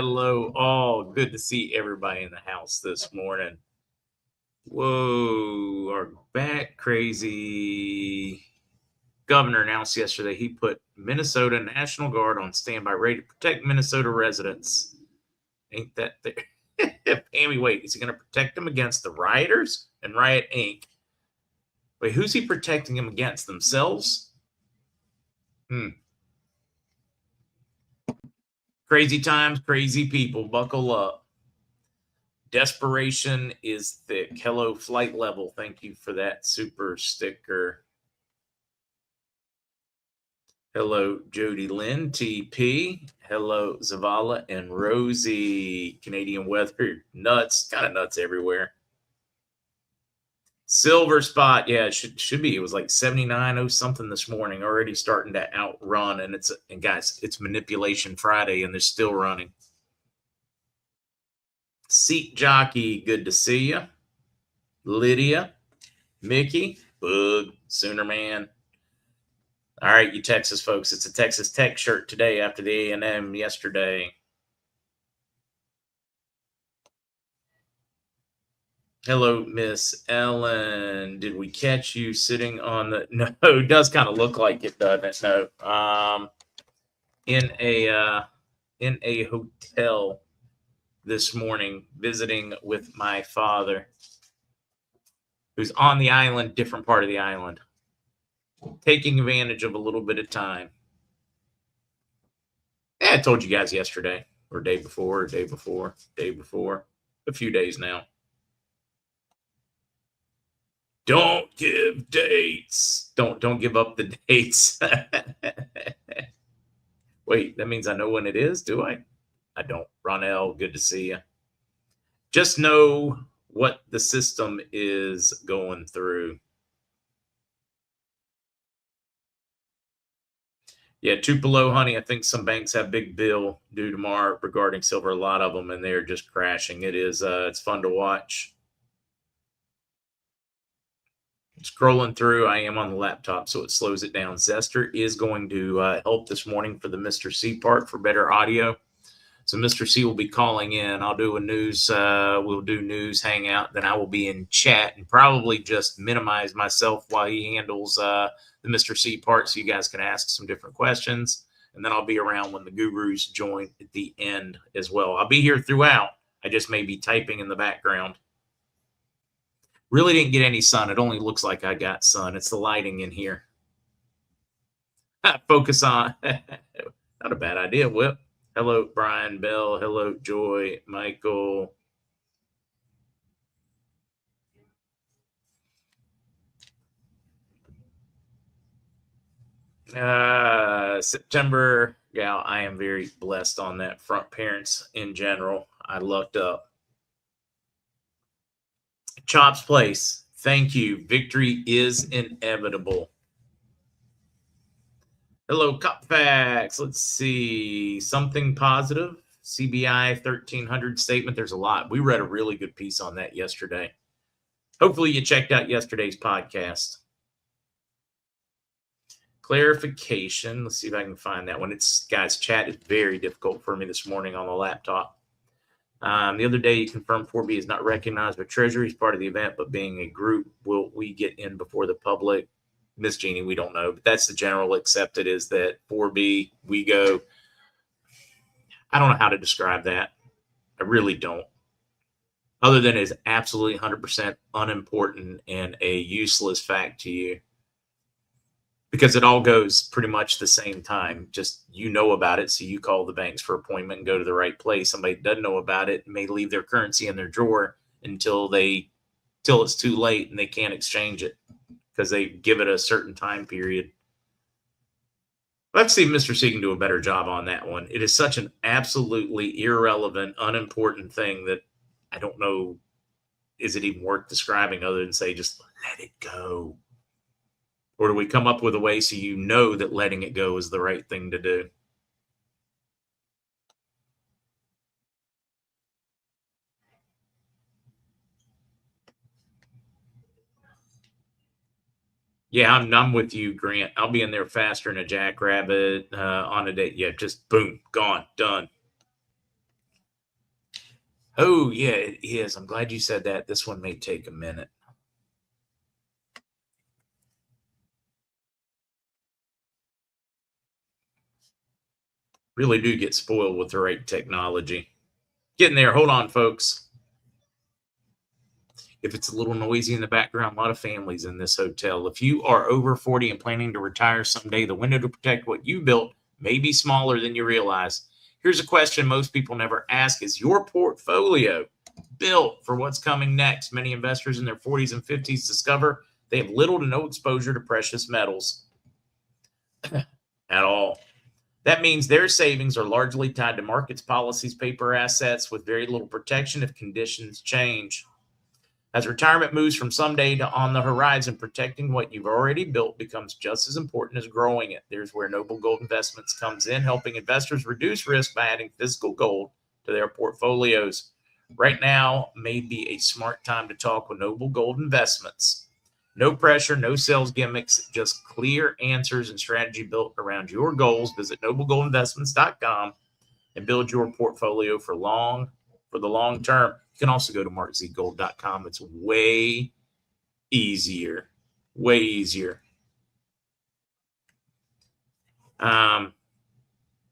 Hello, all. Good to see everybody in the house this morning. Whoa, our bat crazy governor announced yesterday he put Minnesota National Guard on standby, ready to protect Minnesota residents. Ain't that there? Amy, wait, is he going to protect them against the rioters and Riot Inc.? Wait, who's he protecting them against? Themselves? Crazy times, crazy people. Buckle up. Desperation is thick. Hello, flight level. Thank you for that super sticker. Hello, Jody Lynn, TP. Hello, Zavala and Rosie. Canadian weather, nuts, kind of nuts everywhere. Silver spot, yeah, it should be. It was like 79 something this morning, already starting to outrun. And guys, it's Manipulation Friday, and they're still running. Seat Jockey, good to see you. Lydia, Mickey, Bug, Sooner Man. All right, you Texas folks, it's a Texas Tech shirt today after the A&M yesterday. Hello, Miss Ellen. Did we catch you sitting on the? No, it does kind of look like it, doesn't it? No. In a hotel this morning, visiting with my father, who's on the island, different part of the island, taking advantage of a little bit of time. Yeah, I told you guys yesterday, or day before, a few days now. Don't give dates. Don't give up the dates. Wait, that means I know when it is, do I? I don't. Ronell, good to see you. Just know what the system is going through. Yeah, Tupelo, honey, I think some banks have big bill due tomorrow regarding silver, a lot of them, and they're just crashing. It is, it's fun to watch. Scrolling through, I am on the laptop, so it slows it down. Zester is going to help this morning for the Mr. C part for better audio. So Mr. C will be calling in. I'll do a news, we'll do news hangout. Then I will be in chat and probably just minimize myself while he handles the Mr. C part so you guys can ask some different questions. And then I'll be around when the gurus join at the end as well. I'll be here throughout. I just may be typing in the background. Really didn't get any sun. It only looks like I got sun. It's the lighting in here. Focus on. Not a bad idea, Whip. Hello, Brian Bell. Hello, Joy, Michael. September. Yeah, I am very blessed on that front. Parents in general, I lucked up. Chop's Place. Thank you. Victory is inevitable. Hello, Cup Facts. Let's see. Something positive. CBI 1300 statement. There's a lot. We read a really good piece on that yesterday. Hopefully you checked out yesterday's podcast. Clarification. Let's see if I can find that one. Guys, chat is very difficult for me this morning on the laptop. The other day, you confirmed 4B is not recognized by Treasury as part of the event, but being a group, will we get in before the public? Miss Jeannie, we don't know, but that's the general accepted is that 4B, we go. I don't know how to describe that. I really don't. Other than it's absolutely 100% unimportant and a useless fact to you. Because it all goes pretty much the same time. Just you know about it, so you call the banks for appointment and go to the right place. Somebody doesn't know about it may leave their currency in their drawer until it's too late and they can't exchange it because they give it a certain time period. Let's see if Mr. C can do a better job on that one. It is such an absolutely irrelevant, unimportant thing that I don't know, is it even worth describing other than say just let it go? Or do we come up with a way so you know that letting it go is the right thing to do? Yeah, I'm with you, Grant. I'll be in there faster than a jackrabbit on a day. Yeah, just boom, gone, done. Oh, yeah, it is. I'm glad you said that. This one may take a minute. Really do get spoiled with the right technology. Getting there. Hold on, folks. If it's a little noisy in the background, a lot of families in this hotel. If you are over 40 and planning to retire someday, the window to protect what you built may be smaller than you realize. Here's a question most people never ask: is your portfolio built for what's coming next? Many investors in their 40s and 50s discover they have little to no exposure to precious metals at all. That means their savings are largely tied to markets, policies, paper assets with very little protection if conditions change. As retirement moves from someday to on the horizon, protecting what you've already built becomes just as important as growing it. There's where Noble Gold Investments comes in, helping investors reduce risk by adding physical gold to their portfolios. Right now may be a smart time to talk with Noble Gold Investments. No pressure, no sales gimmicks, just clear answers and strategy built around your goals. Visit noblegoldinvestments.com and build your portfolio for the long term. You can also go to markzgold.com. It's way easier. Way easier. Hello,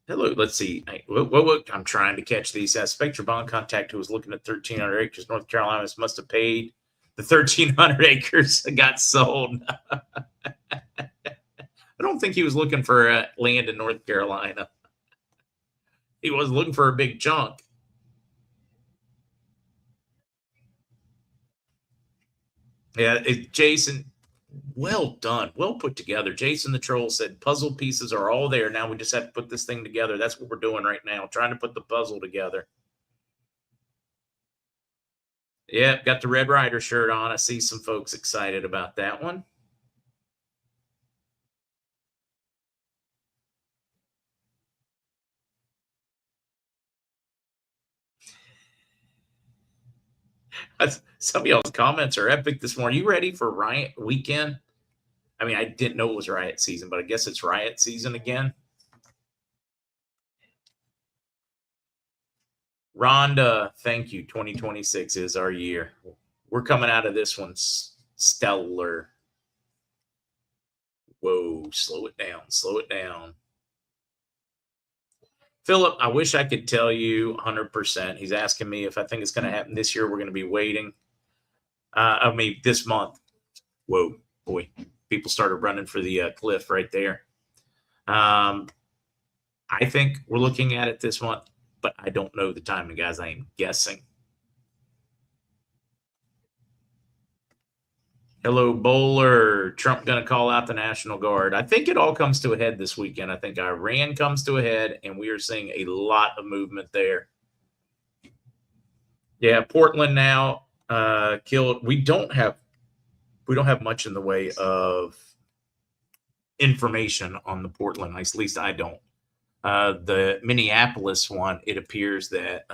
let's see. What I'm trying to catch these. Spectre Bond contact who was looking at 1,300 acres, North Carolina, must have paid the 1,300 acres that got sold. I don't think he was looking for land in North Carolina. He was looking for a big chunk. Yeah, Jason, well done. Well put together. Jason the Troll said puzzle pieces are all there. Now we just have to put this thing together. That's what we're doing right now, trying to put the puzzle together. Yeah, got the Red Rider shirt on. I see some folks excited about that one. Some of y'all's comments are epic this morning. You ready for riot weekend? I mean, I didn't know it was riot season, but I guess it's riot season again. Rhonda, thank you. 2026 is our year. We're coming out of this one stellar. Whoa, slow it down. Slow it down. Philip, I wish I could tell you 100%. He's asking me if I think it's going to happen this year. We're going to be waiting. This month. Whoa, boy. People started running for the cliff right there. I think we're looking at it this month, but I don't know the timing, guys. I am guessing. Hello, Bowler. Trump going to call out the National Guard. I think it all comes to a head this weekend. I think Iran comes to a head, and we are seeing a lot of movement there. Yeah, Portland now killed. We don't have much in the way of information on the Portland. At least I don't. The Minneapolis one, it appears that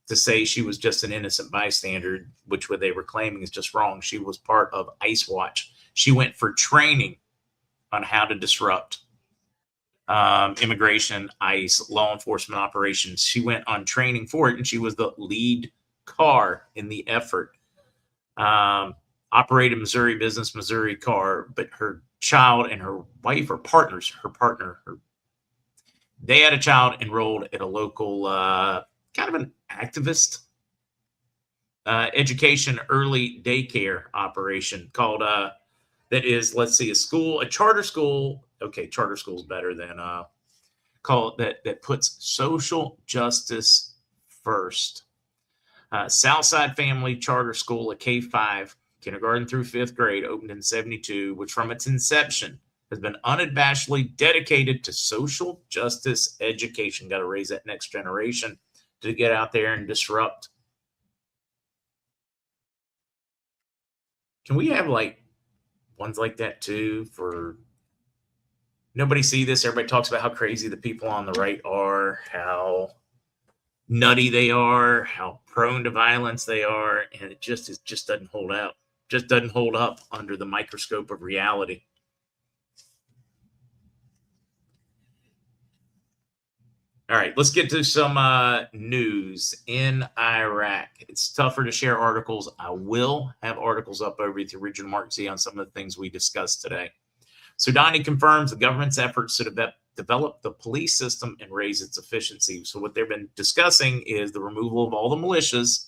to say she was just an innocent bystander, which what they were claiming is just wrong. She was part of Ice Watch. She went for training on how to disrupt immigration, ICE, law enforcement operations. She went on training for it, and she was the lead car in the effort. Operated Missouri business, Missouri car, but her child and her wife are partners. They had a child enrolled at a local kind of an activist education early daycare operation called that is, let's see, a charter school. Okay, charter school is better than call it that puts social justice first. Southside Family Charter School, a K-5, kindergarten through fifth grade, opened in 1972, which from its inception has been unabashedly dedicated to social justice education. Got to raise that next generation to get out there and disrupt. Can we have like ones like that too? For nobody see this. Everybody talks about how crazy the people on the right are, how nutty they are, how prone to violence they are, and it just doesn't hold out. Just doesn't hold up under the microscope of reality. All right, let's get to some news in Iraq. It's tougher to share articles. I will have articles up over at the original MarkZ on some of the things we discussed today. Sudani confirms the government's efforts to develop the police system and raise its efficiency. So what they've been discussing is the removal of all the militias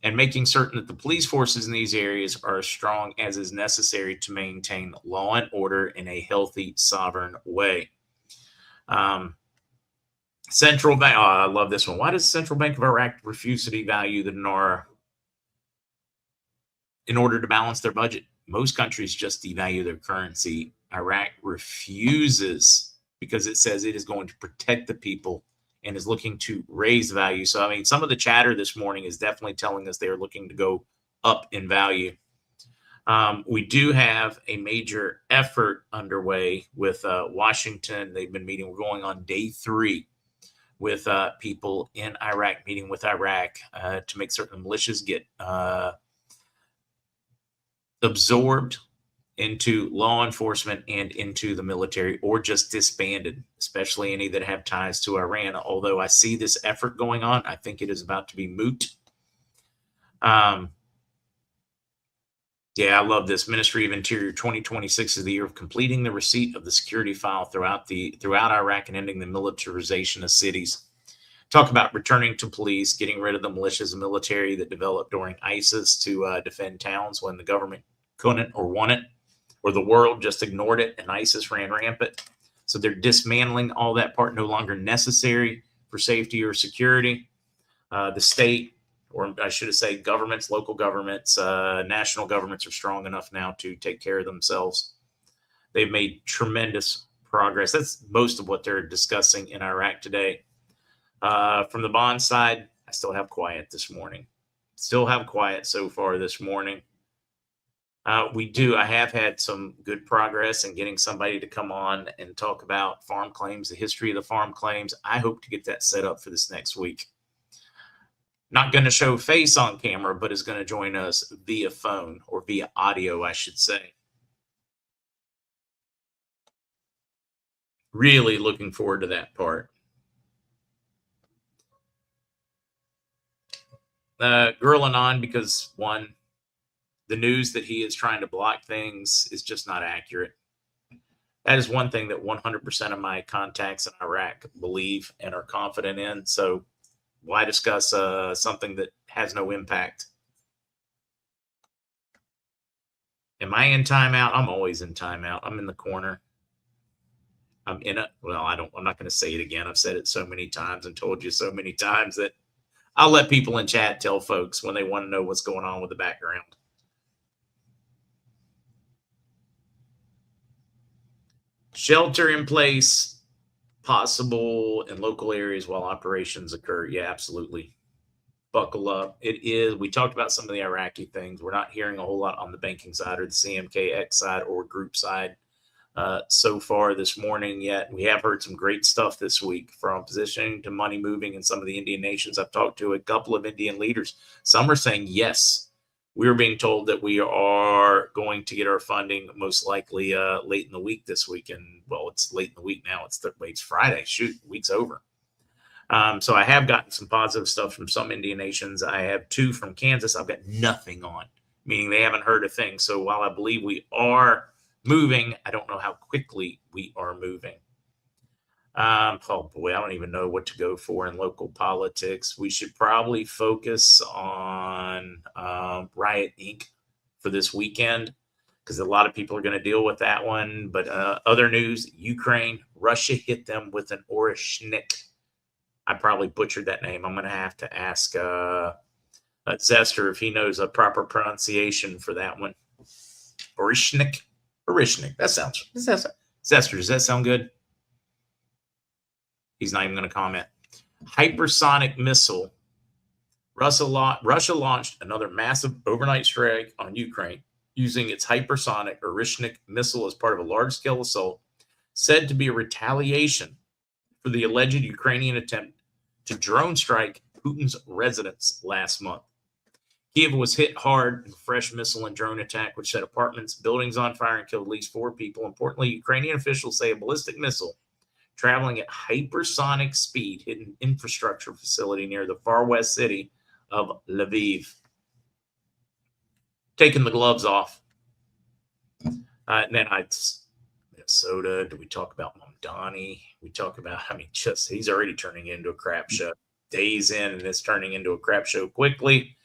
and making certain that the police forces in these areas are as strong as is necessary to maintain law and order in a healthy, sovereign way. Central Bank. Oh, I love this one. Why does the Central Bank of Iraq refuse to devalue the dinar in order to balance their budget? Most countries just devalue their currency. Iraq refuses because it says it is going to protect the people and is looking to raise value. So, I mean, some of the chatter this morning is definitely telling us they are looking to go up in value. We do have a major effort underway with Washington. They've been meeting. We're going on day 3 with people in Iraq, meeting with Iraq to make certain militias get absorbed into law enforcement and into the military, or just disbanded, especially any that have ties to Iran. Although I see this effort going on, I think it is about to be moot. Yeah, I love this. Ministry of Interior 2026 is the year of completing the receipt of the security file throughout Iraq and ending the militarization of cities. Talk about returning to police, getting rid of the militias and military that developed during ISIS to defend towns when the government couldn't or wanted, or the world just ignored it and ISIS ran rampant. So they're dismantling all that part, no longer necessary for safety or security. The state, or I should say governments, local governments, national governments are strong enough now to take care of themselves. They've made tremendous progress. That's most of what they're discussing in Iraq today. From the bond side, I still have quiet this morning. Still have quiet so far this morning. I have had some good progress in getting somebody to come on and talk about farm claims, the history of the farm claims. I hope to get that set up for this next week. Not going to show face on camera, but is going to join us via phone, or via audio, I should say. Really looking forward to that part. Grilling on because, one, the news that he is trying to block things is just not accurate. That is one thing that 100% of my contacts in Iraq believe and are confident in. So why discuss something that has no impact? Am I in timeout? I'm always in timeout. I'm in the corner. I'm in it. Well, I'm not going to say it again. I've said it so many times and told you so many times that I'll let people in chat tell folks when they want to know what's going on with the background. Shelter in place possible in local areas while operations occur. Yeah, absolutely. Buckle up. It is. We talked about some of the Iraqi things. We're not hearing a whole lot on the banking side or the CMKX side or group side so far this morning yet. We have heard some great stuff this week, from positioning to money moving in some of the Indian nations. I've talked to a couple of Indian leaders. Some are saying, yes, we're being told that we are going to get our funding most likely late in the week this week. And, well, it's late in the week now. It's Friday. Shoot, week's over. So I have gotten some positive stuff from some Indian nations. I have 2 from Kansas I've got nothing on, meaning they haven't heard a thing. So while I believe we are moving, I don't know how quickly we are moving. Oh boy, I don't even know what to go for in local politics. We should probably focus on Riot Inc. for this weekend, because a lot of people are going to deal with that one. But other news, Ukraine, Russia hit them with an Orishnik. I probably butchered that name. I'm going to have to ask Zester if he knows a proper pronunciation for that one. Orishnik. That sounds. Zester, does that sound good? He's not even going to comment. Hypersonic missile. Russia launched another massive overnight strike on Ukraine using its hypersonic Orishnik missile as part of a large-scale assault, said to be a retaliation for the alleged Ukrainian attempt to drone strike Putin's residence last month. Kiev was hit hard in a fresh missile and drone attack, which set apartments, buildings on fire and killed at least 4 people. Importantly, Ukrainian officials say a ballistic missile traveling at hypersonic speed, hit an infrastructure facility near the far west city of Lviv. Taking the gloves off. And then Minnesota. Do we talk about Mamdani? We talk about, he's already turning into a crap show. Days in, and it's turning into a crap show quickly.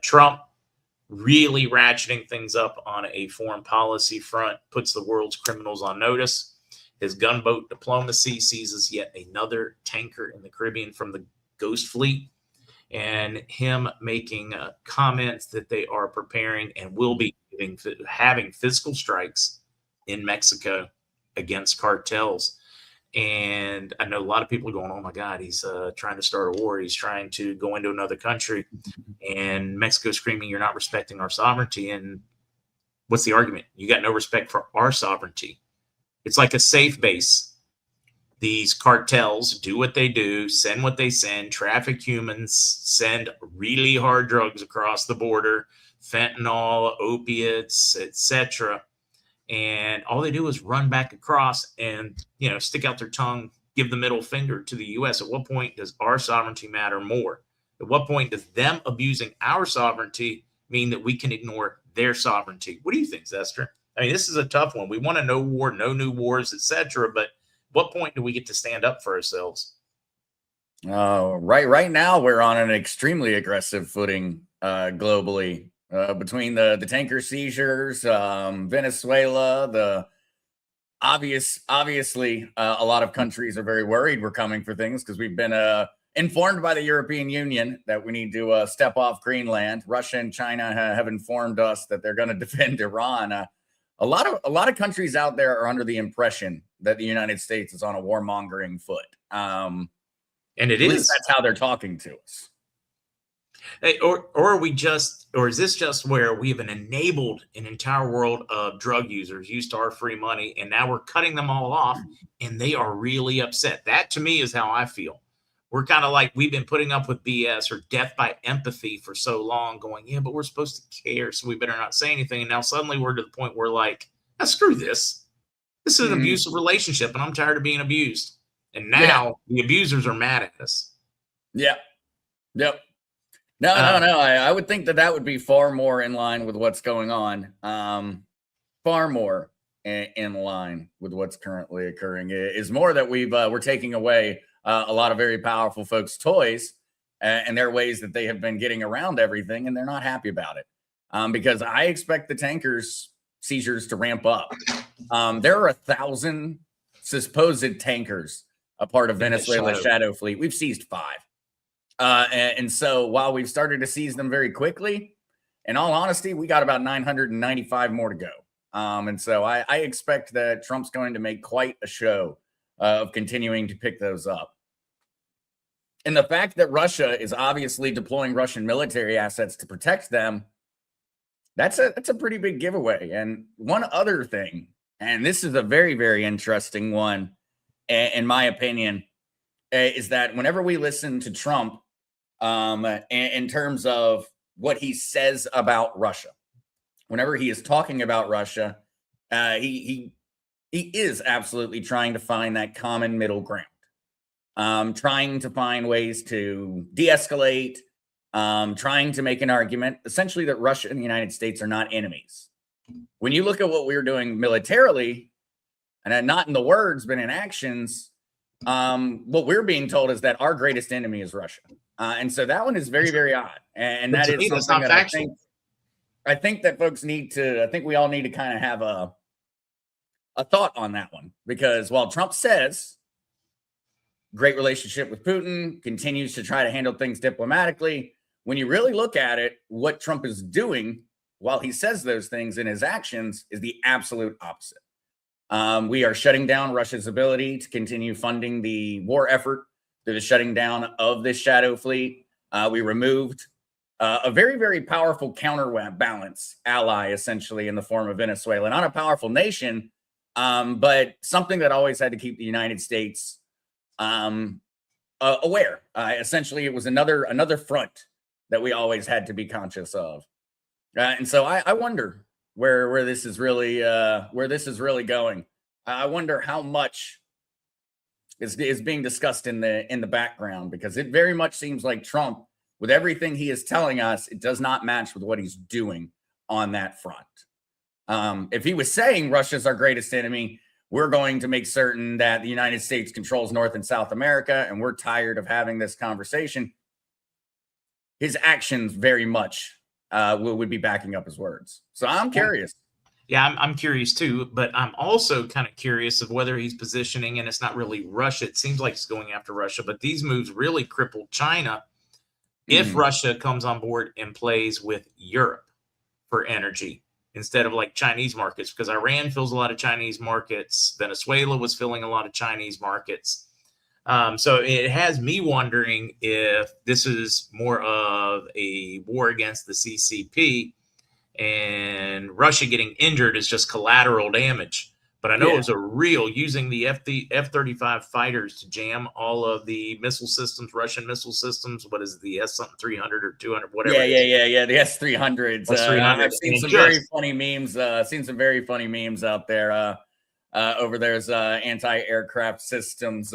Trump really ratcheting things up on a foreign policy front, puts the world's criminals on notice. His gunboat diplomacy seizes yet another tanker in the Caribbean from the Ghost Fleet, and him making comments that they are preparing and will be having physical strikes in Mexico against cartels. And I know a lot of people are going, oh my God, he's trying to start a war. He's trying to go into another country. And Mexico screaming, you're not respecting our sovereignty. And what's the argument? You got no respect for our sovereignty. It's like a safe base. These cartels do what they do, send what they send, traffic humans, send really hard drugs across the border, fentanyl, opiates, etc. And all they do is run back across and, stick out their tongue, give the middle finger to the U.S. At what point does our sovereignty matter more? At what point does them abusing our sovereignty mean that we can ignore their sovereignty? What do you think, Zester? This is a tough one. We want to no war, no new wars, etc. But what point do we get to stand up for ourselves? Right now, we're on an extremely aggressive footing globally. Between the tanker seizures, Venezuela, obviously a lot of countries are very worried we're coming for things because we've been informed by the European Union that we need to step off Greenland. Russia and China have informed us that they're going to defend Iran. A lot of countries out there are under the impression that the United States is on a warmongering foot. And that's how they're talking to us. Hey, or is this just where we have enabled an entire world of drug users used to our free money, and now we're cutting them all off, and they are really upset? That to me is how I feel. We're kind of like we've been putting up with BS or death by empathy for so long, going, yeah, but we're supposed to care, so we better not say anything. And now suddenly we're to the point where like, screw this. This is an abusive relationship, and I'm tired of being abused. And now the abusers are mad at us. Yeah. Yep. No. I would think that would be far more in line with what's going on. Far more in line with what's currently occurring. Is more that we're taking away a lot of very powerful folks' toys and their ways that they have been getting around everything, and they're not happy about it. Because I expect the tankers seizures to ramp up. There are 1,000 supposed tankers a part of Venezuela's shadow fleet. We've seized 5. And so while we've started to seize them very quickly, in all honesty, we got about 995 more to go. And so I expect that Trump's going to make quite a show of continuing to pick those up. And the fact that Russia is obviously deploying Russian military assets to protect them, that's a pretty big giveaway. And one other thing, and this is a very, very interesting one, in my opinion, is that whenever we listen to Trump, in terms of what he says about Russia, whenever he is talking about Russia, he is absolutely trying to find that common middle ground, trying to find ways to de-escalate, trying to make an argument, essentially, that Russia and the United States are not enemies. When you look at what we're doing militarily, and not in the words, but in actions, what we're being told is that our greatest enemy is Russia. And so that one is very, very odd. And that is something that I think that folks I think we all need to kind of have a thought on that one. Because while Trump says great relationship with Putin, continues to try to handle things diplomatically, when you really look at it, what Trump is doing while he says those things in his actions is the absolute opposite. We are shutting down Russia's ability to continue funding the war effort through the shutting down of this shadow fleet. We removed a very, very powerful counterbalance ally, essentially, in the form of Venezuela. Not a powerful nation, but something that always had to keep the United States aware. Essentially, it was another front that we always had to be conscious of. And so I wonder where this is really going. I wonder how much is being discussed in the background, because it very much seems like Trump, with everything he is telling us, it does not match with what he's doing on that front. If he was saying Russia's our greatest enemy, we're going to make certain that the United States controls North and South America, and we're tired of having this conversation, his actions very much would be backing up his words. So I'm curious. Yeah, I'm curious too, but I'm also kind of curious of whether he's positioning, and it's not really Russia. It seems like he's going after Russia, but these moves really cripple China if Russia comes on board and plays with Europe for energy instead of like Chinese markets, because Iran fills a lot of Chinese markets. Venezuela was filling a lot of Chinese markets. So it has me wondering if this is more of a war against the CCP, and Russia getting injured is just collateral damage. But I know it was a real, using the F-35 fighters to jam all of the missile systems, Russian missile systems. What is it, the S-something 300 or 200, whatever? Yeah. The S-300s. I've seen some very funny memes. Seen some very funny memes out there over there's anti-aircraft systems.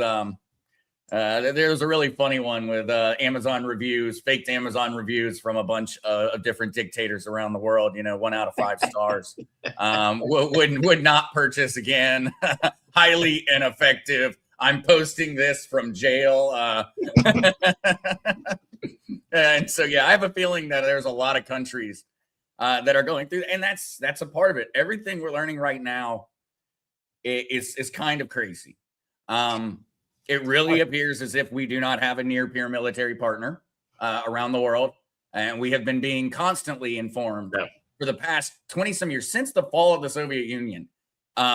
There's a really funny one with Amazon reviews, faked Amazon reviews from a bunch of different dictators around the world. 1 out of 5 stars. Would not purchase again. Highly ineffective. I'm posting this from jail. And so, I have a feeling that there's a lot of countries that are going through, and that's a part of it. Everything we're learning right now is kind of crazy. It really appears as if we do not have a near-peer military partner around the world. And we have been being constantly informed for the past 20-some years, since the fall of the Soviet Union.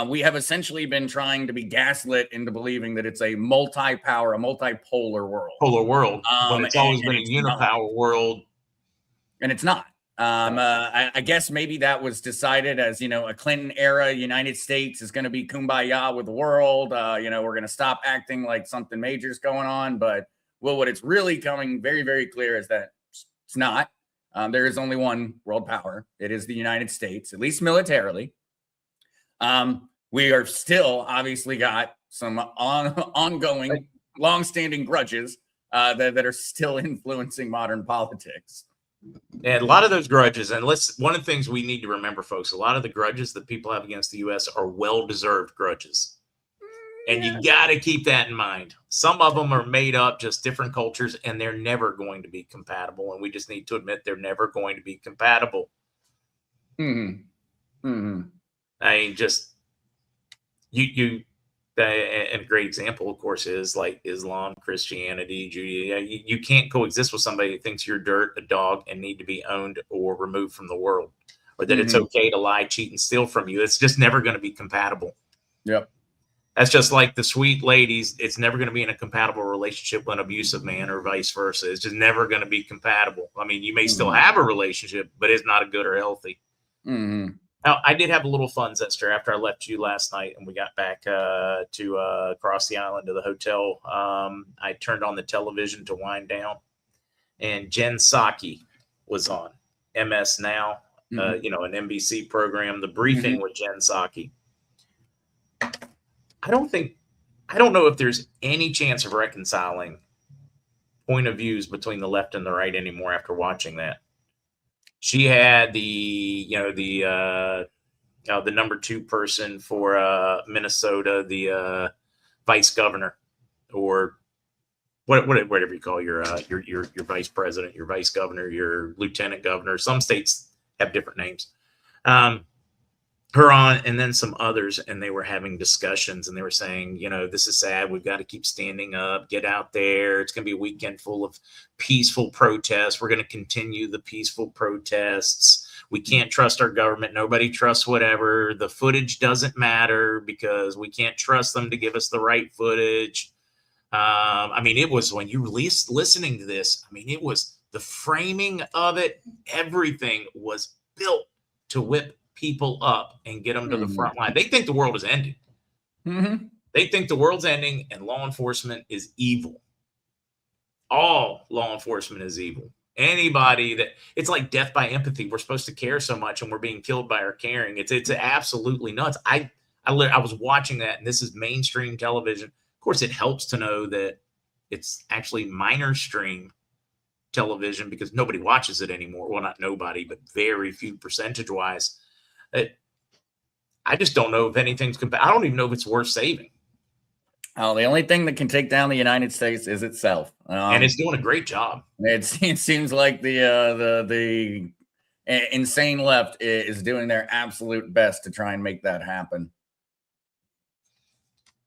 We have essentially been trying to be gaslit into believing that it's a multi-power, a multipolar world. But it's always been a unipower world. And it's not. I guess maybe that was decided as, a Clinton era United States is going to be kumbaya with the world. We're going to stop acting like something major is going on. But what it's really coming very, very clear is that it's not. There is only one world power. It is the United States, at least militarily. We are still obviously got some ongoing, longstanding grudges that are still influencing modern politics. And a lot of those grudges, and one of the things we need to remember, folks, a lot of the grudges that people have against the U.S. are well-deserved grudges. And you got to keep that in mind. Some of them are made up, just different cultures, and they're never going to be compatible. And we just need to admit they're never going to be compatible. I mean, just and a great example, of course, is like Islam, Christianity, Judaism. You can't coexist with somebody that thinks you're dirt, a dog, and need to be owned or removed from the world, or that it's okay to lie, cheat, and steal from you. It's just never going to be compatible. Yep. That's just like the sweet ladies. It's never going to be in a compatible relationship with an abusive man, or vice versa. It's just never going to be compatible. I mean, you may still have a relationship, but it's not a good or healthy. Now, I did have a little fun, Zester, after I left you last night and we got back to across the island to the hotel. I turned on the television to wind down, and Jen Psaki was on MS Now, an NBC program, The Briefing with Jen Psaki. I don't know if there's any chance of reconciling point of views between the left and the right anymore after watching that. She had the number 2 person for Minnesota, the vice governor, or whatever you call your vice president, your vice governor, your lieutenant governor. Some states have different names. Her on, and then some others, and they were having discussions, and they were saying, this is sad. We've got to keep standing up, get out there. It's going to be a weekend full of peaceful protests. We're going to continue the peaceful protests. We can't trust our government. Nobody trusts whatever. The footage doesn't matter because we can't trust them to give us the right footage. I mean, it was, when you listening to this, I mean, it was the framing of it. Everything was built to whip people up and get them to the front line. They think the world is ending. They think the world's ending and law enforcement is evil. All law enforcement is evil. Anybody that, it's like death by empathy. We're supposed to care so much and we're being killed by our caring. It's absolutely nuts. I was watching that, and this is mainstream television. course, it helps to know that it's actually minor stream television because nobody watches it anymore. Well, not nobody, but very few percentage wise. I just don't know if anything's I don't even know if it's worth saving. Oh, the only thing that can take down the United States is itself, and it's doing a great job. It seems like the insane left is doing their absolute best to try and make that happen,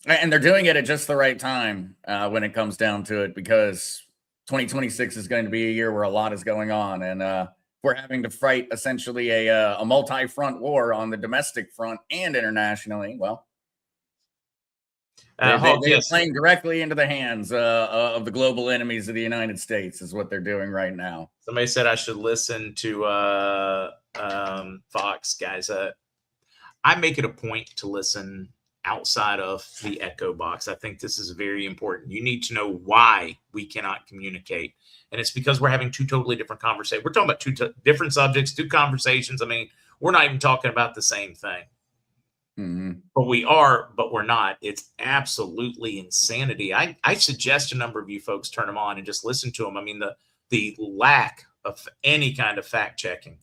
and they're doing it at just the right time when it comes down to it, because 2026 is going to be a year where a lot is going on, and we're having to fight essentially a multi-front war on the domestic front and internationally. Well, they're playing directly into the hands of the global enemies of the United States is what they're doing right now. Somebody said I should listen to Fox, guys. I make it a point to listen outside of the echo box. I think this is very important. You need to know why we cannot communicate. And it's because we're having two totally different conversations. We're talking about two different subjects, two conversations. I mean, we're not even talking about the same thing. Mm-hmm. But we are, but we're not. It's absolutely insanity. I suggest a number of you folks turn them on and just listen to them. I mean, the lack of any kind of fact checking,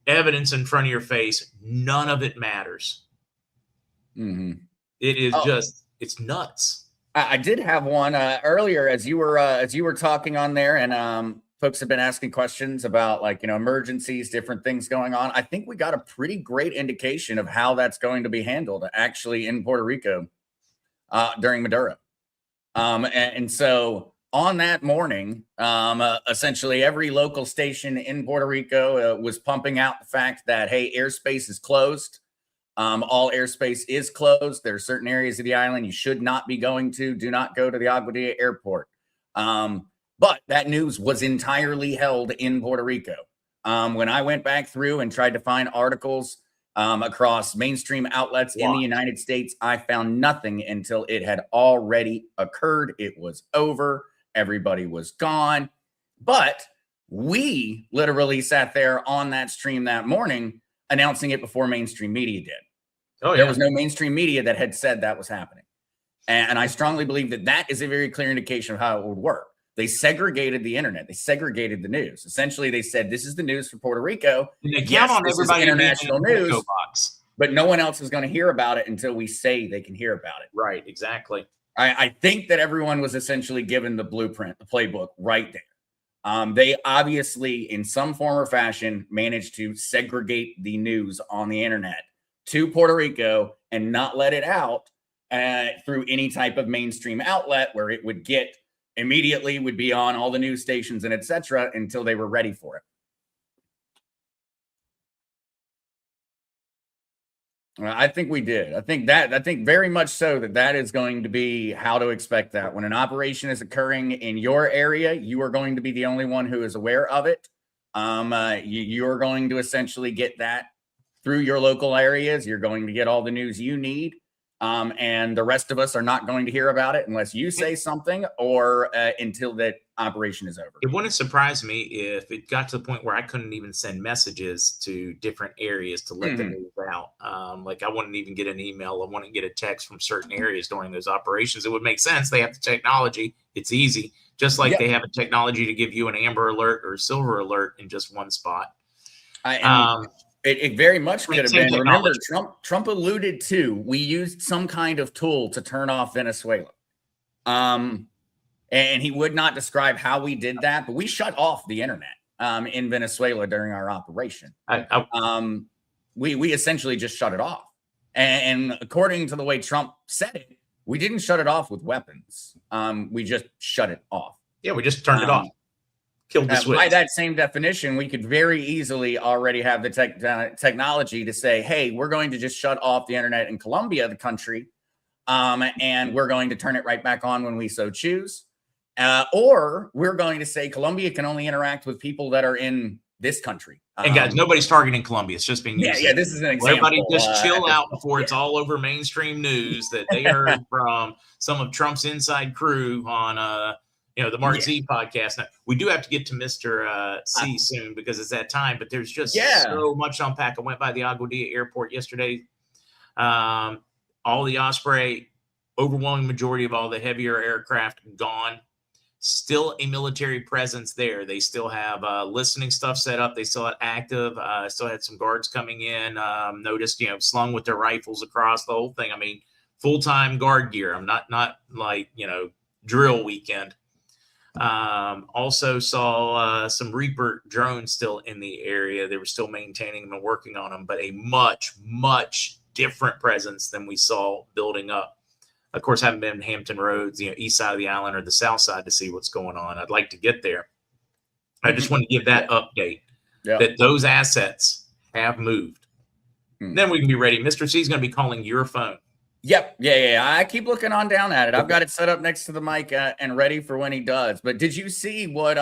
evidence in front of your face, none of it matters. Mm-hmm. It is just, it's nuts. I did have one earlier as you were talking on there, and folks have been asking questions about, like, emergencies, different things going on. I think we got a pretty great indication of how that's going to be handled actually in Puerto Rico during Maduro. And so on that morning, essentially every local station in Puerto Rico was pumping out the fact that, hey, airspace is closed. All airspace is closed. There are certain areas of the island you should not be going to. Do not go to the Aguadilla airport. But that news was entirely held in Puerto Rico. When I went back through and tried to find articles across mainstream outlets in the United States, I found nothing until it had already occurred. It was over. Everybody was gone. But we literally sat there on that stream that morning announcing it before mainstream media did. Oh, yeah. There was no mainstream media that had said that was happening. And I strongly believe that that is a very clear indication of how it would work. They segregated the internet. They segregated the news. Essentially, they said, this is the news for Puerto Rico. And they count on everybody international news, box. but no one else is going to hear about it until we say they can hear about it. Right, exactly. I think that everyone was essentially given the blueprint, the playbook right there. They obviously, in some form or fashion, managed to segregate the news on the internet to Puerto Rico and not let it out through any type of mainstream outlet where it would get immediately, would be on all the news stations and etc. until they were ready for it. I think we did. I think very much so that is going to be how to expect that. When an operation is occurring in your area, you are going to be the only one who is aware of it. You're going to essentially get that through your local areas. You're going to get all the news you need. And the rest of us are not going to hear about it unless you say something or until that operation is over. It wouldn't surprise me if it got to the point where I couldn't even send messages to different areas to let the news out. Like I wouldn't even get an email. I wouldn't get a text from certain areas during those operations. It would make sense. They have the technology. It's easy. Just like they have a technology to give you an amber alert or a silver alert in just one spot. It very much could have been. Remember, Trump alluded to, we used some kind of tool to turn off Venezuela. And he would not describe how we did that, but we shut off the internet in Venezuela during our operation. We essentially just shut it off. And according to the way Trump said it, we didn't shut it off with weapons. We just shut it off. Yeah, we just turned it off. Killed the switch. By that same definition, we could very easily already have the technology to say, hey, we're going to just shut off the internet in Colombia, the country, and we're going to turn it right back on when we so choose. Or we're going to say Colombia can only interact with people that are in this country. And guys, nobody's targeting Colombia. It's just being used. Yeah, this is an example. Everybody just chill out before it's all over mainstream news that they heard from some of Trump's inside crew on the MarkZ podcast. Now, we do have to get to Mr. C soon because it's that time, but there's just so much to unpack. I went by the Aguadilla airport yesterday. All the Osprey overwhelming majority of all the heavier aircraft gone. Still a military presence there. They still have listening stuff set up. They still had active. Still had some guards coming in. Noticed, slung with their rifles across the whole thing. I mean, full-time guard gear. I'm not like, drill weekend. Also saw some Reaper drones still in the area. They were still maintaining them and working on them, but a much, much different presence than we saw building up. Of course, I haven't been in Hampton Roads, east side of the island or the south side to see what's going on. I'd like to get there. I just want to give that update that those assets have moved. Then we can be ready. Mr. C is going to be calling your phone. Yep. Yeah. I keep looking on down at it. I've got it set up next to the mic and ready for when he does. But did you see what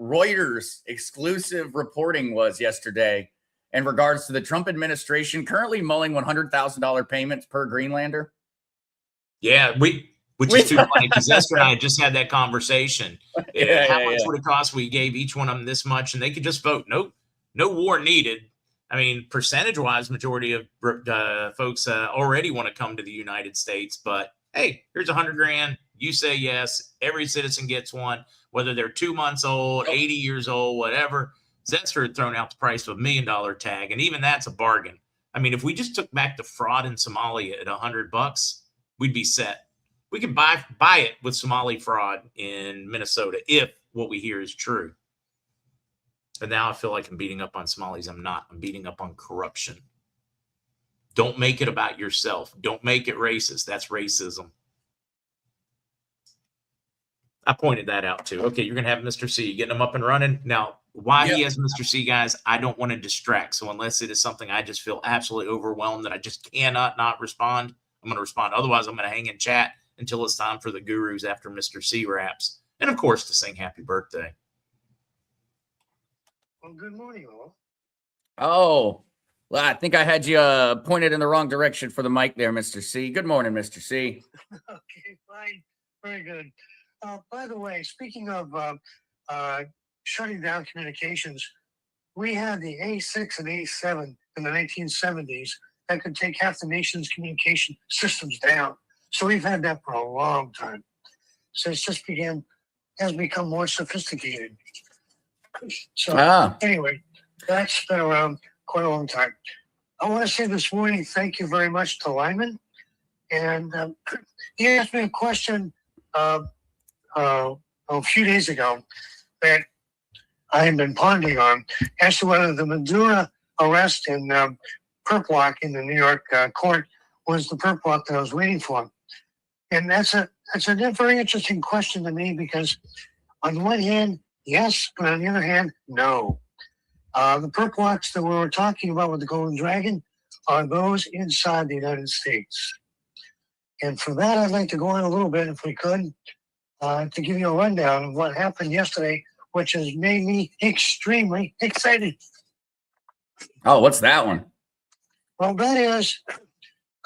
Reuters exclusive reporting was yesterday in regards to the Trump administration currently mulling $100,000 payments per Greenlander? Yeah, which is too funny because Zester and I just had that conversation. How much would it cost? We gave each one of them this much, and they could just vote. No war needed. I mean, percentage-wise, majority of folks already want to come to the United States. But hey, here's $100,000. You say yes. Every citizen gets one, whether they're 2 months old, 80 years old, whatever. Zester had thrown out the price of $1 million tag, and even that's a bargain. I mean, if we just took back the fraud in Somalia at $100, we'd be set. We could buy it with Somali fraud in Minnesota if what we hear is true. But now I feel like I'm beating up on Somalis. I'm not. I'm beating up on corruption. Don't make it about yourself. Don't make it racist. That's racism. I pointed that out too. Okay, you're going to have Mr. C. Getting him up and running. Now, why he has Mr. C, guys, I don't want to distract. So unless it is something I just feel absolutely overwhelmed that I just cannot not respond, I'm going to respond. Otherwise, I'm going to hang in chat until it's time for the gurus after Mr. C raps. And, of course, to sing happy birthday. Well, good morning, all. Oh, well, I think I had you pointed in the wrong direction for the mic there, Mr. C. Good morning, Mr. C. Okay, fine. Very good. By the way, speaking of shutting down communications, we had the A6 and A7 in the 1970s that could take half the nation's communication systems down. So we've had that for a long time. So it's just has become more sophisticated. So anyway, that's been around quite a long time. I want to say this morning, thank you very much to Lyman. And he asked me a question a few days ago that I have been pondering on as to whether the Maduro arrest and perp walk in the New York court was the perp walk that I was waiting for. And that's a very interesting question to me because on the one hand, yes, but on the other hand, no. The perp walks that we were talking about with the Golden Dragon are those inside the United States. And for that, I'd like to go on a little bit, if we could, to give you a rundown of what happened yesterday, which has made me extremely excited. Oh, what's that one? Well, that is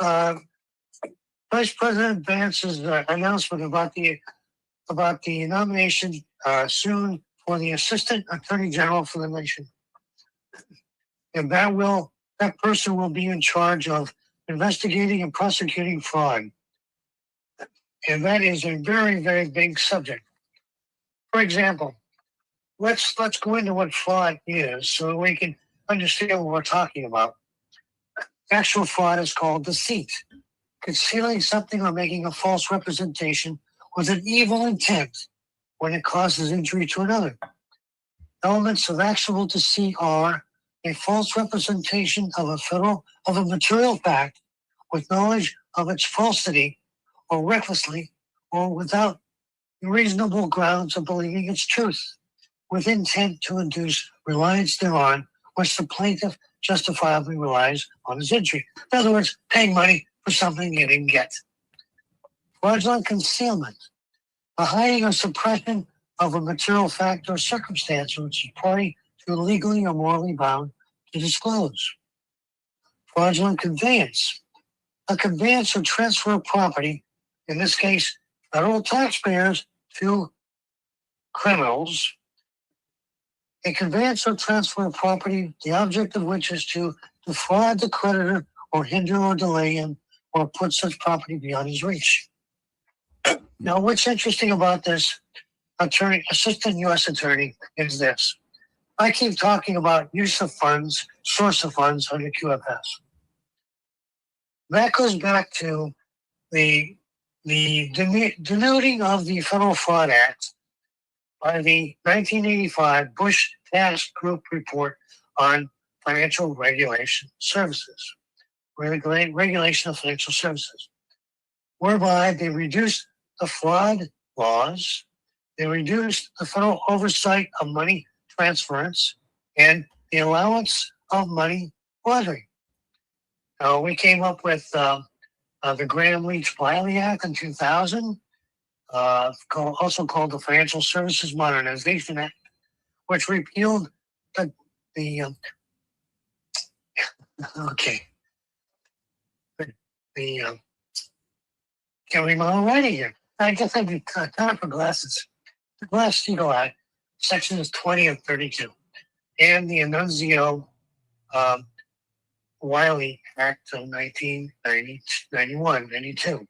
Vice President Vance's announcement about the nomination soon for the Assistant Attorney General for the nation. And that person will be in charge of investigating and prosecuting fraud. And that is a very, very big subject. For example, let's go into what fraud is so we can understand what we're talking about. Actual fraud is called deceit, concealing something or making a false representation with an evil intent when it causes injury to another. Elements of actual deceit are a false representation of a material fact with knowledge of its falsity, or recklessly, or without reasonable grounds of believing its truth, with intent to induce reliance thereon, which the plaintiff justifiably relies on his injury. In other words, paying money for something you didn't get. Fraudulent concealment, the hiding or suppression of a material fact or circumstance which is party to legally or morally bound to disclose. Fraudulent conveyance, a conveyance or transfer of property, in this case, federal taxpayers to criminals. A conveyance or transfer of property, the object of which is to defraud the creditor or hinder or delay him or put such property beyond his reach. Now, what's interesting about this assistant U.S. attorney is this. I keep talking about use of funds, source of funds under QFS. That goes back to the denuding of the Federal Fraud Act by the 1985 Bush Task Group report on financial regulation services, regulation of financial services, whereby they reduced the fraud laws, they reduced the federal oversight of money transference, and the allowance of money laundering. We came up with the Graham-Leach-Bliley Act in 2000, also called the Financial Services Modernization Act, which repealed the can't read my own writing here. I guess I need time for glasses. The Glass-Steagall Act, sections 20 and 32, and the Annunzio Wiley Act of 1991, 92.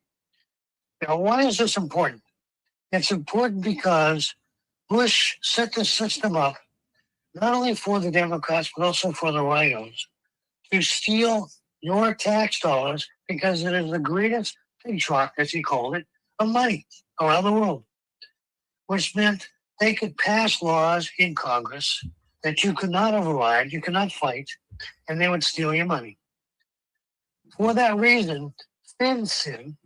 Now, why is this important? It's important because Bush set the system up not only for the Democrats, but also for the rhinos to steal your tax dollars because it is the greatest pig trough, as he called it, of money around the world, which meant they could pass laws in Congress that you could not override, you could not fight, and they would steal your money. For that reason, FinCEN,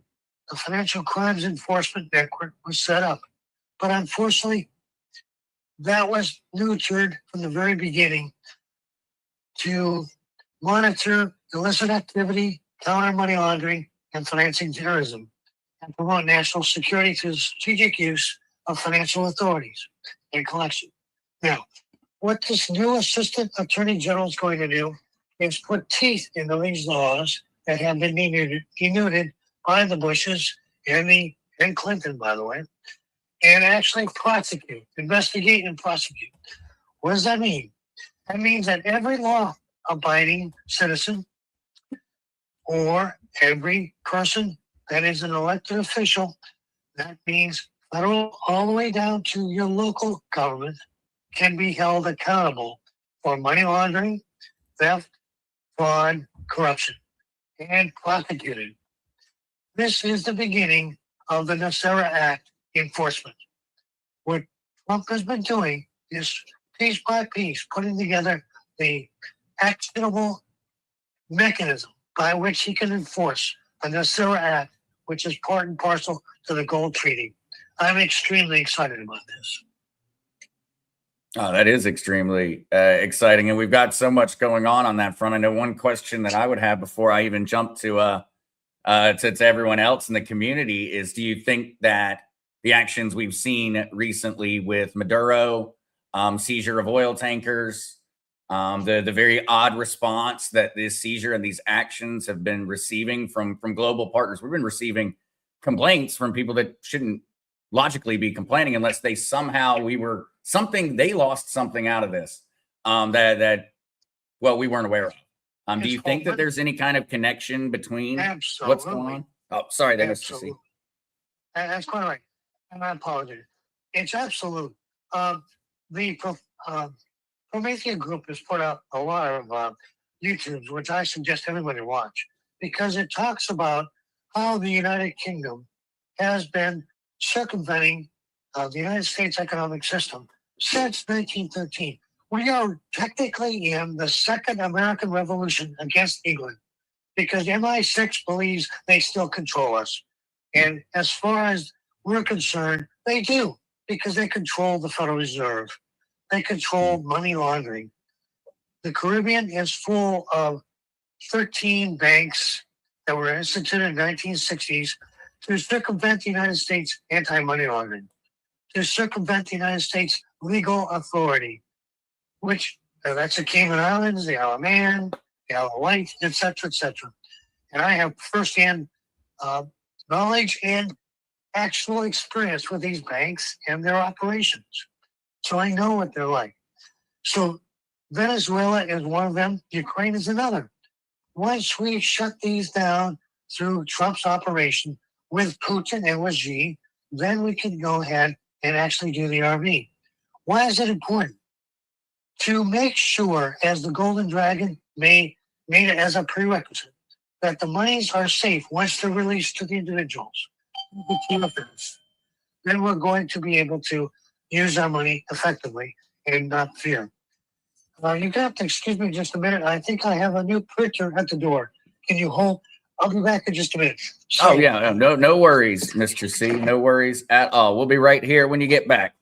the Financial Crimes Enforcement Network, was set up. But unfortunately, that was nurtured from the very beginning to monitor illicit activity, counter money laundering, and financing terrorism, and promote national security through the strategic use of financial authorities and collection. Now, what this new Assistant Attorney General is going to do is put teeth into these laws that have been denuded by the Bushes and Clinton, by the way, and actually investigate and prosecute. What does that mean? That means that every law-abiding citizen or every person that is an elected official, that means federal all the way down to your local government, can be held accountable for money laundering, theft, fraud, corruption, and prosecuted. This is the beginning of the NESARA Act enforcement. What Trump has been doing is piece by piece putting together the actionable mechanism by which he can enforce the NESARA Act, which is part and parcel to the Gold Treaty. I'm extremely excited about this. Oh, that is extremely exciting. And we've got so much going on that front. I know one question that I would have before I even jump to everyone else in the community is, do you think that the actions we've seen recently with Maduro, seizure of oil tankers, the very odd response that this seizure and these actions have been receiving from global partners? We've been receiving complaints from people that shouldn't logically be complaining unless they they lost something out of this that we weren't aware of. Do you think that there's any kind of connection between what's going on? Oh, sorry, there, Mr. C. That's quite right. And I apologize. It's absolute. The Prometheus Group has put out a lot of YouTubes, which I suggest everybody watch, because it talks about how the United Kingdom has been circumventing the United States economic system since 1913. We are technically in the second American Revolution against England because MI6 believes they still control us. And as far as we're concerned, they do, because they control the Federal Reserve. They control money laundering. The Caribbean is full of 13 banks that were instituted in the 1960s to circumvent the United States anti-money laundering, to circumvent the United States legal authority, which that's the Cayman Islands, the Isle of Man, the Isle of Wight, etc., etc. And I have firsthand knowledge and actual experience with these banks and their operations. So I know what they're like. So Venezuela is one of them. Ukraine is another. Once we shut these down through Trump's operation, with Putin and with Xi, then we can go ahead and actually do the RV. Why is it important? To make sure, as the Golden Dragon made it as a prerequisite, that the monies are safe once they're released to the individuals. Then we're going to be able to use our money effectively and not fear. You have to excuse me just a minute. I think I have a new printer at the door. Can you hold? I'll be back in just a minute. Oh yeah, no worries, Mr. C. No worries at all. We'll be right here when you get back.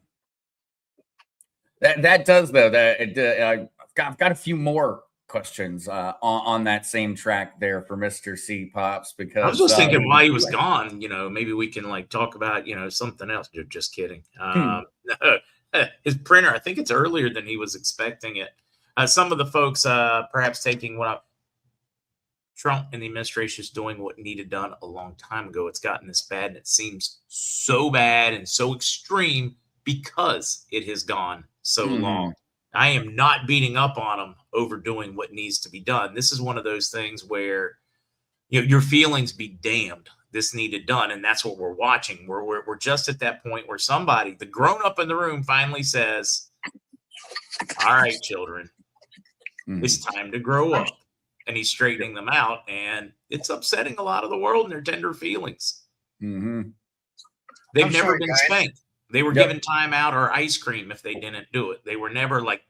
That does though. I've got a few more questions on that same track there for Mr. C. Pops, because I was just thinking while he was gone, maybe we can like talk about something else. Just kidding. His printer, I think it's earlier than he was expecting it. Some of the folks perhaps taking Trump and the administration is doing what needed done a long time ago. It's gotten this bad, and it seems so bad and so extreme because it has gone so long. I am not beating up on them over doing what needs to be done. This is one of those things where your feelings be damned. This needed done, and that's what we're watching. We're just at that point where somebody, the grown up in the room, finally says, "All right, children, it's time to grow up." And he's straightening them out, and it's upsetting a lot of the world and their tender feelings. They've never been spanked. They were given time out or ice cream if they didn't do it. They were never like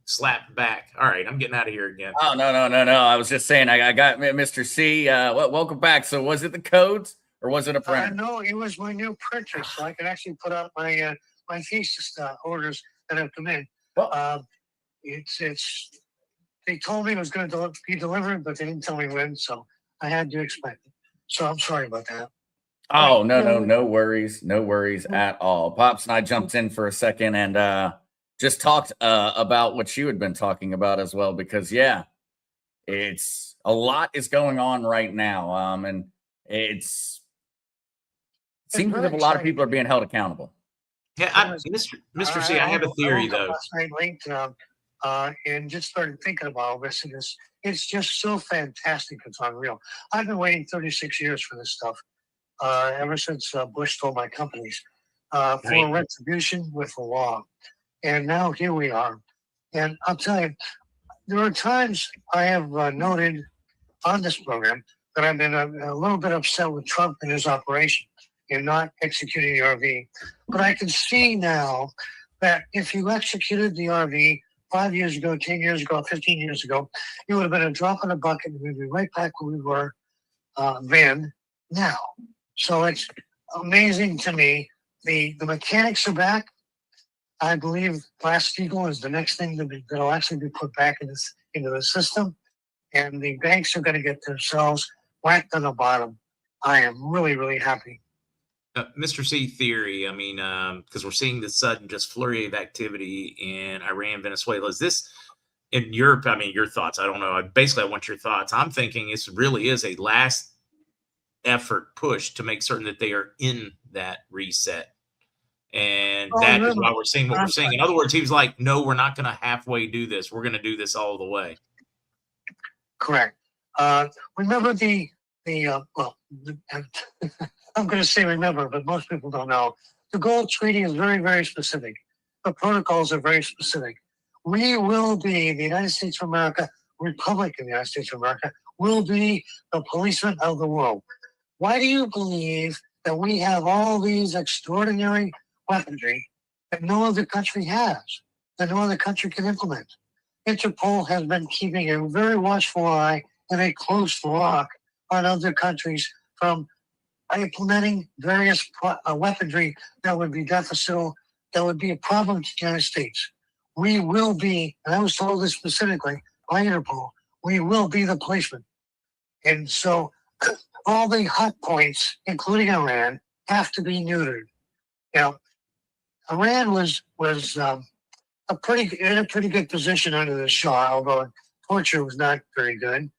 slapped back. All right, I'm getting out of here again. Oh, no. I was just saying, I got Mr. C. Welcome back. So was it the codes or was it a printer? No, it was my new printer, so I can actually put out my my thesis orders that have come in. It's. They told me it was going to be delivered, but they didn't tell me when, so I had to expect it. So I'm sorry about that. Oh, no worries. No worries at all. Pops and I jumped in for a second and just talked about what you had been talking about as well, because, it's a lot is going on right now. And it seems as if a lot of people are being held accountable. Yeah, Mr. C, I have a theory, though. And just started thinking about all this, and it's just so fantastic. It's unreal. I've been waiting 36 years for this stuff, ever since Bush stole my companies, for retribution with the law. And now here we are. And I'll tell you, there are times I have noted on this program that I've been a little bit upset with Trump and his operation in not executing the RV. But I can see now that if you executed the RV 5 years ago, 10 years ago, 15 years ago, it would have been a drop in the bucket, and we'd be right back where we were then, now. So it's amazing to me. The mechanics are back. I believe Glass-Steagall is the next thing that'll actually be put back into the system, and the banks are going to get themselves whacked on the bottom. I am really, really happy. Mr. C, theory, because we're seeing this sudden just flurry of activity in Iran, Venezuela. Is this, in Europe, your thoughts? I don't know. I want your thoughts. I'm thinking this really is a last effort push to make certain that they are in that reset. And that is why we're seeing what we're seeing. In other words, he was like, no, we're not going to halfway do this. We're going to do this all the way. Correct. Remember I'm going to say remember, but most people don't know. The Gold Treaty is very, very specific. The protocols are very specific. We will be, the United States of America, Republic of the United States of America, will be the policeman of the world. Why do you believe that we have all these extraordinary weaponry that no other country has, that no other country can implement? Interpol has been keeping a very watchful eye and a close lock on other countries from implementing various weaponry that would be deficient, that would be a problem to the United States. We will be, and I was told this specifically by Interpol, we will be the policeman. And so all the hot points, including Iran, have to be neutered. Now, Iran was in a pretty good position under the Shah, although torture was not very good,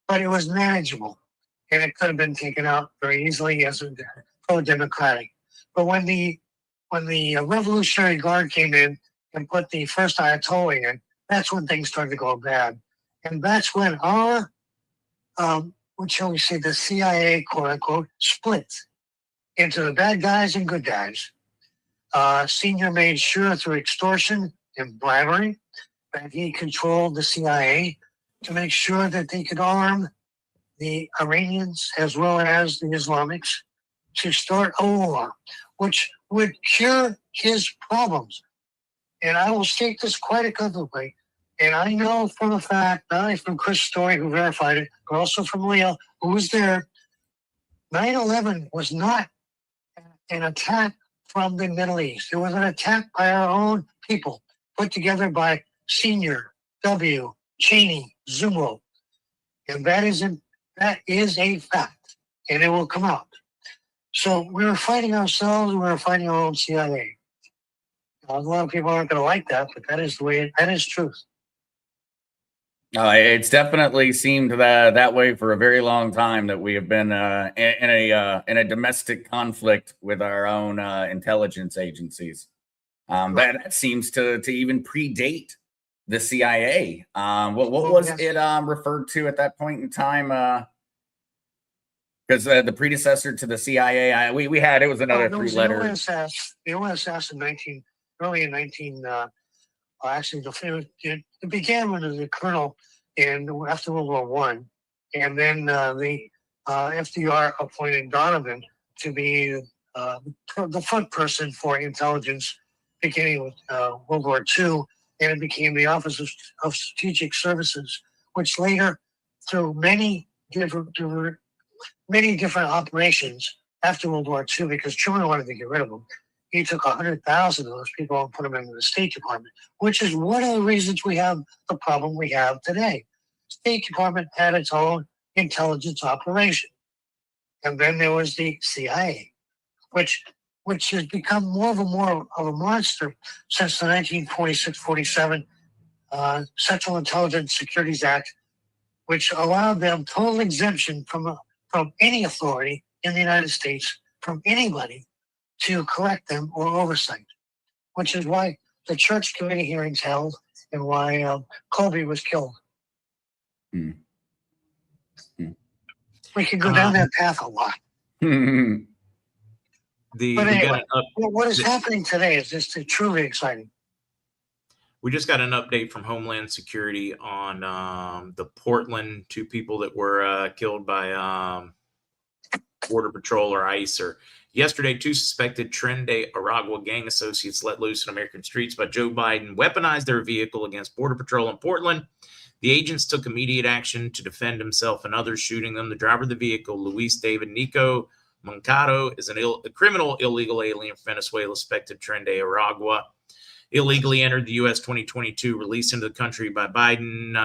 but it was manageable. And it could have been taken out very easily as a pro-democratic. But when the Revolutionary Guard came in and put the first Ayatollah in, that's when things started to go bad. And that's when our, what shall we say, the CIA, quote unquote, split. into the bad guys and good guys. Senior made sure through extortion and bribery that he controlled the CIA to make sure that they could arm the Iranians as well as the Islamics to start a war, which would cure his problems. And I will state this quite unequivocally. And I know from a fact, not only from Chris Story, who verified it, but also from Leo, who was there, 9/11 was not an attack from the Middle East. It was an attack by our own people, put together by Senior, W, Cheney, Zumo. And that is a fact, and it will come out. So we were fighting ourselves, we were fighting our own CIA. A lot of people aren't going to like that, but that is the way, that is truth. It's definitely seemed that way for a very long time, that we have been in a domestic conflict with our own intelligence agencies. That seems to even predate the CIA. What was it referred to at that point in time? Because the predecessor to the CIA, we had, it was another three-letter. The OSS in early in 19. Actually, it began with the colonel after World War I, and then the FDR appointed Donovan to be the front person for intelligence, beginning with World War II, and it became the Office of Strategic Services, which later, through many different operations after World War II, because Truman wanted to get rid of them, he took 100,000 of those people and put them into the State Department, which is one of the reasons we have the problem we have today. State Department had its own intelligence operation. And then there was the CIA, which has become more of a monster since the 1946-47 Central Intelligence Securities Act, which allowed them total exemption from any authority in the United States, from anybody, to correct them or oversight, which is why the church committee hearings held and why Colby was killed. We could go down that path a lot. What is happening today is just truly exciting. We just got an update from Homeland Security on the Portland, 2 people that were killed by Border Patrol or ICE. Yesterday, 2 suspected Trende Aragua gang associates let loose in American streets by Joe Biden weaponized their vehicle against Border Patrol in Portland. The agents took immediate action to defend himself and others, shooting them. The driver of the vehicle, Luis David Nico Moncado, is a criminal illegal alien from Venezuela, suspected Trende Aragua. Illegally entered the U.S. 2022, released into the country by Biden,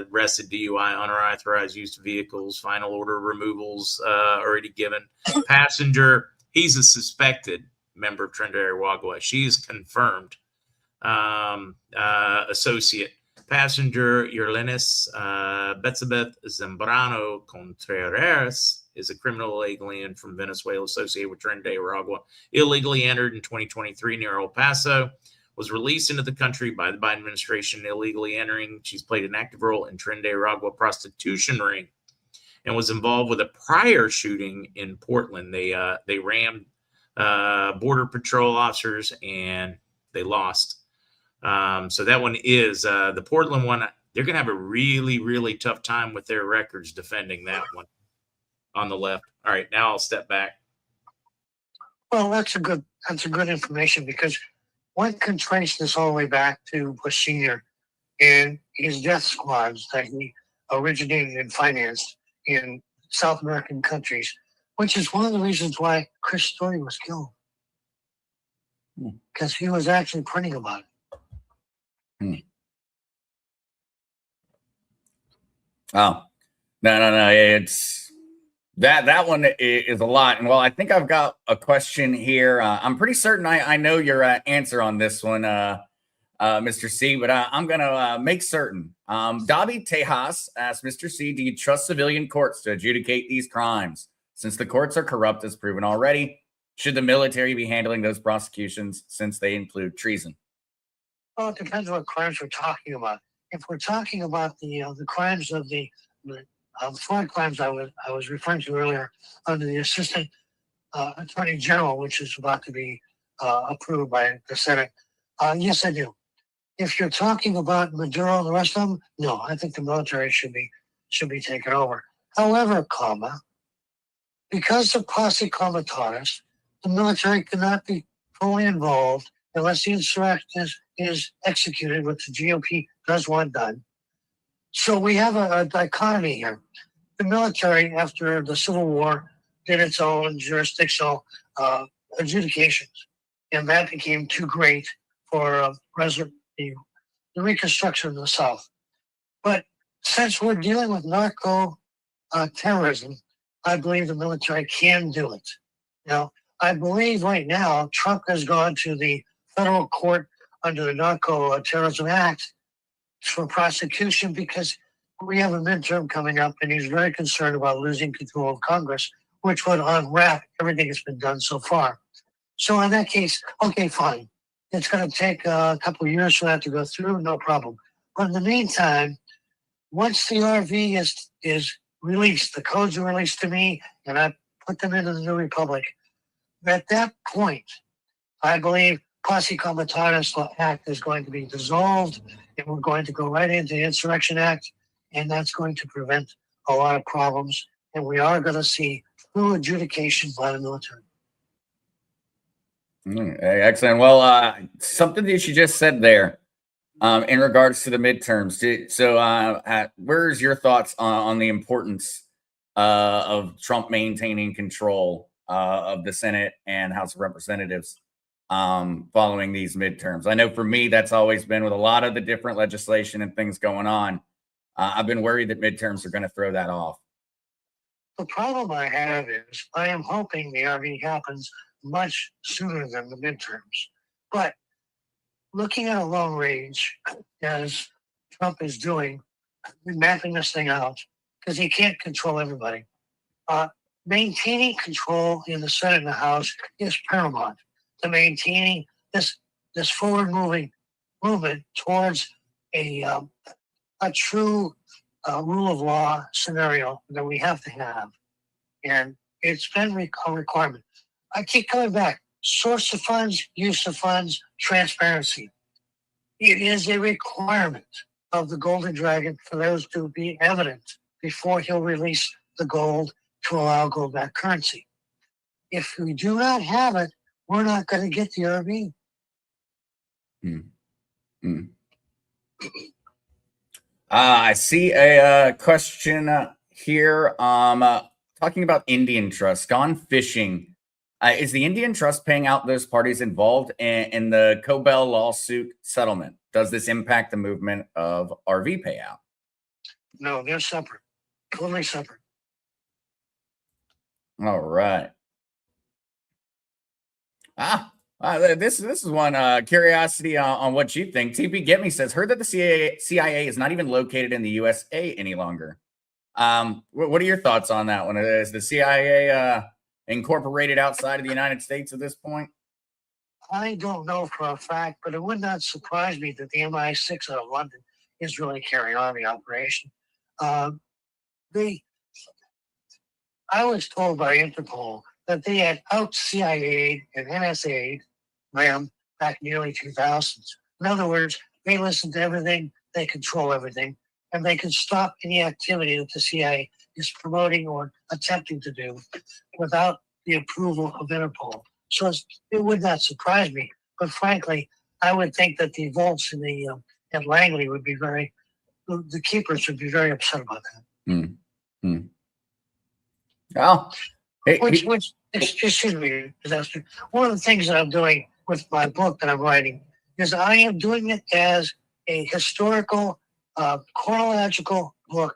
arrested DUI, unauthorized use of vehicles, final order removals already given. Passenger, he's a suspected member of Trende Aragua. She's confirmed associate. Passenger Yerlenis Betsabeth Zambrano Contreras is a criminal alien from Venezuela associated with Trende Aragua. Illegally entered in 2023 near El Paso. Was released into the country by the Biden administration, illegally entering. She's played an active role in Trende Aragua prostitution ring and was involved with a prior shooting in Portland. They rammed Border Patrol officers and they lost. So that one is the Portland one. They're going to have a really, really tough time with their records defending that one on the left. All right, now I'll step back. Well, that's a good information, because one can trace this all the way back to Bush Sr. and his death squads that he originated and financed in South American countries, which is one of the reasons why Chris Story was killed, because he was actually printing about it. Oh, no. It's that one is a lot. And well, I think I've got a question here. I'm pretty certain I know your answer on this one, Mr. C, but I'm going to make certain. Dobby Tejas asked Mr. C, do you trust civilian courts to adjudicate these crimes? Since the courts are corrupt, as proven already, should the military be handling those prosecutions since they include treason? Well, it depends what crimes we're talking about. If we're talking about the crimes of the fraud crimes I was referring to earlier under the assistant Attorney General, which is about to be approved by the Senate. Yes, I do. If you're talking about Maduro and the rest of them, no, I think the military should be taken over. However, because of posse comitatus, the military cannot be fully involved unless the insurrection is executed, which the GOP does want done. So we have a dichotomy here. The military, after the Civil War, did its own jurisdictional adjudications, and that became too great for the reconstruction of the South. But since we're dealing with narco terrorism, I believe the military can do it. Now, I believe right now Trump has gone to the federal court under the Narco Terrorism Act for prosecution because we have a midterm coming up and he's very concerned about losing control of Congress, which would unwrap everything that's been done so far. So in that case, okay, fine. It's going to take a couple of years for that to go through, no problem. But in the meantime, once the RV is released, the codes are released to me, and I put them into the New Republic. At that point, I believe Posse Comitatus Act is going to be dissolved, and we're going to go right into the Insurrection Act, and that's going to prevent a lot of problems, and we are going to see full adjudication by the military. Excellent. Well, something that you just said there in regards to the midterms. So where's your thoughts on the importance of Trump maintaining control of the Senate and House of Representatives following these midterms? I know for me, that's always been with a lot of the different legislation and things going on. I've been worried that midterms are going to throw that off. The problem I have is I am hoping the RV happens much sooner than the midterms. But looking at a long range, as Trump is doing, mapping this thing out, because he can't control everybody. Maintaining control in the Senate and the House is paramount to maintaining this forward-moving movement towards a true rule of law scenario that we have to have. And it's been a requirement. I keep coming back. Source of funds, use of funds, transparency. It is a requirement of the Golden Dragon for those to be evident before he'll release the gold to allow gold-backed currency. If we do not have it, we're not going to get the RV. I see a question here talking about Indian Trust, gone fishing. Is the Indian Trust paying out those parties involved in the Cobell lawsuit settlement? Does this impact the movement of RV payout? No, they're separate, totally separate. All right. This is one curiosity on what you think. TP Get Me says, heard that the CIA is not even located in the USA any longer. What are your thoughts on that one? Is the CIA incorporated outside of the United States at this point? I don't know for a fact, but it would not surprise me that the MI6 out of London is really carrying on the operation. I was told by Interpol that they had out-CIA'd and NSA'd them back in the early 2000s. In other words, they listen to everything, they control everything, and they can stop any activity that the CIA is promoting or attempting to do without the approval of Interpol. So it would not surprise me. But frankly, I would think that the vaults in at Langley would be the keepers would be very upset about that. Oh, Which excuse me, Zester. One of the things that I'm doing with my book that I'm writing is I am doing it as a historical, chronological book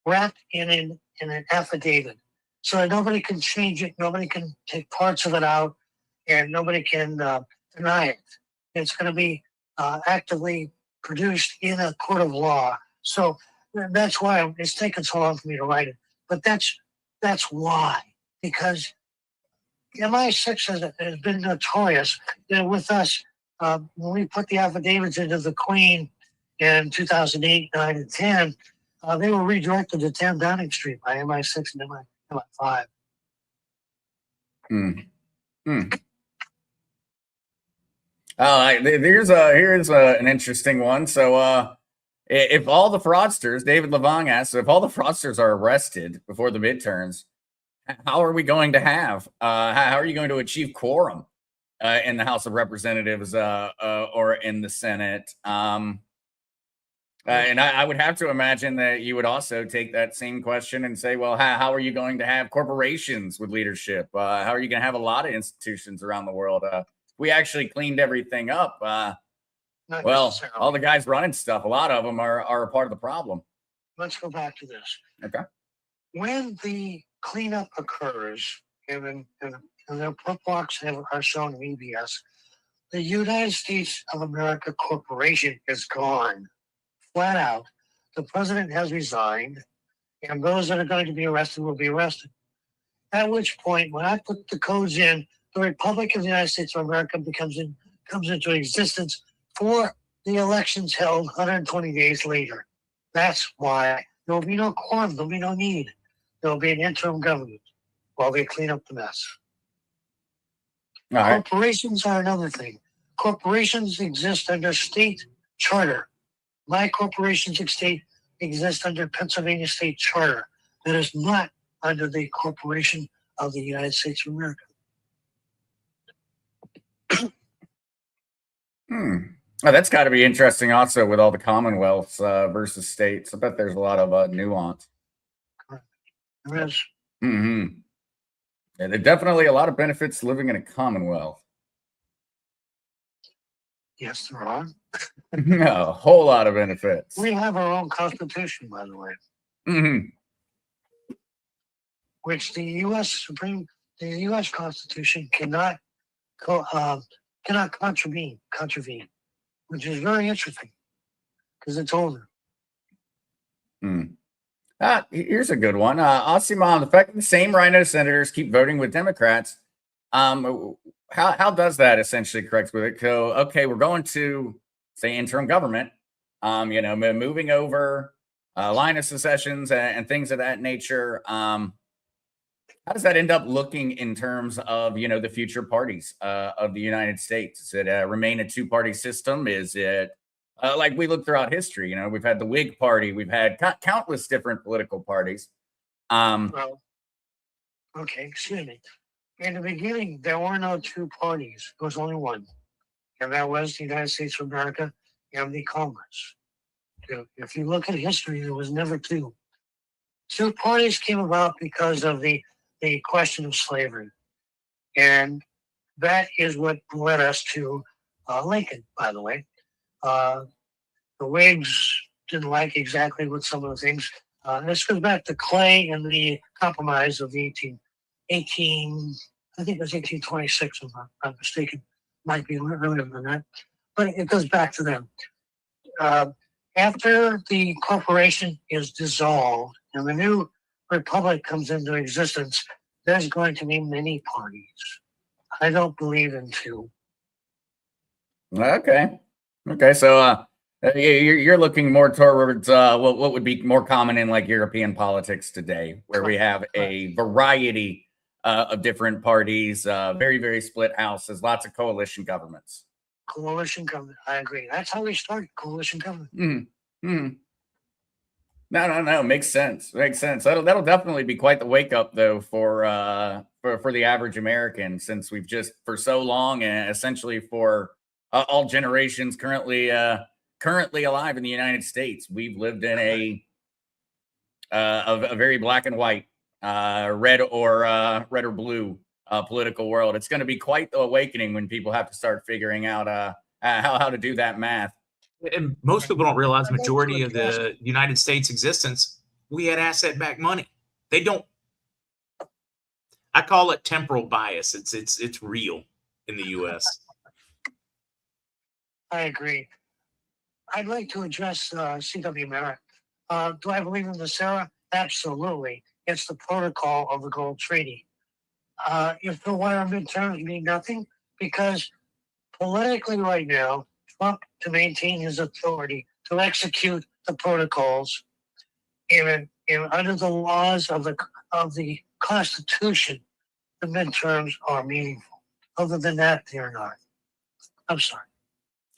wrapped in an affidavit, so that nobody can change it, nobody can take parts of it out, and nobody can deny it. It's going to be actively produced in a court of law. So that's why it's taken so long for me to write it. But that's why, because MI6 has been notorious. With us, when we put the affidavits into the Queen in 2008, 9, and 10, they were redirected to 10 Downing Street by MI6 and MI5. Mm. Mm. Here's an interesting one. So, if all the fraudsters, David Levong asks, if all the fraudsters are arrested before the midterms, how are we going to have? How are you going to achieve quorum in the House of Representatives or in the Senate? And I would have to imagine that you would also take that same question and say, well, how are you going to have corporations with leadership? How are you going to have a lot of institutions around the world? We actually cleaned everything up. Well, all the guys running stuff, a lot of them are a part of the problem. Let's go back to this. Okay. When the cleanup occurs, and the report blocks are shown in EBS, the United States of America Corporation is gone. Flat out. The president has resigned, and those that are going to be arrested will be arrested. At which point, when I put the codes in, the Republic of the United States of America comes into existence for the elections held 120 days later. That's why there will be no quorum, there will be no need. There will be an interim government while they clean up the mess. All right. Corporations are another thing. Corporations exist under state charter. My corporation's estate exists under Pennsylvania State Charter. That is not under the Corporation of the United States of America. Oh, that's got to be interesting also with all the commonwealths versus states. I bet there's a lot of nuance. Correct. There is. Mm-hmm. Yeah, there's definitely a lot of benefits living in a commonwealth. Yes, there are. A whole lot of benefits. We have our own constitution, by the way. Mm-hmm. Which the U.S. Constitution cannot contravene, which is very interesting because it's older. Here's a good one. Osimon, the fact that the same Rhino senators keep voting with Democrats, how does that essentially correct with it? So, okay, we're going to say interim government, moving over line of secessions and things of that nature. How does that end up looking in terms of, the future parties of the United States? Is it remain a two-party system? Is it like we look throughout history? We've had the Whig Party. We've had countless different political parties. Well, okay, excuse me. In the beginning, there were no two parties. There was only one. And that was the United States of America and the Congress. If you look at history, there was never two. Two parties came about because of the question of slavery. And that is what led us to Lincoln, by the way. The Whigs didn't like exactly what some of the things. This goes back to Clay and the compromise of the 1826, if I'm not mistaken. Might be earlier than that. But it goes back to them. After the corporation is dissolved and the new republic comes into existence, there's going to be many parties. I don't believe in two. Okay. So you're looking more towards what would be more common in like European politics today, where we have a variety of different parties, very, very split houses, lots of coalition governments. Coalition government, I agree. That's how we started, coalition government. No, makes sense. That'll definitely be quite the wake up though for the average American, since we've just for so long and essentially for all generations currently alive in the United States, we've lived in a very black and white, red or blue political world. It's going to be quite the awakening when people have to start figuring out how to do that math. And most people don't realize the majority of the United States existence, we had asset-backed money. They don't. I call it temporal bias. It's real in the U.S. I agree. I'd like to address C.W. Merritt. Do I believe in the Sarah? Absolutely. It's the protocol of the Gold Treaty. If the wire midterms mean nothing, because politically right now, Trump, to maintain his authority to execute the protocols under the laws of the Constitution, the midterms are meaningful. Other than that, they're not. I'm sorry.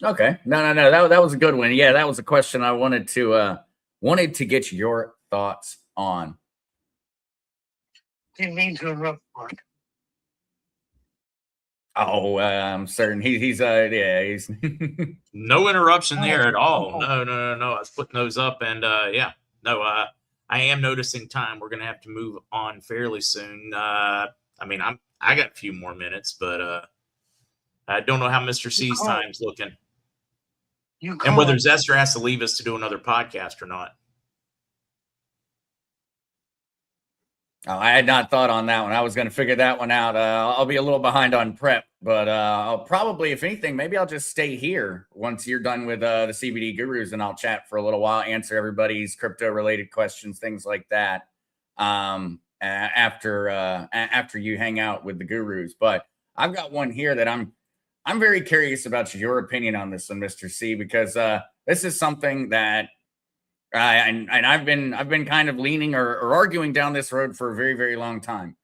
Okay. No. That was a good one. Yeah, that was a question I wanted to get your thoughts on. Didn't mean to interrupt, Mark. Oh, I'm certain he's No interruption there at all. No. I was putting those up, and I am noticing time. We're gonna have to move on fairly soon. I got a few more minutes, but I don't know how Mr. C's time's looking, and whether Zester has to leave us to do another podcast or not. Oh, I had not thought on that one. I was going to figure that one out. I'll be a little behind on prep, but I'll probably, if anything, maybe I'll just stay here once you're done with the CBD gurus, and I'll chat for a little while, answer everybody's crypto-related questions, things like that. After you hang out with the gurus, but I've got one here that I'm very curious about your opinion on this one, Mr. C, because this is something that. And I've been kind of leaning or arguing down this road for a very, very long time.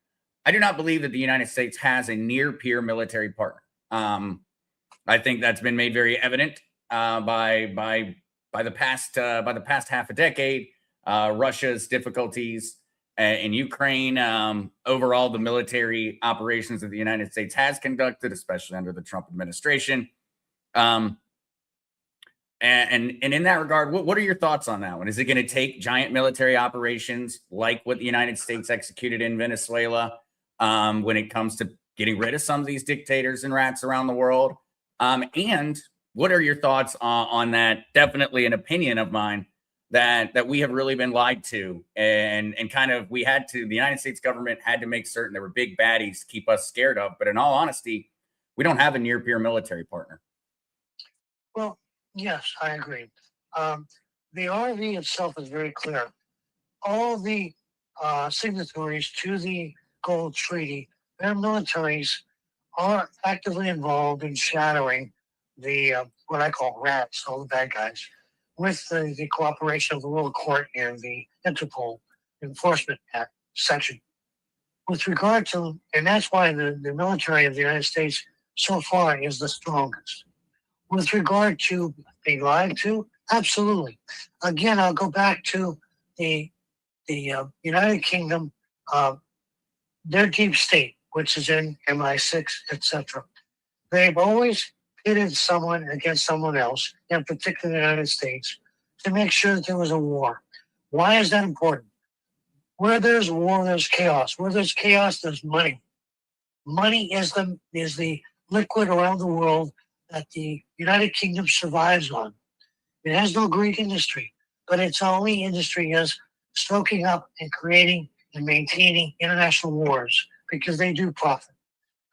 I do not believe that the United States has a near peer military partner. I think that's been made very evident by the past half a decade. Russia's difficulties in Ukraine, overall the military operations that the United States has conducted, especially under the Trump administration. And in that regard, what are your thoughts on that one? Is it going to take giant military operations like what the United States executed in Venezuela when it comes to getting rid of some of these dictators and rats around the world? And what are your thoughts on that? Definitely an opinion of mine that we have really been lied to, and kind of the United States government had to make certain there were big baddies to keep us scared of. But in all honesty, we don't have a near peer military partner. Well, yes, I agree. The RV itself is very clear. All the signatories to the Gold Treaty, their militaries are actively involved in shadowing the what I call rats, all the bad guys, with the cooperation of the World Court and the Interpol Enforcement Act section. With regard to, and that's why the military of the United States so far is the strongest. With regard to being lied to, absolutely. Again, I'll go back to the United Kingdom, their deep state, which is in MI6, etc. They've always pitted someone against someone else, in particular the United States, to make sure that there was a war. Why is that important? Where there's war, there's chaos. Where there's chaos, there's money. Money is the liquid around the world that the United Kingdom survives on. It has no great industry, but its only industry is stoking up and creating and maintaining international wars because they do profit.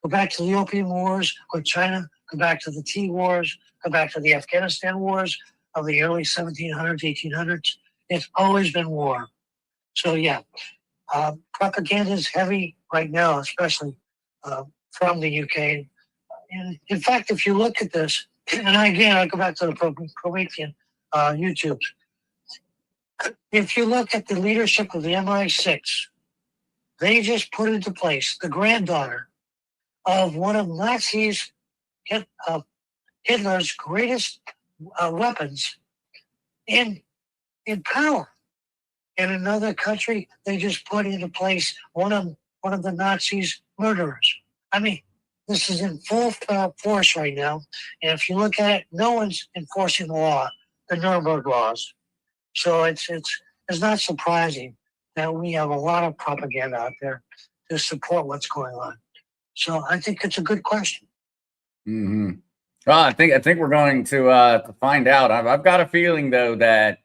Go back to the Opium Wars with China, go back to the Tea Wars, go back to the Afghanistan Wars of the early 1700s, 1800s. It's always been war. So yeah, propaganda is heavy right now, especially from the UK. And in fact, if you look at this, and again, I go back to the Promethean YouTube. If you look at the leadership of the MI6, they just put into place the granddaughter of one of Hitler's greatest weapons in power. In another country, they just put into place one of the Nazis' murderers. I mean, this is in full force right now. And if you look at it, no one's enforcing the law, the Nuremberg laws. So it's not surprising that we have a lot of propaganda out there to support what's going on. So I think it's a good question. Mm-hmm. Well, I think we're going to find out. I've got a feeling though that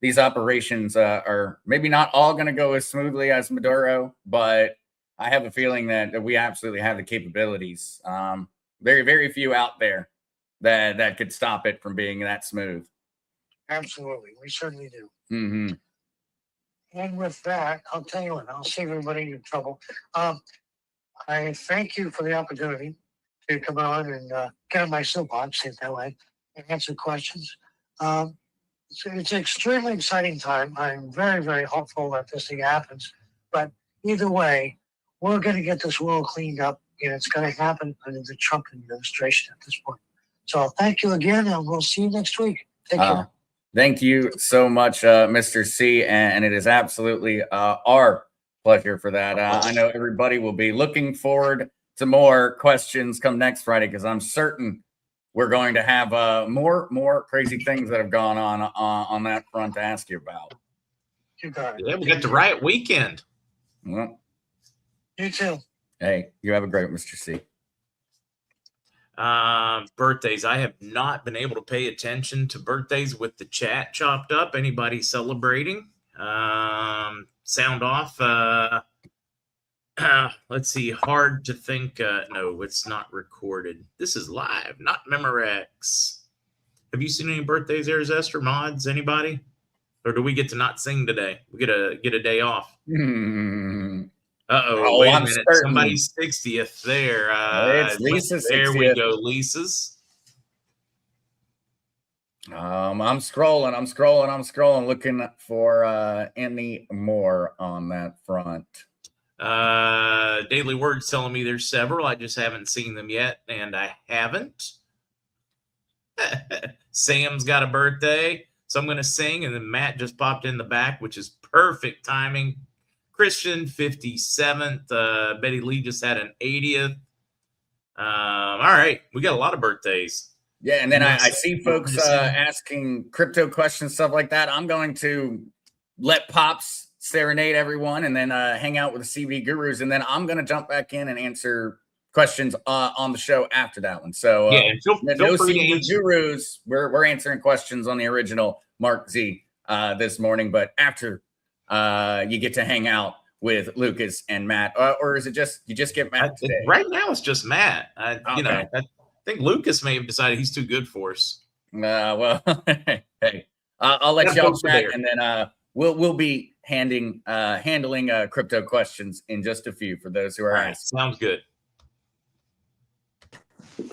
these operations are maybe not all going to go as smoothly as Maduro, but I have a feeling that we absolutely have the capabilities. Very, very few out there that could stop it from being that smooth. Absolutely. We certainly do. Mm-hmm. And with that, I'll tell you what, I'll save everybody your trouble. I thank you for the opportunity to come on and get on my soapbox, say it that way, and answer questions. It's an extremely exciting time. I'm very, very hopeful that this thing happens. But either way, we're going to get this world cleaned up, and it's going to happen under the Trump administration at this point. So thank you again, and we'll see you next week. Take care. Thank you so much, Mr. C, and it is absolutely our pleasure for that. I know everybody will be looking forward to more questions come next Friday, because I'm certain we're going to have more crazy things that have gone on that front to ask you about. You got it. Yeah, we got the riot weekend. Well, You too. hey, you have a great Mr. C. Birthdays. I have not been able to pay attention to birthdays with the chat chopped up. Anybody celebrating? Sound off. Let's see. Hard to think. No, it's not recorded. This is live, not Memorex. Have you seen any birthdays there, Zester? Mods? Anybody? Or do we get to not sing today? We get a day off. Uh-oh, wait a minute. Certain. Somebody's 60th there. It's Lisa's there 60th. we go, Lisa's. I'm scrolling, looking for any more on that front. Daily Word's telling me there's several. I just haven't seen them yet, and I haven't. Sam's got a birthday, so I'm going to sing, and then Matt just popped in the back, which is perfect timing. Christian, 57th. Betty Lee just had an 80th. All right, we got a lot of birthdays. Yeah, and then I see folks asking crypto questions, stuff like that. I'm going to let Pops serenade everyone and then hang out with the CV gurus, and then I'm going to jump back in and answer questions on the show after that one. So yeah, feel no free to CV answer. gurus. We're answering questions on the original MarkZ this morning, but after you get to hang out with Lucas and Matt, or is it just you just get Matt today? Right now, it's just Matt. You know, Okay. I think Lucas may have decided he's too good for us. Well, hey, I'll let Yeah, y'all folks are chat, there. and then we'll be handling crypto questions in just a few for those who are All right, asking. sounds good.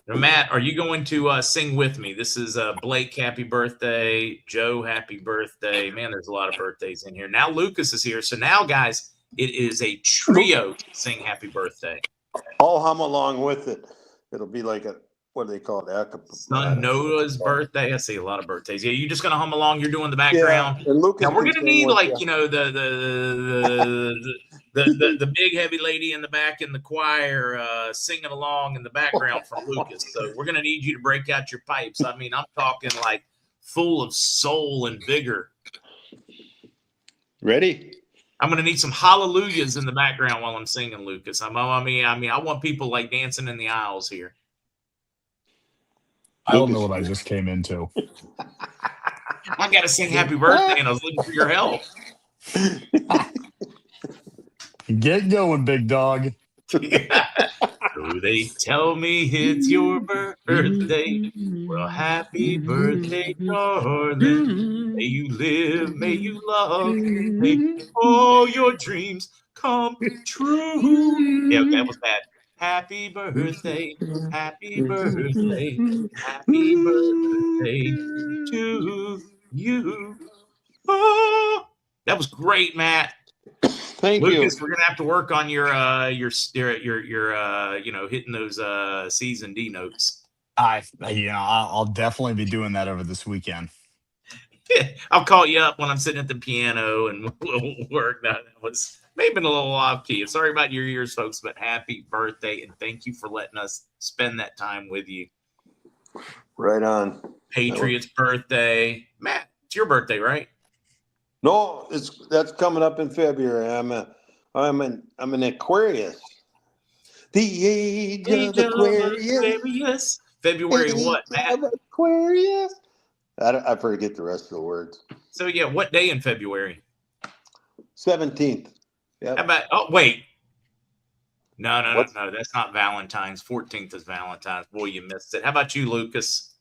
Now, Matt, are you going to sing with me? This is Blake, happy birthday. Joe, happy birthday. Man, there's a lot of birthdays in here. Now Lucas is here. So now, guys, it is a trio to sing happy birthday. I'll hum along with it. It'll be like a, what do they call it? Son Noah's birthday. I see a lot of birthdays. Yeah, you're just going to hum along. You're doing the background. Yeah, and Lucas Now we're can going to sing need, with like, you. you know, the big heavy lady in the back in the choir singing along in the background from Lucas. So we're going to need you to break out your pipes. I mean, I'm talking like full of soul and vigor. Ready? I'm going to need some hallelujahs in the background while I'm singing, Lucas. I want people like dancing in the aisles here. I don't know what I just came into. I got to sing happy birthday, and I was looking for your help. Get going, big dog. So they tell me it's your birthday. Well, happy birthday, darling. May you live, may you love, may all your dreams come true. Yeah, that was bad. Happy birthday, happy birthday, happy birthday to you. Oh, that was great, Matt. Thank Lucas, you. we're gonna have to work on your hitting those C's and D notes. I'll definitely be doing that over this weekend. I'll call you up when I'm sitting at the piano and we'll work. That was maybe a little off key. Sorry about your ears, folks, but happy birthday and thank you for letting us spend that time with you. Right on. Patriots birthday, Matt. It's your birthday, right? No, that's coming up in February. I'm an Aquarius. The age of Aquarius. February what, Matt? Aquarius. I forget the rest of the words. So yeah, what day in February? 17th. How Yeah. about? Oh wait, no, What? that's not Valentine's. 14th is Valentine's. Boy, you missed it. How about you, Lucas?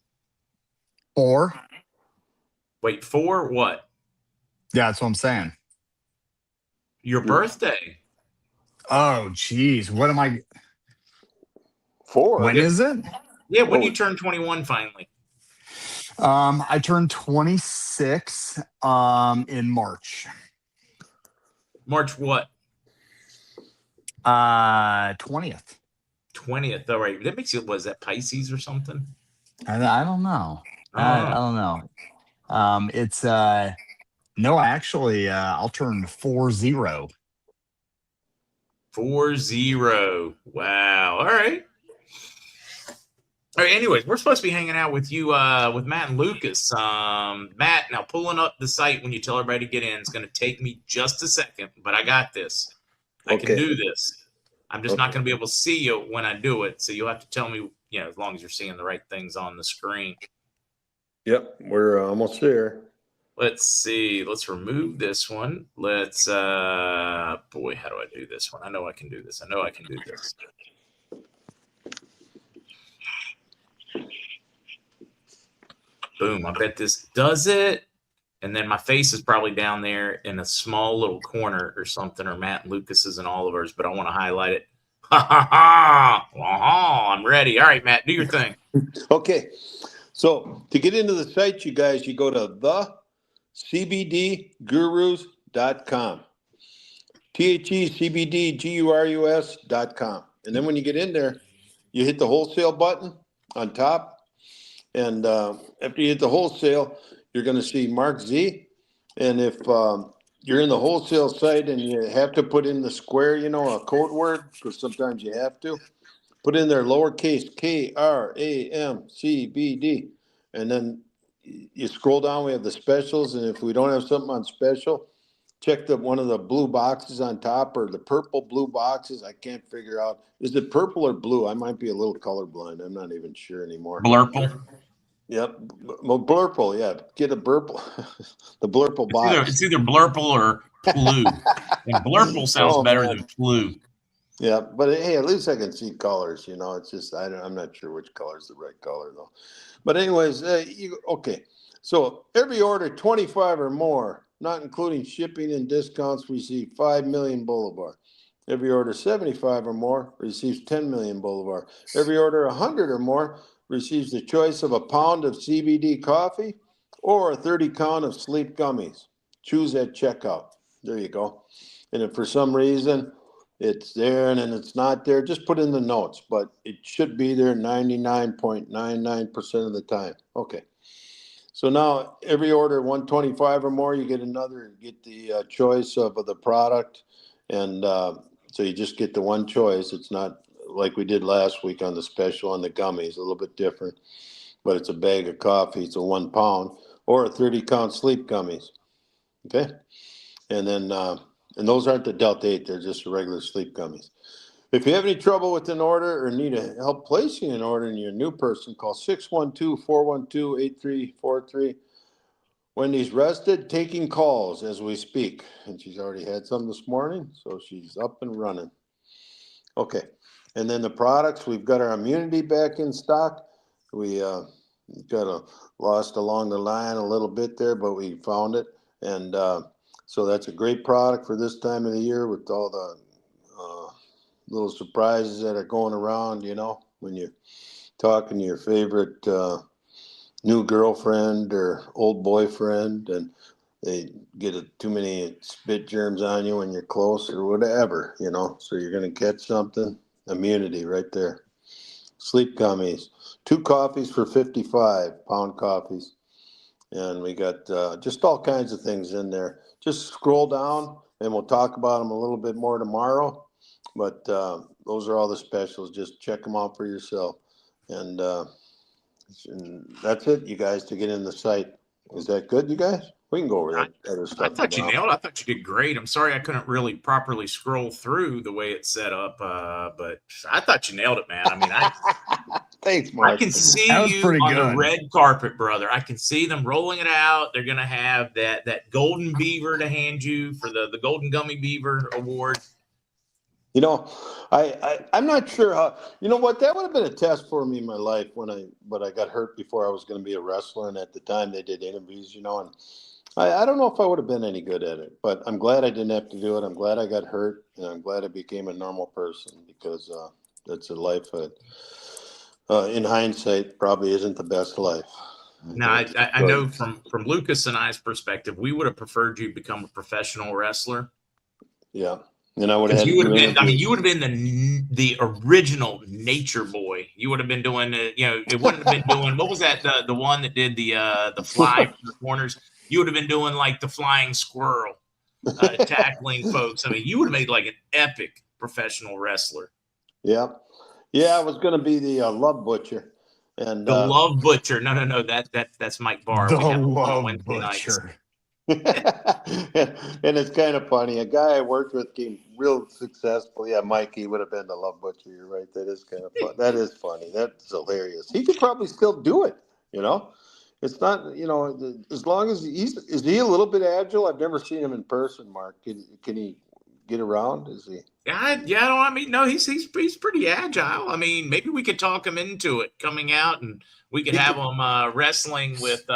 4? Wait, 4 what? Yeah, that's what I'm saying. Your birthday? Oh, geez. What am I? 4. When is it? Yeah, when Oh. you turn 21 finally? I turned 26 in March. March what? 20th. 20th. All right. That makes you, was that Pisces or something? I don't know. I Oh, don't know. It's no, actually, I'll turn 40. 40. Wow. All right. All right, anyways, we're supposed to be hanging out with you, with Matt and Lucas. Matt, now pulling up the site when you tell everybody to get in. It's going to take me just a second, but I got this. I can Okay. do this. I'm just not Okay. going to be able to see you when I do it. So you'll have to tell me, as long as you're seeing the right things on the screen. Yep, we're almost there. Let's see. Let's remove this one. Let's, boy, how do I do this one? I know I can do this. I know I can do this. Boom. I bet this does it. And then my face is probably down there in a small little corner or something, or Matt and Lucas's and all of ours, but I want to highlight it. Ha ha ha. I'm ready. All right, Matt, do your thing. Okay. So to get into the site, you guys, you go to thecbdgurus.com. thecbdgurus.com. And then when you get in there, you hit the wholesale button on top. And after you hit the wholesale, you're going to see MarkZ. And if you're in the wholesale site and you have to put in the square, a code word, because sometimes you have to, put in there lowercase KRAMCBD. And then you scroll down, we have the specials. And if we don't have something on special, check one of the blue boxes on top, or the purple blue boxes. I can't figure out. Is it purple or blue? I might be a little colorblind. I'm not even sure anymore. Blurple. Yep. Well, blurple. Yeah. Get a burple. The blurple box. It's either blurple or flu. And blurple sounds better than flu. Yeah, but hey, at least I can see colors. It's just I'm not sure which color is the right color though. But anyways, okay. So every order 25 or more, not including shipping and discounts, receive 5 million Boulevard. Every order 75 or more receives 10 million Boulevard. Every order 100 or more receives the choice of a pound of CBD coffee or a 30 count of sleep gummies. Choose at checkout. There you go. And if for some reason it's there and then it's not there, just put in the notes, but it should be there 99.99% of the time. Okay. So now every order 125 or more, you get the choice of the product. And so you just get the one choice. It's not like we did last week on the special on the gummies, a little bit different, but it's a bag of coffee. It's a 1 pound or a 30 count sleep gummies. Okay. And then, and those aren't the Delta 8, they're just regular sleep gummies. If you have any trouble with an order or need help placing an order and you're a new person, call 612-412-8343. Wendy's rested, taking calls as we speak. And she's already had some this morning, so she's up and running. Okay. And then the products, we've got our immunity back in stock. We got lost along the line a little bit there, but we found it. And so that's a great product for this time of the year with all the little surprises that are going around, when you're talking to your favorite new girlfriend or old boyfriend and they get too many spit germs on you when you're close or whatever, so you're going to catch something. Immunity right there. Sleep gummies, 2 coffees for 55 pound coffees. And we got just all kinds of things in there. Just scroll down and we'll talk about them a little bit more tomorrow. But those are all the specials. Just check them out for yourself. And that's it, you guys, to get in the site. Is that good, you guys? We can go over that other stuff. I thought you nailed it. I thought you did great. I'm sorry I couldn't really properly scroll through the way it's set up, but I thought you nailed it, man. I mean, Thanks, Mark. I can see That was you pretty on good. the red carpet, brother. I can see them rolling it out. They're going to have that golden beaver to hand you for the Golden Gummy Beaver Award. I'm not sure how. You know what? That would have been a test for me in my life but I got hurt before I was going to be a wrestler, and at the time they did interviews, and I don't know if I would have been any good at it. But I'm glad I didn't have to do it. I'm glad I got hurt, and I'm glad I became a normal person because that's a life that, in hindsight, probably isn't the best life. Now, I know from Lucas and I's perspective, we would have preferred you become a professional wrestler. Yeah. And I would have Because had you to would do have been, I mean, interviews. you would have been the original Nature Boy. You would have been doing, it wouldn't have been doing, what was that? The one that did the fly from the corners. You would have been doing like the flying squirrel, tackling folks. I mean, you would have made like an epic professional wrestler. Yeah. Yeah, I was going to be the Love Butcher. And The Love Butcher. No. That's Mike Barr. The We have him on Love Wednesday nights. Butcher. and it's kind of funny. A guy I worked with came real successful. Yeah, Mikey would have been the Love Butcher. You're right. That is kind of fun. That is funny. That's hilarious. He could probably still do it. It's not. As long as is he a little bit agile? I've never seen him in person. Mark, can he get around? Is he? Yeah. I mean, no, he's pretty agile. I mean, maybe we could talk him into it coming out, and we could have him wrestling with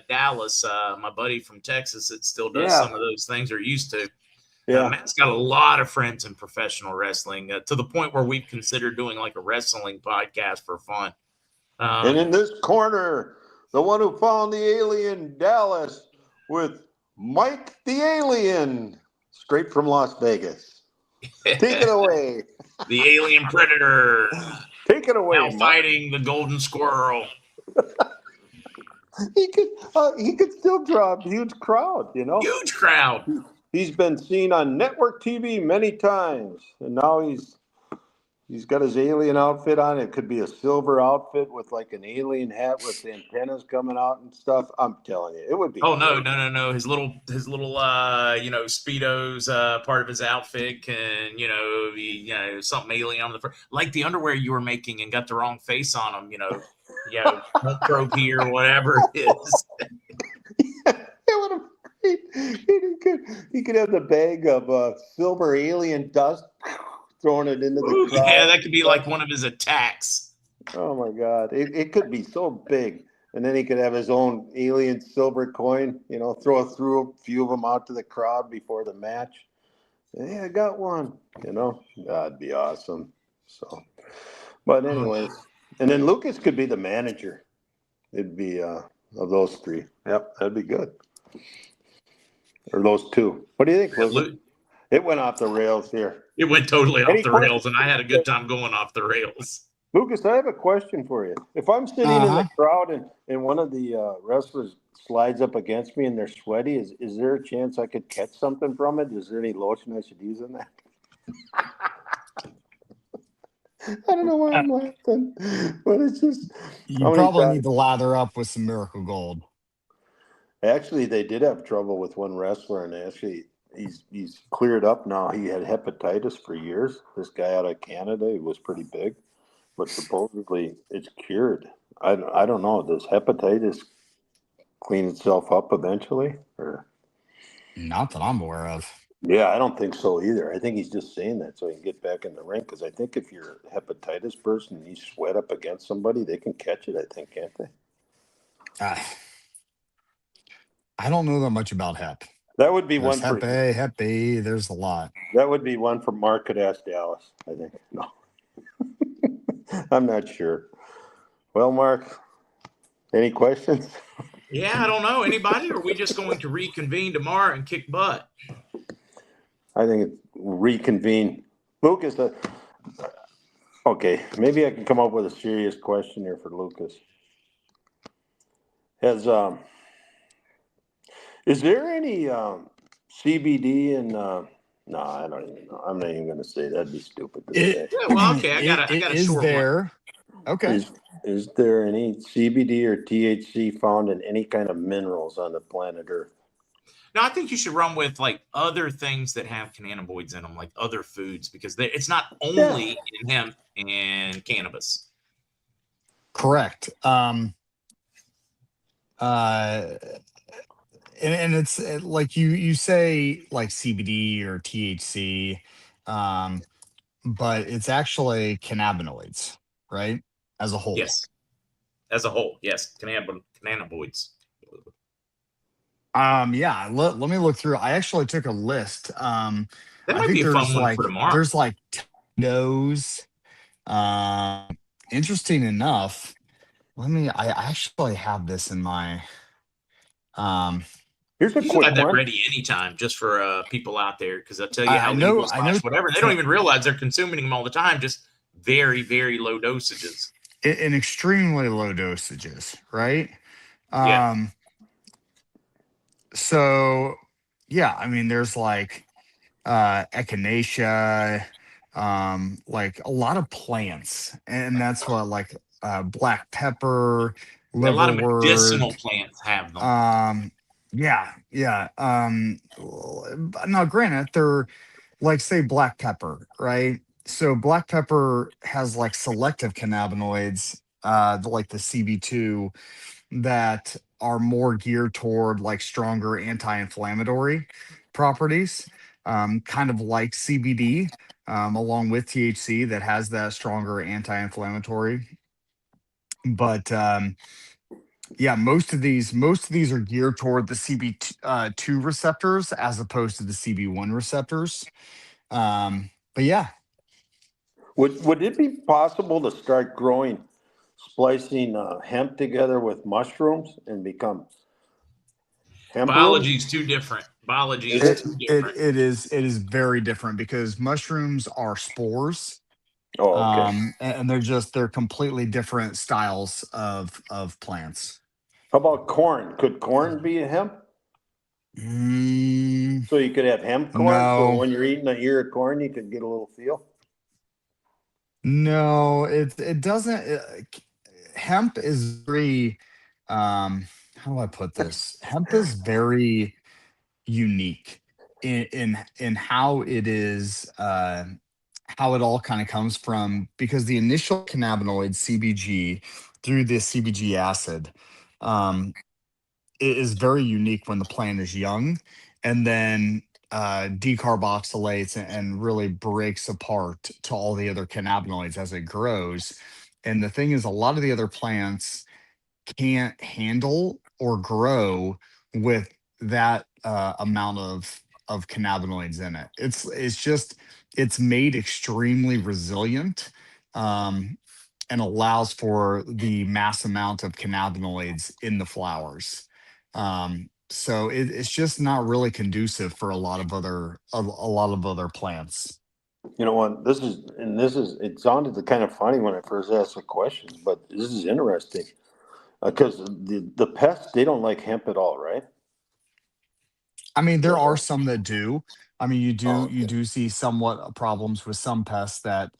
Dallas, my buddy from Texas that still does some of those things or used to. Yeah. Matt's got a lot of friends in professional wrestling to the point where we've considered doing like a wrestling podcast for fun. And in this corner, the one who found the alien, Dallas, with Mike the Alien, straight from Las Vegas. Take it away. The alien predator. Take it away. Now fighting the golden squirrel. He could still draw a huge crowd, Huge crowd. He's been seen on network TV many times, and now he's got his alien outfit on. It could be a silver outfit with like an alien hat with the antennas coming out and stuff. I'm telling you, it would be. Oh no. His little Speedo's part of his outfit can, be, something alien on the front. Like the underwear you were making and got the wrong face on them, don't probe here or whatever it is. It would have he could have the bag of silver alien dust, throwing it into the crowd. Yeah, that could be like one of his attacks. Oh my God, it could be so big. And then he could have his own alien silver coin, throw a few of them out to the crowd before the match. Hey, I got one, that'd be awesome. So, but anyways, and then Lucas could be the manager. It'd be of those three. Yep, that'd be good. Or those two. What do you think? It went off the rails here. It went totally off the rails, and I had a good time going off the rails. Lucas, I have a question for you. If I'm sitting in the crowd and one of the wrestlers slides up against me and they're sweaty, is there a chance I could catch something from it? Is there any lotion I should use in that? I don't know why I'm laughing, but it's just. You probably need to lather up with some Miracle Gold. Actually, they did have trouble with one wrestler, and actually, he's cleared up now. He had hepatitis for years. This guy out of Canada, he was pretty big, but supposedly it's cured. I don't know. Does hepatitis clean itself up eventually, or? Not that I'm aware of. Yeah, I don't think so either. I think he's just saying that so he can get back in the ring. Because I think if you're a hepatitis person and you sweat up against somebody, they can catch it. I think, can't they? I don't know that much about hep. That would be There's one hep A, hep B. There's a lot. That would be one for Mark could ask Dallas, I think. No. I'm not sure. Well, Mark, any questions? Yeah, I don't know. Anybody? Or are we just going to reconvene tomorrow and kick butt? I think it's reconvene. Lucas, okay, maybe I can come up with a serious question here for Lucas. Is there any CBD in? No, I don't even know. I'm not even going to say that. That'd be stupid to say. Yeah, well, okay, I got a is short there? one. Okay. Is there any CBD or THC found in any kind of minerals on the planet Earth? No, I think you should run with like other things that have cannabinoids in them, like other foods, because it's not only in hemp and cannabis. Correct. And it's like you say like CBD or THC, but it's actually cannabinoids, right? As a whole. Yes. As a whole, yes. Cannabinoids. Yeah, let me look through. I actually took a list. That might be a fun one for tomorrow. There's like those. Interesting enough, I actually have this in my Here's a You can quick have that one. ready anytime, just for people out there, because I'll tell you how I know, Eagles slash whatever. They don't even realize they're consuming them all the time. Just very, very low dosages. in extremely low dosages, right? Yeah. So yeah, I mean, there's like echinacea, like a lot of plants, and that's what like black pepper, A lot of medicinal liverwort. plants have them. Yeah, yeah. Now, granted, they're like say black pepper, right? So black pepper has like selective cannabinoids, like the CB2, that are more geared toward like stronger anti-inflammatory properties, kind of like CBD, along with THC, that has that stronger anti-inflammatory. But yeah, most of these are geared toward the CB2 receptors as opposed to the CB1 receptors. But yeah, Would it be possible to start growing, splicing hemp together with mushrooms and become hemp Biology rooms? is too different. Biology Is is it? too it different. it is very different because mushrooms are spores, Oh, okay. and they're completely different styles of plants. How about corn? Could corn be a hemp? Mm, So you could have hemp corn. So no, when you're eating an ear of corn, you could get a little feel. no, it doesn't. Hemp is very, how do I put this? Hemp is very unique in how it is, how it all kind of comes from, because the initial cannabinoid CBG through this CBG acid, um, is very unique when the plant is young, and then decarboxylates and really breaks apart to all the other cannabinoids as it grows. And the thing is, a lot of the other plants can't handle or grow with that amount of cannabinoids in it. It's just it's made extremely resilient, um, and allows for the mass amount of cannabinoids in the flowers. So it's just not really conducive for a lot of other plants. You know what? It sounded kind of funny when I first asked the question, but this is interesting because the pests, they don't like hemp at all, right? I mean, there are So, some that do. I mean, you do oh, you okay. do see somewhat problems with some pests that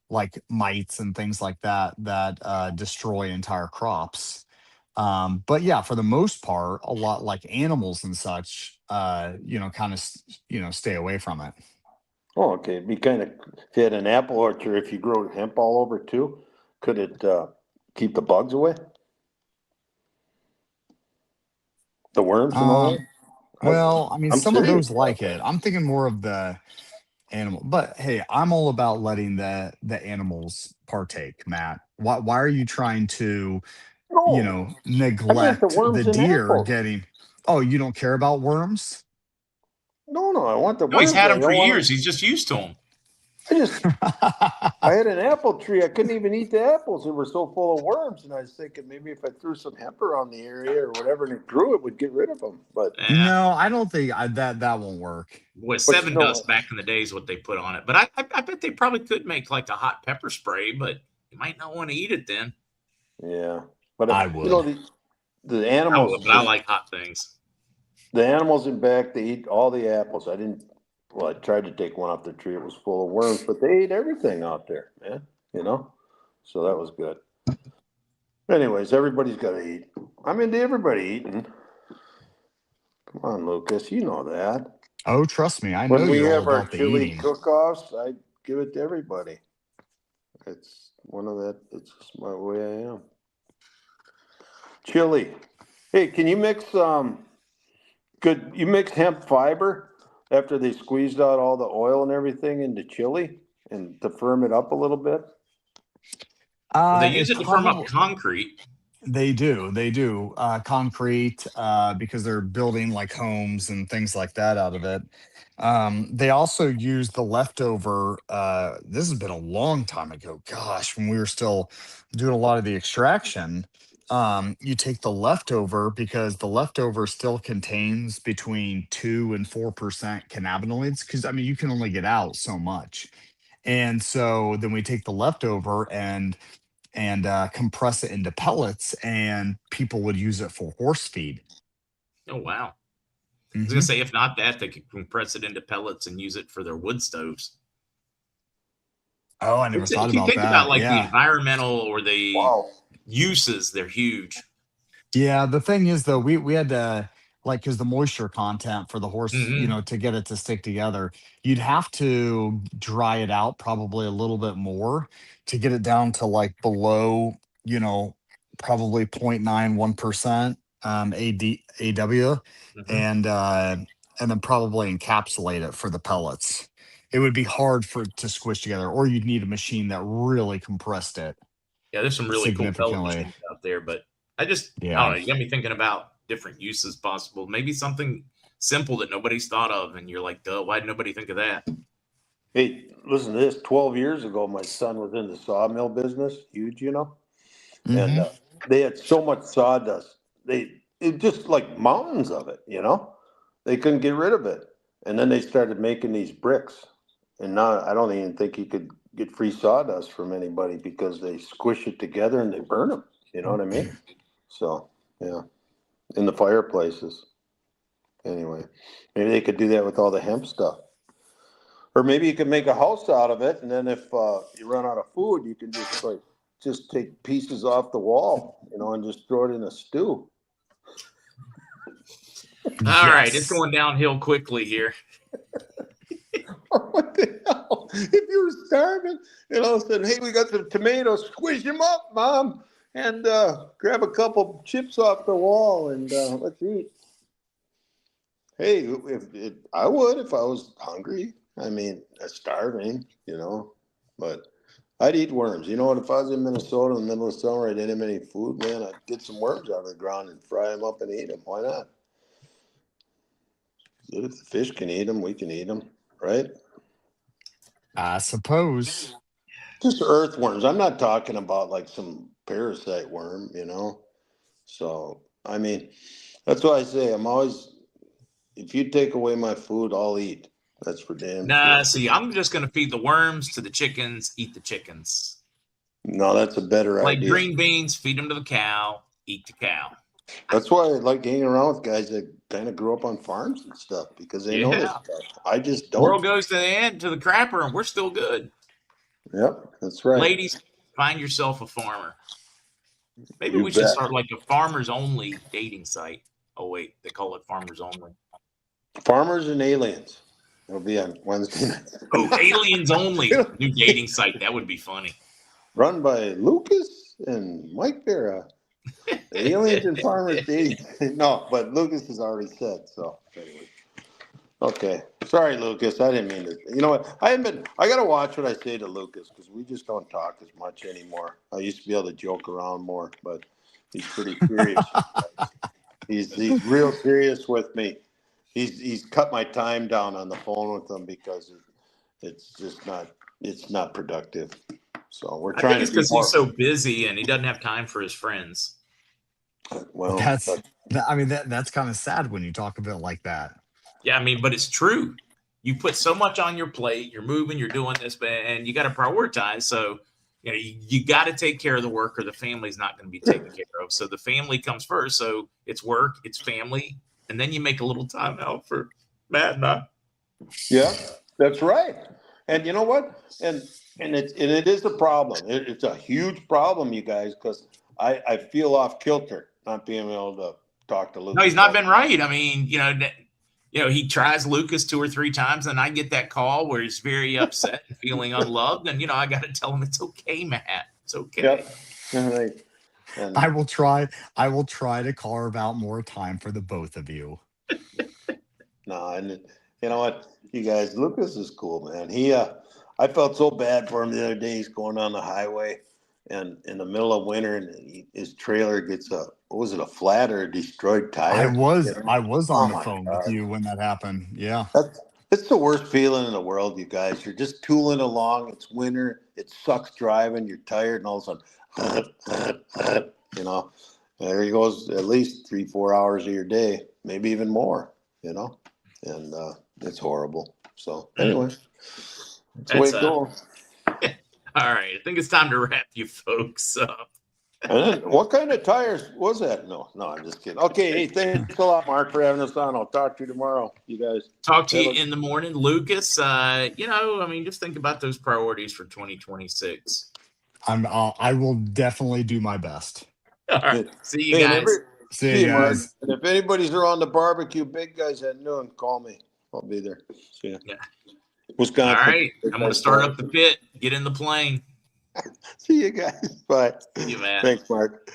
like mites and things like that destroy entire crops. But yeah, for the most part, a lot like animals and such, kind of stay away from it. Oh, okay. It'd be kind of, if you had an apple orchard, if you grow hemp all over too, could it keep the bugs away? The worms and all that? Um, well, I mean, I'm some of serious those about like it. that. I'm thinking more of the animal, but hey, I'm all about letting the animals partake, Matt. Why are you trying to, No, I meant the neglect the worms in deer apples. getting? Oh, you don't care about worms? No, no, I want the No, he's worms. had I them for don't want years. to. He's just used to them. I just, I had an apple tree. I couldn't even eat the apples. They were so full of worms. And I was thinking maybe if I threw some hemp around the area or whatever and it grew, it would get rid of them. Yeah. No, I don't think that won't work. Boy, But you seven know, dust back in the days, what they put on it. But I bet they probably could make like a hot pepper spray, but you might not want to eat it then. yeah. But I would. the I would, animals but I just like hot things. the animals in back, they eat all the apples. I didn't. Well, I tried to take one off the tree. It was full of worms, but they ate everything out there, man. You know, so that was good. Anyways, everybody's got to eat. I'm into everybody eating. Come on, Lucas, you know that. Oh, trust me, I know When we you're all have our about the chili eating. cook-offs, I give it to everybody. It's one of that. It's just my way I am. Chili. Hey, can you mix Could you mix hemp fiber after they squeezed out all the oil and everything into chili and to firm it up a little bit? Well, they use It it to firm up probably concrete. they do concrete, because they're building like homes and things like that out of it. They also use the leftover. This has been a long time ago. Gosh, when we were still doing a lot of the extraction, you take the leftover, because the leftover still contains between 2 and 4% cannabinoids, because I mean you can only get out so much. And so then we take the leftover and compress it into pellets, and people would use it for horse feed. Oh wow. I was gonna Hmm. say, if not that, they could compress it into pellets and use it for their wood stoves. Oh, I never thought If you about think about that. like the Yeah. environmental or the Wow. uses, they're huge. Yeah, the thing is though, we had to, like, because the moisture content for the horse, Hmm. to get it to stick together, you'd have to dry it out probably a little bit more to get it down to like below, you know, probably 0.91% AW, Hmm. and then probably encapsulate it for the pellets. It would be hard for it to squish together, or you'd need a machine that really compressed it Yeah, there's some really cool pellet significantly. machines out there, but I don't Yeah. know. You got me thinking about different uses possible. Maybe something simple that nobody's thought of, and you're like, duh, why did nobody think of that? Hey, listen to this. 12 years ago, my son was in the sawmill business, huge, and Hmm. they had so much sawdust. It just like mountains of it, They couldn't get rid of it. And then they started making these bricks. And now I don't even think you could get free sawdust from anybody because they squish it together and they burn them. You know what I mean? So, yeah, in the fireplaces. Anyway, maybe they could do that with all the hemp stuff. Or maybe you could make a house out of it, and then if you run out of food, you can just take pieces off the wall, and just throw it in a stew. All right, it's Yes. going downhill quickly here. What the hell? If you were starving, and all of a sudden, hey, we got some tomatoes, squish them up, Mom, and grab a couple chips off the wall, and let's eat. Hey, I would if I was hungry. I mean, starving, but I'd eat worms. You know what? If I was in Minnesota in the middle of summer, I didn't have any food, man, I'd get some worms out of the ground and fry them up and eat them. Why not? If the fish can eat them, we can eat them, right? I suppose. Just earthworms. I'm not talking about like some parasite worm. So, I mean, that's why I say if you take away my food, I'll eat. That's for damn Nah, sure. see, I'm just going to feed the worms to the chickens, eat the chickens. No, that's a better Like idea. green beans, feed them to the cow, eat the cow. That's why I like hanging around with guys that kind of grew up on farms and stuff because they know this Yeah. stuff. I just World don't. goes to the end, to the crapper, and we're still good. Yep, that's right. Ladies, find yourself a farmer. Maybe You we should bet. start like a farmers only dating site. Oh, wait, they call it farmers only. Farmers and aliens. It'll be on Wednesday Oh, night. aliens only. New dating site. That would be funny. Run by Lucas and Mike Vera. Aliens and farmers dating. No, but Lucas has already said so. Anyway. Okay. Sorry, Lucas. I didn't mean to. You know what? I got to watch what I say to Lucas because we just don't talk as much anymore. I used to be able to joke around more, but he's pretty serious. He's real serious with me. He's cut my time down on the phone with him because it's not productive. So we're I think trying it's to be because more. he's so busy and he doesn't have time for his friends. But Well, I mean, that's kind of sad when you talk of it like that. Yeah, I mean, but it's true. You put so much on your plate. You're moving. You're doing this, and you got to prioritize. So, you got to take care of the work, or the family's not going to be taken care of. So the family comes first. So it's work, it's family, and then you make a little time out for Matt and I. yeah, that's right. And you know what? And it is a problem. It's a huge problem, you guys, because I feel off kilter not being able to talk to Lucas. No, he's not been right. I mean, he tries Lucas 2 or 3 times, and I get that call where he's very upset and feeling unloved, and I got to tell him it's okay, Matt. It's okay. Yep. Right. And I will try. I will try to carve out more time for the both of you. no, and you know what, you guys, Lucas is cool, man. I felt so bad for him the other day. He's going on the highway, and in the middle of winter, and his trailer gets a flat or a destroyed tire? I was on Oh the my phone with God. you when that happened. Yeah. It's the worst feeling in the world, you guys. You're just tooling along. It's winter. It sucks driving. You're tired, and all of a sudden, There he goes, at least 3-4 hours of your day, maybe even more, and it's horrible. So anyway, that's the way it goes. All right. I think it's time to wrap you folks up. And then, what kind of tires was that? No, I'm just kidding. Okay, hey, thanks a lot, Mark, for having us on. I'll talk to you tomorrow, you guys. Talk to you in the morning, Lucas. Just think about those priorities for 2026. I will definitely do my best. All right. See you guys. See you Mark. guys. And if anybody's around the barbecue, big guys at noon, call me. I'll be there. See ya. Yeah. Wisconsin. All right. I'm going to start up the pit. Get in the plane. See you guys. Bye. See you, man. Thanks, Mark.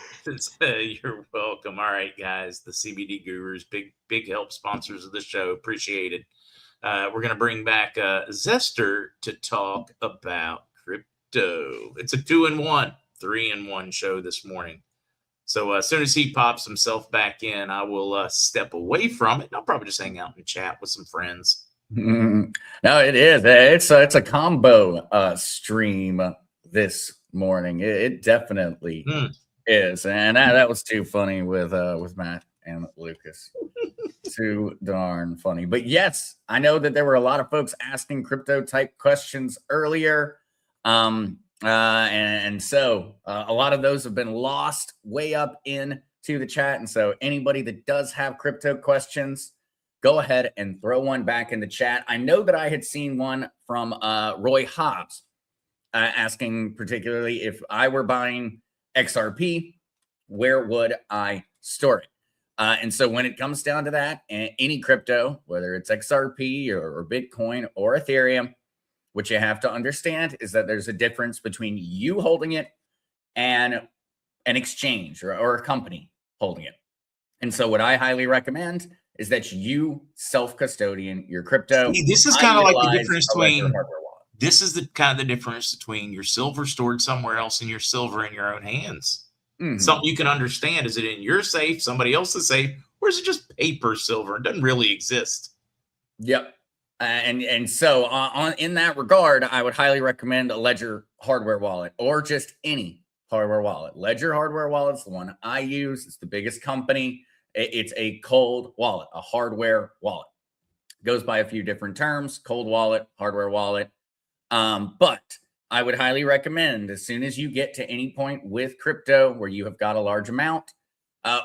You're welcome. All right, guys. The CBD Gurus, big help sponsors of the show. Appreciate it. We're going to bring back Zester to talk about crypto. It's a 2-in-1, 3-in-1 show this morning. So as soon as he pops himself back in, I will step away from it. I'll probably just hang out and chat with some friends. No, it is. It's a combo stream this morning. It definitely is, and that was too funny with Matt and Lucas. Too darn funny. But yes, I know that there were a lot of folks asking crypto type questions earlier. And so a lot of those have been lost way up into the chat. And so anybody that does have crypto questions, go ahead and throw one back in the chat. I know that I had seen one from Roy Hobbs asking particularly if I were buying XRP, where would I store it? And so when it comes down to that, any crypto, whether it's XRP or Bitcoin or Ethereum, what you have to understand is that there's a difference between you holding it and an exchange or a company holding it. And so what I highly recommend is that you self-custodian your crypto. This is kind of like the difference between the difference between your silver stored somewhere else and your silver in your own hands. Something you can understand. Is it in your safe, somebody else's safe, or is it just paper silver? It doesn't really exist. Yep. And so in that regard, I would highly recommend a Ledger hardware wallet or just any hardware wallet. Ledger hardware wallet is the one I use. It's the biggest company. It's a cold wallet, a hardware wallet. It goes by a few different terms: cold wallet, hardware wallet. But I would highly recommend, as soon as you get to any point with crypto where you have got a large amount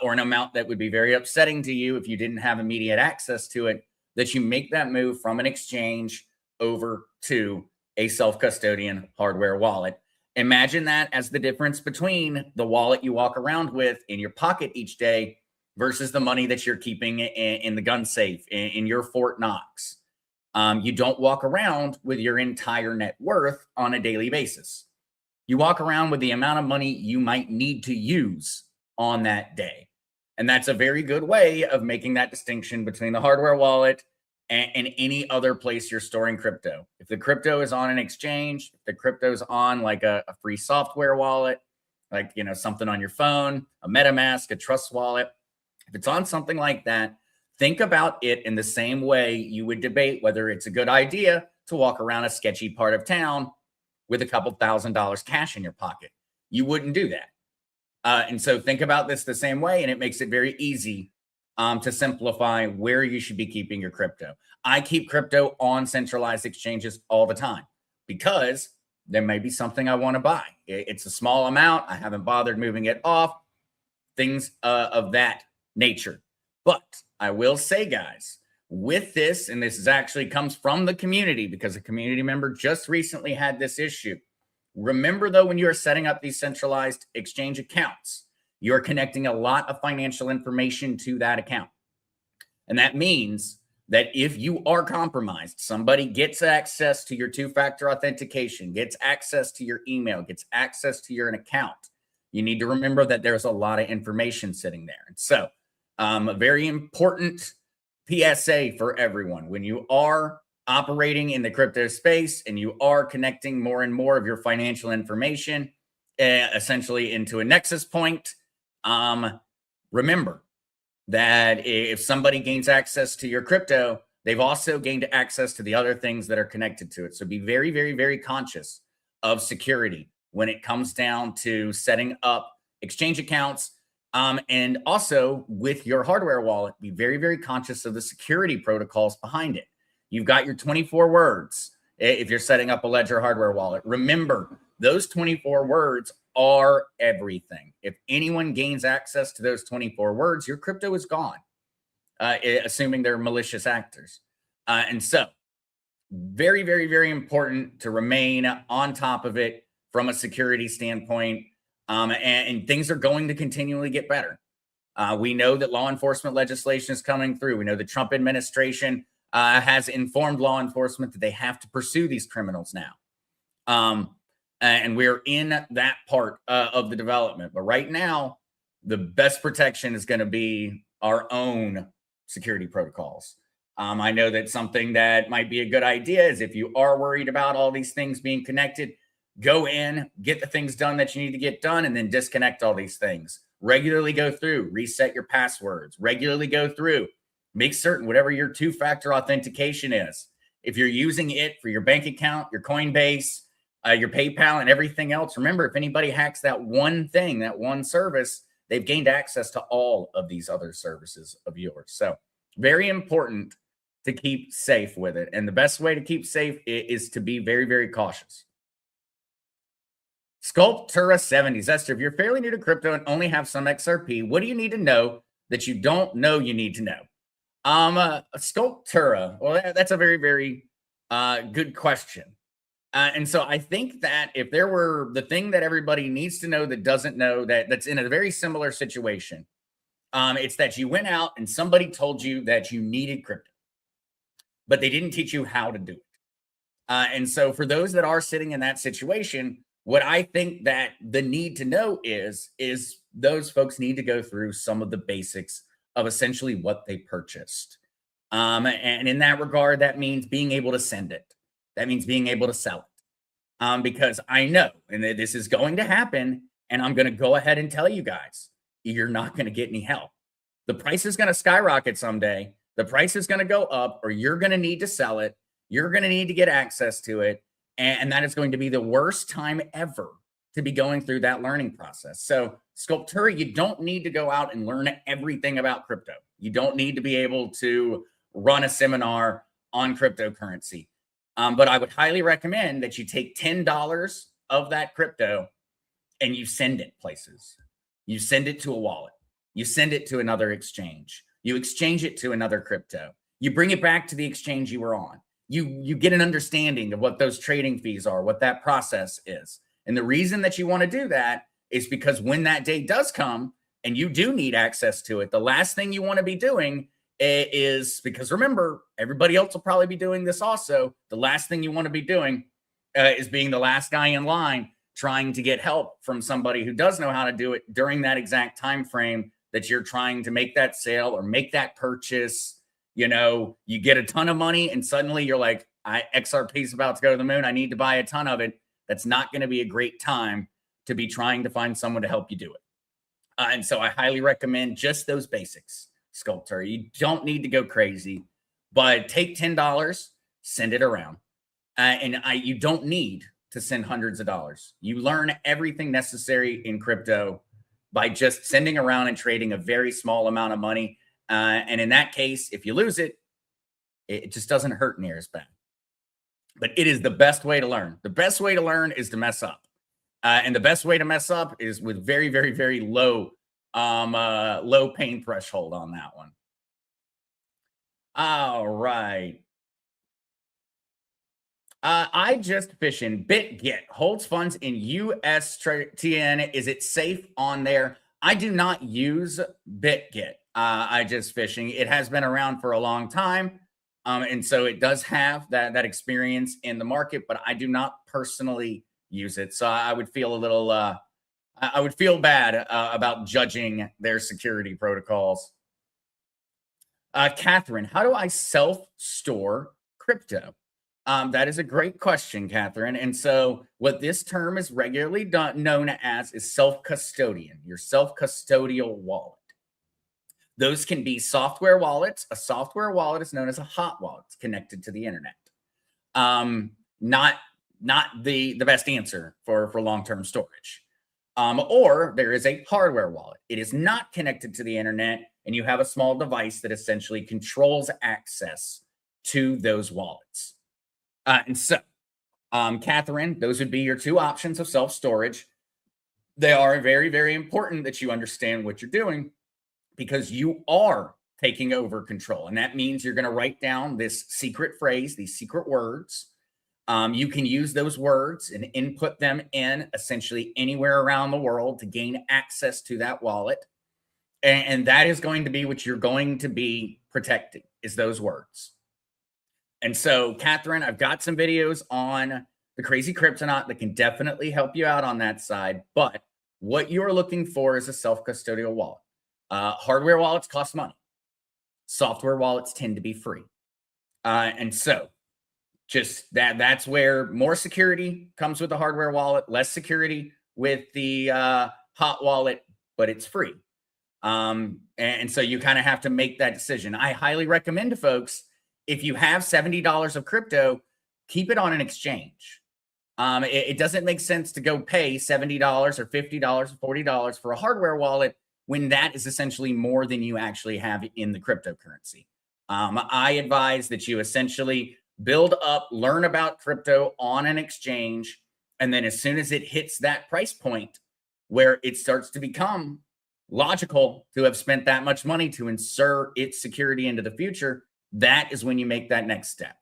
or an amount that would be very upsetting to you if you didn't have immediate access to it, that you make that move from an exchange over to a self-custodian hardware wallet. Imagine that as the difference between the wallet you walk around with in your pocket each day versus the money that you're keeping in the gun safe, in your Fort Knox. You don't walk around with your entire net worth on a daily basis. You walk around with the amount of money you might need to use on that day. And that's a very good way of making that distinction between the hardware wallet and any other place you're storing crypto. If the crypto is on an exchange, if the crypto is on like a free software wallet, like, something on your phone, a MetaMask, a Trust wallet, if it's on something like that, think about it in the same way you would debate whether it's a good idea to walk around a sketchy part of town with a couple $1,000s cash in your pocket. You wouldn't do that. And so think about this the same way, and it makes it very easy to simplify where you should be keeping your crypto. I keep crypto on centralized exchanges all the time because there may be something I want to buy. It's a small amount. I haven't bothered moving it off, things of that nature. But I will say, guys, with this, and this is actually comes from the community because a community member just recently had this issue. Remember, though, when you are setting up these centralized exchange accounts, you're connecting a lot of financial information to that account. And that means that if you are compromised, somebody gets access to your two-factor authentication, gets access to your email, gets access to your account, you need to remember that there's a lot of information sitting there. And so a very important PSA for everyone: when you are operating in the crypto space and you are connecting more and more of your financial information essentially into a nexus point, remember that if somebody gains access to your crypto, they've also gained access to the other things that are connected to it. So be very, very, very conscious of security when it comes down to setting up exchange accounts And also with your hardware wallet, be very, very conscious of the security protocols behind it. You've got your 24 words. If you're setting up a Ledger hardware wallet, remember those 24 words are everything. If anyone gains access to those 24 words, your crypto is gone, assuming they're malicious actors. And so very, very, very important to remain on top of it from a security standpoint. And things are going to continually get better. We know that law enforcement legislation is coming through. We know the Trump administration has informed law enforcement that they have to pursue these criminals now. And we're in that part of the development. But right now, the best protection is going to be our own security protocols. I know that something that might be a good idea is if you are worried about all these things being connected, go in, get the things done that you need to get done, and then disconnect all these things. Regularly go through, reset your passwords, regularly go through, make certain whatever your two-factor authentication is. If you're using it for your bank account, your Coinbase, your PayPal, and everything else, remember, if anybody hacks that one thing, that one service, they've gained access to all of these other services of yours. So very important to keep safe with it. And the best way to keep safe is to be very, very cautious. Sculptura70, Zester, if you're fairly new to crypto and only have some XRP, what do you need to know that you don't know you need to know? Sculptura, well, that's a very, very good question. And so I think that if there were the thing that everybody needs to know that doesn't know, that's in a very similar situation, it's that you went out and somebody told you that you needed crypto, but they didn't teach you how to do it. And so for those that are sitting in that situation, what I think that the need to know is those folks need to go through some of the basics of essentially what they purchased. And in that regard, that means being able to send it. That means being able to sell it. Because I know, and this is going to happen, and I'm going to go ahead and tell you guys, you're not going to get any help. The price is going to skyrocket someday. The price is going to go up, or you're going to need to sell it. You're going to need to get access to it. And that is going to be the worst time ever to be going through that learning process. So Sculptura, you don't need to go out and learn everything about crypto. You don't need to be able to run a seminar on cryptocurrency. But I would highly recommend that you take $10 of that crypto and you send it places. You send it to a wallet. You send it to another exchange. You exchange it to another crypto. You bring it back to the exchange you were on. You get an understanding of what those trading fees are, what that process is. And the reason that you want to do that is because when that day does come and you do need access to it, the last thing you want to be doing is, because remember, everybody else will probably be doing this also. The last thing you want to be doing is being the last guy in line trying to get help from somebody who does know how to do it during that exact time frame that you're trying to make that sale or make that purchase. You know, you get a ton of money and suddenly you're like, XRP is about to go to the moon. I need to buy a ton of it. That's not going to be a great time to be trying to find someone to help you do it. And so I highly recommend just those basics, Sculptor. You don't need to go crazy, but take $10, send it around. You don't need to send hundreds of dollars. You learn everything necessary in crypto by just sending around and trading a very small amount of money. And in that case, if you lose it, it just doesn't hurt near as bad. But it is the best way to learn. The best way to learn is to mess up. And the best way to mess up is with very, very, very low pain threshold on that one. All right. I just fishing. BitGet holds funds in USTN. Is it safe on there? I do not use BitGet. I just fishing. It has been around for a long time. And so it does have that experience in the market, but I do not personally use it. So I would feel a little, I would feel bad about judging their security protocols. Catherine, how do I self-store crypto? That is a great question, Catherine. And so what this term is regularly known as is self-custodian, your self-custodial wallet. Those can be software wallets. A software wallet is known as a hot wallet. It's connected to the internet. Not the best answer for long-term storage. Or there is a hardware wallet. It is not connected to the internet, and you have a small device that essentially controls access to those wallets. And so, Catherine, those would be your two options of self-storage. They are very, very important that you understand what you're doing, because you are taking over control. And that means you're going to write down this secret phrase, these secret words. You can use those words and input them in essentially anywhere around the world to gain access to that wallet. And that is going to be what you're going to be protecting, is those words. And so, Catherine, I've got some videos on the Crazy Cryptonaut that can definitely help you out on that side. But what you're looking for is a self-custodial wallet. Hardware wallets cost money. Software wallets tend to be free. And so just that's where more security comes with the hardware wallet, less security with the hot wallet, but it's free. And so you kind of have to make that decision. I highly recommend to folks, if you have $70 of crypto, keep it on an exchange. It doesn't make sense to go pay $70 or $50 or $40 for a hardware wallet when that is essentially more than you actually have in the cryptocurrency. I advise that you essentially build up, learn about crypto on an exchange, and then as soon as it hits that price point where it starts to become logical to have spent that much money to insert its security into the future, that is when you make that next step.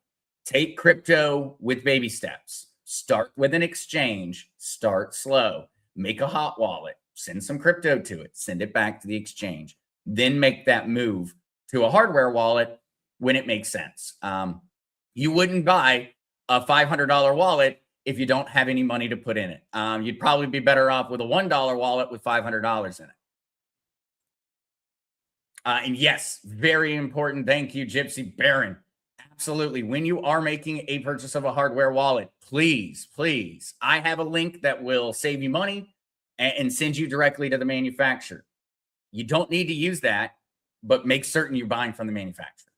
Take crypto with baby steps. Start with an exchange, start slow, make a hot wallet, send some crypto to it, send it back to the exchange, then make that move to a hardware wallet when it makes sense. You wouldn't buy a $500 wallet if you don't have any money to put in it. You'd probably be better off with a $1 wallet with $500 in it. And yes, very important. Thank you, Gypsy Baron. Absolutely. When you are making a purchase of a hardware wallet, please, I have a link that will save you money and send you directly to the manufacturer. You don't need to use that, but make certain you're buying from the manufacturer.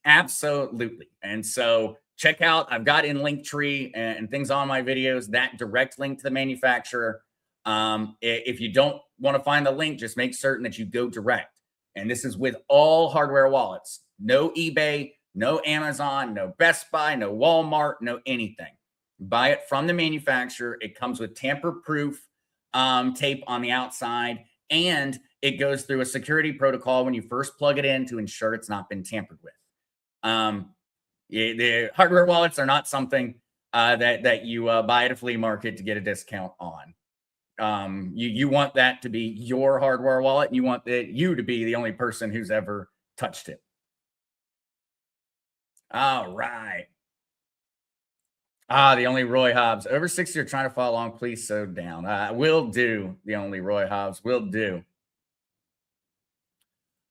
Absolutely. And so check out, I've got in Linktree and things on my videos, that direct link to the manufacturer. If you don't want to find the link, just make certain that you go direct. And this is with all hardware wallets. No eBay, no Amazon, no Best Buy, no Walmart, no anything. Buy it from the manufacturer. It comes with tamper-proof tape on the outside, and it goes through a security protocol when you first plug it in to ensure it's not been tampered with. The hardware wallets are not something that you buy at a flea market to get a discount on. You want that to be your hardware wallet, and you want you to be the only person who's ever touched it. All right. The only Roy Hobbs. Over 60 are trying to follow along. Please slow down. Will do. The only Roy Hobbs. Will do.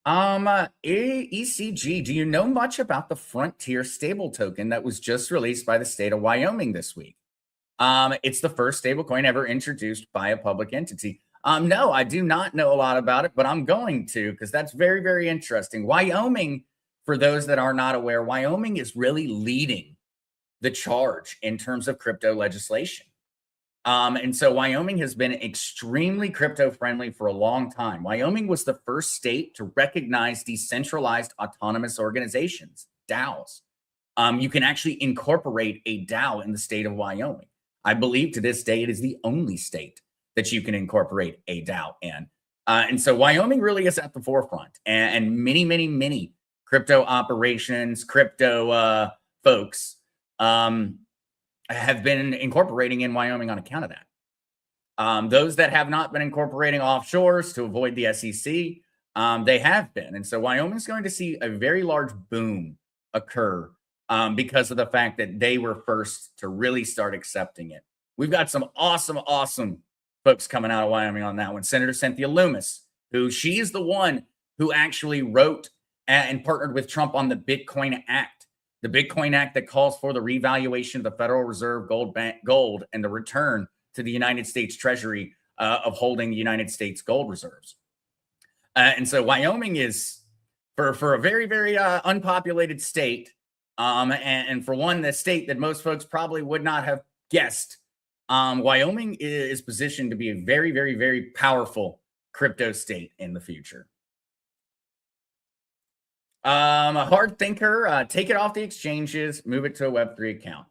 ECG, do you know much about the Frontier stable token that was just released by the state of Wyoming this week? It's the first stablecoin ever introduced by a public entity. No, I do not know a lot about it, but I'm going to, because that's very, very interesting. Wyoming, for those that are not aware, Wyoming is really leading the charge in terms of crypto legislation. And so Wyoming has been extremely crypto friendly for a long time. Wyoming was the first state to recognize decentralized autonomous organizations, DAOs. You can actually incorporate a DAO in the state of Wyoming. I believe to this day, it is the only state that you can incorporate a DAO in. And so Wyoming really is at the forefront, and many, many, many crypto operations, crypto folks have been incorporating in Wyoming on account of that. Those that have not been incorporating offshores to avoid the SEC, they have been. And so Wyoming's going to see a very large boom occur because of the fact that they were first to really start accepting it. We've got some awesome folks coming out of Wyoming on that one. Senator Cynthia Loomis, who she is the one who actually wrote and partnered with Trump on the Bitcoin Act. The Bitcoin Act that calls for the revaluation of the Federal Reserve gold and the return to the United States Treasury of holding the United States gold reserves. And so Wyoming is, for a very, very unpopulated state, and for one, the state that most folks probably would not have guessed Wyoming is positioned to be a very, very, very powerful crypto state in the future. A hard thinker, take it off the exchanges, move it to a Web3 account.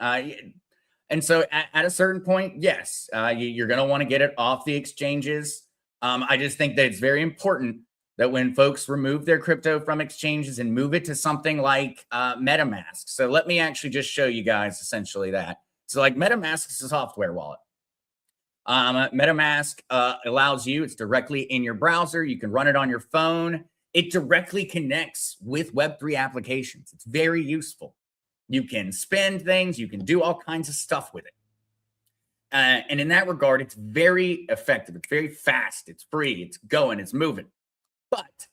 And so at a certain point, yes, you're going to want to get it off the exchanges. I just think that it's very important that when folks remove their crypto from exchanges and move it to something like MetaMask. So let me actually just show you guys essentially that. So like MetaMask is a software wallet. MetaMask allows you, it's directly in your browser. You can run it on your phone. It directly connects with Web3 applications. It's very useful. You can spend things. You can do all kinds of stuff with it. And in that regard, it's very effective. It's very fast. It's free. It's going. It's moving. But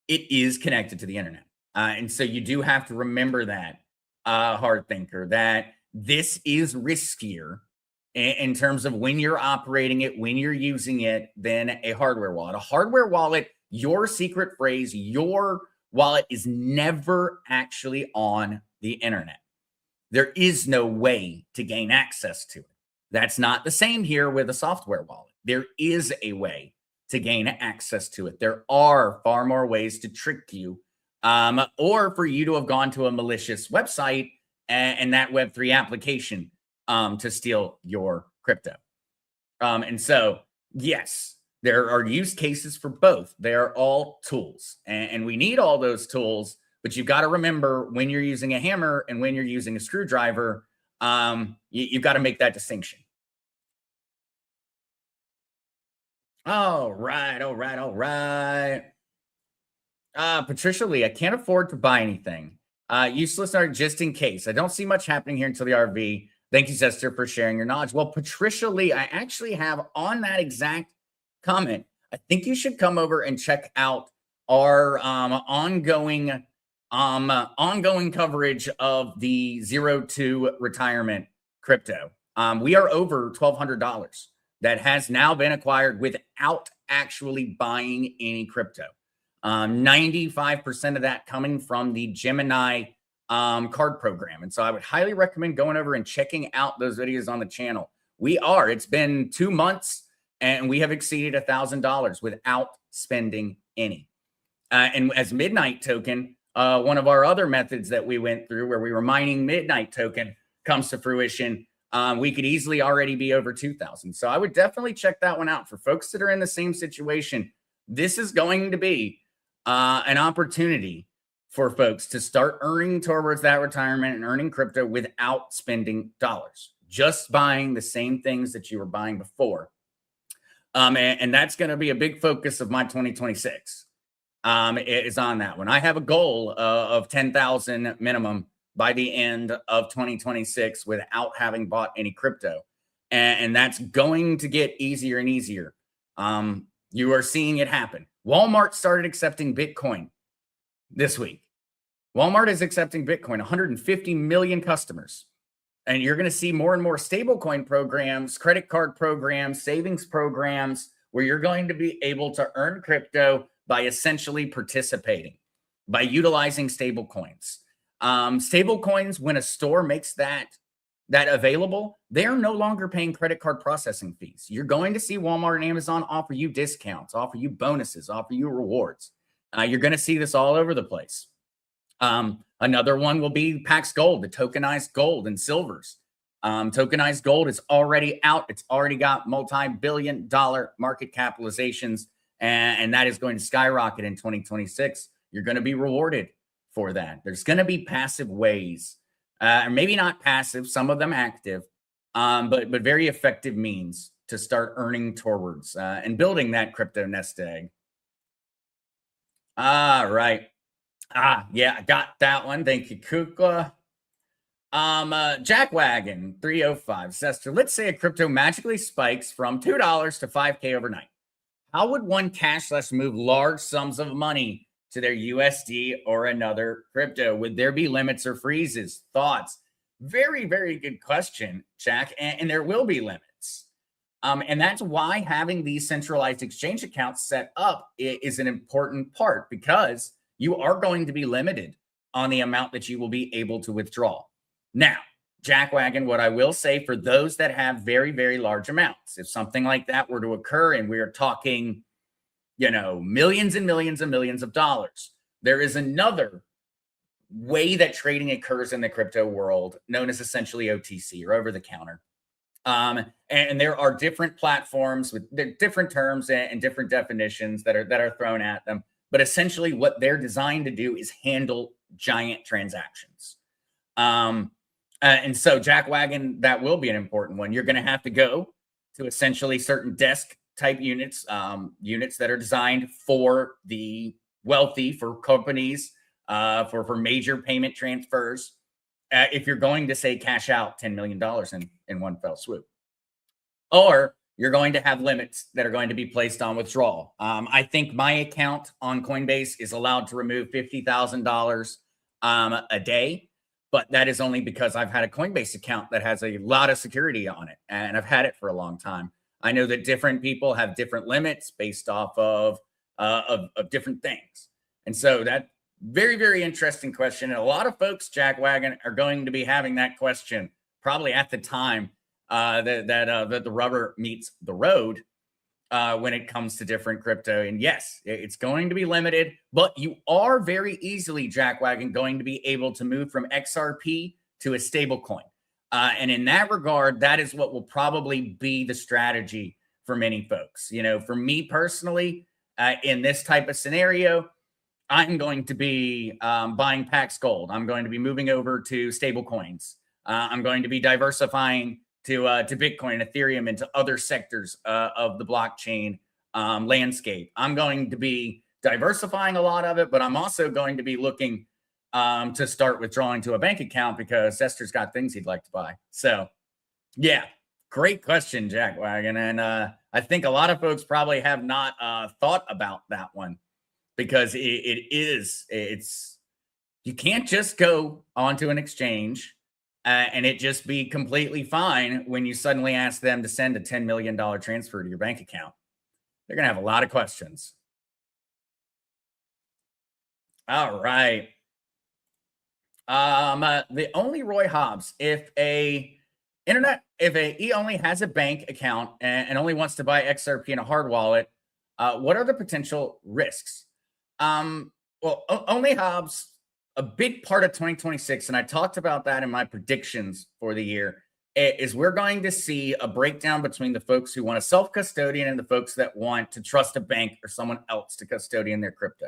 it is connected to the internet. And so you do have to remember that, hard thinker, that this is riskier in terms of when you're operating it, when you're using it, than a hardware wallet. A hardware wallet, your secret phrase, your wallet is never actually on the internet. There is no way to gain access to it. That's not the same here with a software wallet. There is a way to gain access to it. There are far more ways to trick you, or for you to have gone to a malicious website and that Web3 application to steal your crypto. And so, yes, there are use cases for both. They are all tools, and we need all those tools, but you've got to remember when you're using a hammer and when you're using a screwdriver, you've got to make that distinction. All right. Patricia Lee, I can't afford to buy anything. Useless art just in case. I don't see much happening here until the RV. Thank you, Zester, for sharing your knowledge. Well, Patricia Lee, I actually have on that exact comment. I think you should come over and check out our ongoing coverage of the 0 retirement crypto. We are over $1,200 that has now been acquired without actually buying any crypto. 95% of that coming from the Gemini card program. And so I would highly recommend going over and checking out those videos on the channel. It's been 2 months and we have exceeded $1,000 without spending any. And as Midnight Token, one of our other methods that we went through where we were mining Midnight Token comes to fruition, we could easily already be over 2,000. So I would definitely check that one out. For folks that are in the same situation, this is going to be an opportunity for folks to start earning towards that retirement and earning crypto without spending dollars, just buying the same things that you were buying before. And that's going to be a big focus of my 2026. It is on that one. I have a goal of 10,000 minimum by the end of 2026 without having bought any crypto. And that's going to get easier and easier. You are seeing it happen. Walmart started accepting Bitcoin this week. Walmart is accepting Bitcoin, 150 million customers. And you're going to see more and more stablecoin programs, credit card programs, savings programs, where you're going to be able to earn crypto by essentially participating, by utilizing stablecoins. Stablecoins, when a store makes that available, they are no longer paying credit card processing fees. You're going to see Walmart and Amazon offer you discounts, offer you bonuses, offer you rewards. You're going to see this all over the place. Another one will be Pax Gold, the tokenized gold and silvers. Tokenized gold is already out. It's already got multi-billion-dollar market capitalizations, and that is going to skyrocket in 2026. You're going to be rewarded for that. There's going to be passive ways, or maybe not passive, some of them active, but very effective means to start earning towards and building that crypto nest egg. All right. Yeah, I got that one. Thank you, Kukla. Jackwagon 305 Zester. Let's say a crypto magically spikes from $2 to $5K overnight. How would one move large sums of money to their USD or another crypto? Would there be limits or freezes? Thoughts? Very, very good question, Jack. And there will be limits. And that's why having these centralized exchange accounts set up is an important part, because you are going to be limited on the amount that you will be able to withdraw. Now, Jackwagon, what I will say for those that have very, very large amounts, if something like that were to occur and we are talking, millions and millions and millions of dollars, there is another way that trading occurs in the crypto world known as essentially OTC, or over the counter. And there are different platforms with different terms and different definitions that are thrown at them. But essentially what they're designed to do is handle giant transactions. And so Jackwagon, that will be an important one. You're going to have to go to essentially certain desk type units, units that are designed for the wealthy, for companies, for major payment transfers. If you're going to say cash out $10 million in one fell swoop, or you're going to have limits that are going to be placed on withdrawal. I think my account on Coinbase is allowed to remove $50,000 a day, but that is only because I've had a Coinbase account that has a lot of security on it, and I've had it for a long time. I know that different people have different limits based off of different things, and so that very, very interesting question. And a lot of folks, Jackwagon, are going to be having that question probably at the time that the rubber meets the road when it comes to different crypto. And yes, it's going to be limited, but you are very easily, Jackwagon, going to be able to move from XRP to a stable coin. And in that regard, that is what will probably be the strategy for many folks. For me personally, in this type of scenario, I'm going to be buying Pax Gold. I'm going to be moving over to stable coins. I'm going to be diversifying to Bitcoin, Ethereum, into other sectors of the blockchain landscape. I'm going to be diversifying a lot of it, but I'm also going to be looking to start withdrawing to a bank account because Zester's got things he'd like to buy. So, yeah, great question, Jackwagon. And I think a lot of folks probably have not thought about that one, because it's you can't just go onto an exchange and it just be completely fine when you suddenly ask them to send a $10 million transfer to your bank account. They're going to have a lot of questions. All right. The only Roy Hobbs, if he only has a bank account and only wants to buy XRP in a hard wallet, what are the potential risks? Well, only Hobbs, a big part of 2026, and I talked about that in my predictions for the year, is we're going to see a breakdown between the folks who want to self-custodian and the folks that want to trust a bank or someone else to custodian their crypto.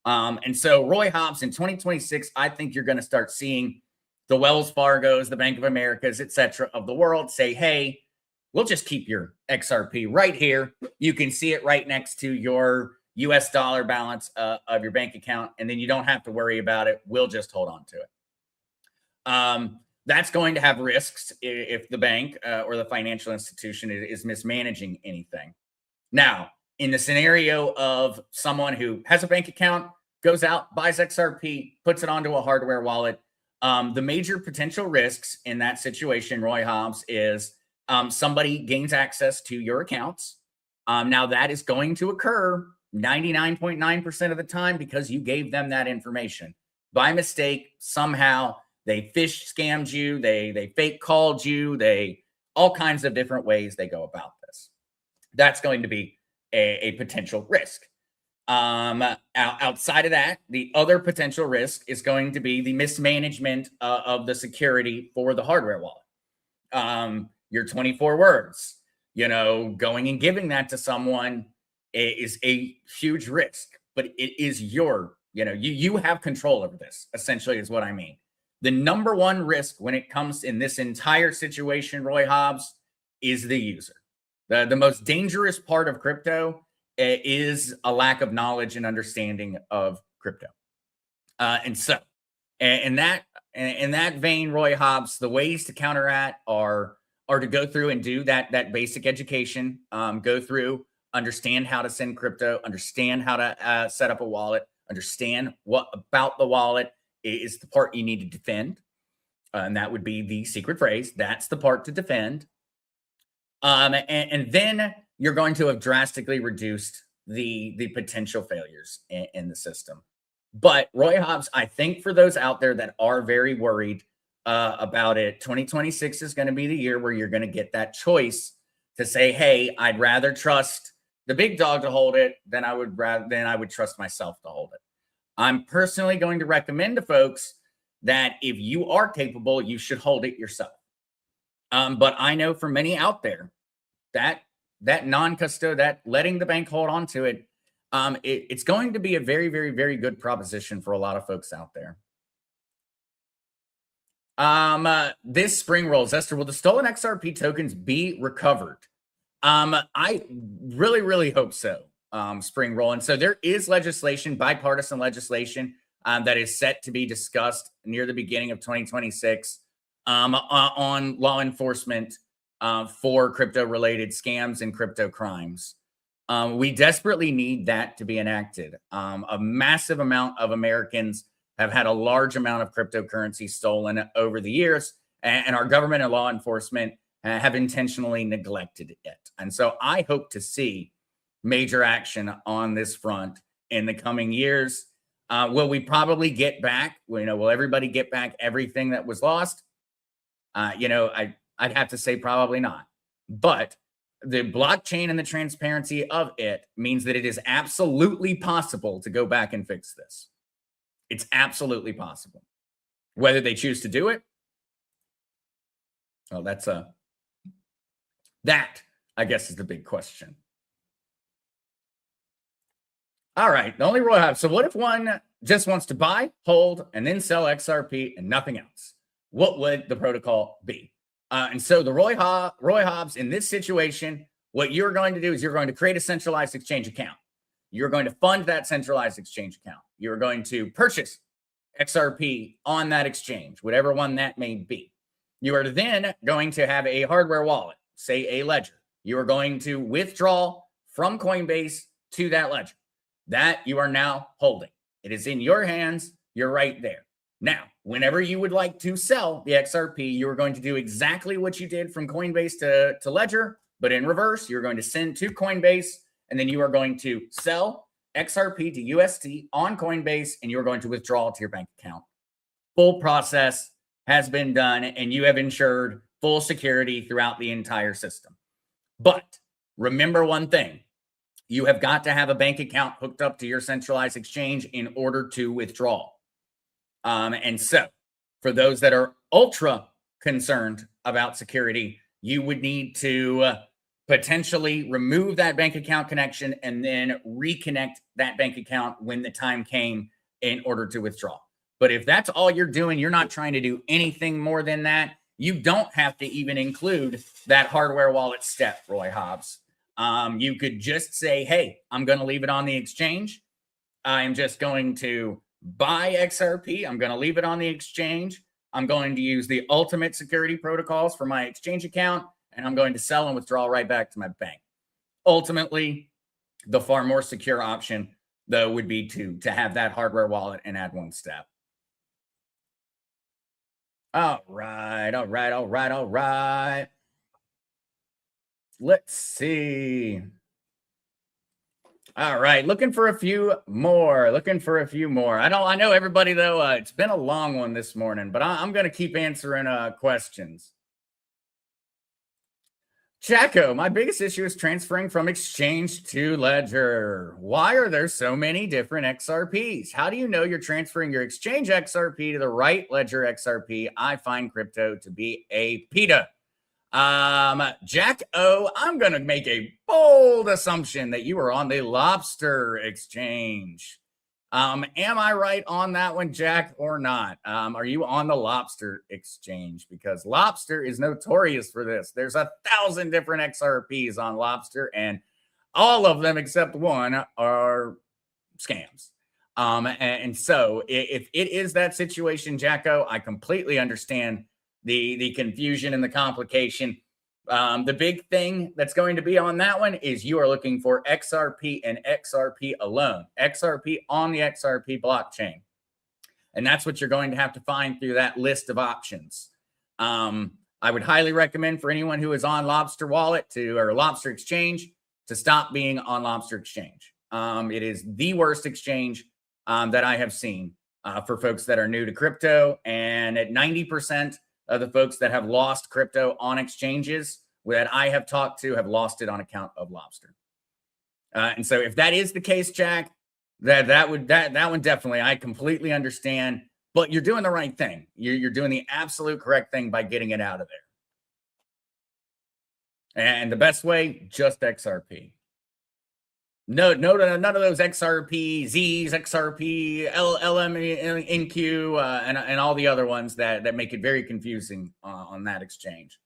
And so Roy Hobbs in 2026, I think you're going to start seeing the Wells Fargos, the Bank of Americas, et cetera, of the world say, hey, we'll just keep your XRP right here. You can see it right next to your US dollar balance of your bank account, and then you don't have to worry about it. We'll just hold on to it. That's going to have risks if the bank or the financial institution is mismanaging anything. Now, in the scenario of someone who has a bank account, goes out, buys XRP, puts it onto a hardware wallet, the major potential risks in that situation, Roy Hobbs, is somebody gains access to your accounts. Now, that is going to occur 99.9% of the time because you gave them that information. By mistake, somehow, they phish scammed you, they fake called you, all kinds of different ways they go about this. That's going to be a potential risk. Outside of that, the other potential risk is going to be the mismanagement of the security for the hardware wallet. Your 24 words, going and giving that to someone is a huge risk, but it is you have control over this, essentially, is what I mean. The number one risk when it comes in this entire situation, Roy Hobbs, is the user. The most dangerous part of crypto is a lack of knowledge and understanding of crypto. And so, in that vein, Roy Hobbs, the ways to counteract are to go through and do that basic education, go through, understand how to send crypto, understand how to set up a wallet, understand what about the wallet is the part you need to defend. And that would be the secret phrase. That's the part to defend. And then you're going to have drastically reduced the potential failures in the system. But Roy Hobbs, I think for those out there that are very worried, about it. 2026 is going to be the year where you're going to get that choice to say, hey, I'd rather trust the big dog to hold it than I would trust myself to hold it. I'm personally going to recommend to folks that if you are capable, you should hold it yourself. But I know for many out there that non-custo, that letting the bank hold on to it, it's going to be a very, very, very good proposition for a lot of folks out there. This spring roll, Zester, will the stolen XRP tokens be recovered? I really, really hope so. Spring roll. And so there is legislation, bipartisan legislation, that is set to be discussed near the beginning of 2026, on law enforcement, for crypto related scams and crypto crimes. We desperately need that to be enacted. A massive amount of Americans have had a large amount of cryptocurrency stolen over the years, and our government and law enforcement have intentionally neglected it. And so I hope to see major action on this front in the coming years. Will we probably get back? Will everybody get back everything that was lost? I'd have to say probably not. But the blockchain and the transparency of it means that it is absolutely possible to go back and fix this. It's absolutely possible. Whether they choose to do it, well, that, I guess, is the big question. All right, the only Roy Hobbs. So what if one just wants to buy, hold, and then sell XRP and nothing else? What would the protocol be? And so the Roy Hobbs, in this situation, what you're going to do is you're going to create a centralized exchange account. You're going to fund that centralized exchange account. You're going to purchase XRP on that exchange, whatever one that may be. You are then going to have a hardware wallet, say a ledger. You are going to withdraw from Coinbase to that ledger that you are now holding. It is in your hands. You're right there. Now, whenever you would like to sell the XRP, you're going to do exactly what you did from Coinbase to Ledger, but in reverse. You're going to send to Coinbase, and then you are going to sell XRP to USD on Coinbase, and you're going to withdraw to your bank account. Full process has been done, and you have ensured full security throughout the entire system. But remember one thing. You have got to have a bank account hooked up to your centralized exchange in order to withdraw. And so for those that are ultra concerned about security, you would need to potentially remove that bank account connection and then reconnect that bank account when the time came in order to withdraw. But if that's all you're doing, you're not trying to do anything more than that. You don't have to even include that hardware wallet step, Roy Hobbs. You could just say, hey, I'm going to leave it on the exchange. I'm just going to buy XRP. I'm going to leave it on the exchange. I'm going to use the ultimate security protocols for my exchange account, and I'm going to sell and withdraw right back to my bank. Ultimately, the far more secure option, though, would be to have that hardware wallet and add one step. All right. Let's see. All right, looking for a few more. I know everybody, though, it's been a long one this morning, but I'm going to keep answering questions. Jacko, my biggest issue is transferring from exchange to ledger. Why are there so many different XRPs? How do you know you're transferring your exchange XRP to the right ledger XRP? I find crypto to be a PETA. Jack O, I'm going to make a bold assumption that you are on the Lobster exchange. Am I right on that one, Jack, or not? Are you on the Lobster exchange? Because Lobster is notorious for this. There's 1,000 different XRPs on Lobster, and all of them except one are scams. And so if it is that situation, Jacko, I completely understand the confusion and the complication. The big thing that's going to be on that one is you are looking for XRP and XRP alone, XRP on the XRP blockchain. And that's what you're going to have to find through that list of options. I would highly recommend for anyone who is on Lobster Wallet or Lobster Exchange to stop being on Lobster Exchange. It is the worst exchange that I have seen for folks that are new to crypto. And at 90% of the folks that have lost crypto on exchanges that I have talked to have lost it on account of Lobster. And so if that is the case, Jack, that one definitely, I completely understand, but you're doing the right thing. You're doing the absolute correct thing by getting it out of there. And the best way, just XRP. No, none of those XRP Zs, XRP LMNQ, and all the other ones that make it very confusing on that exchange.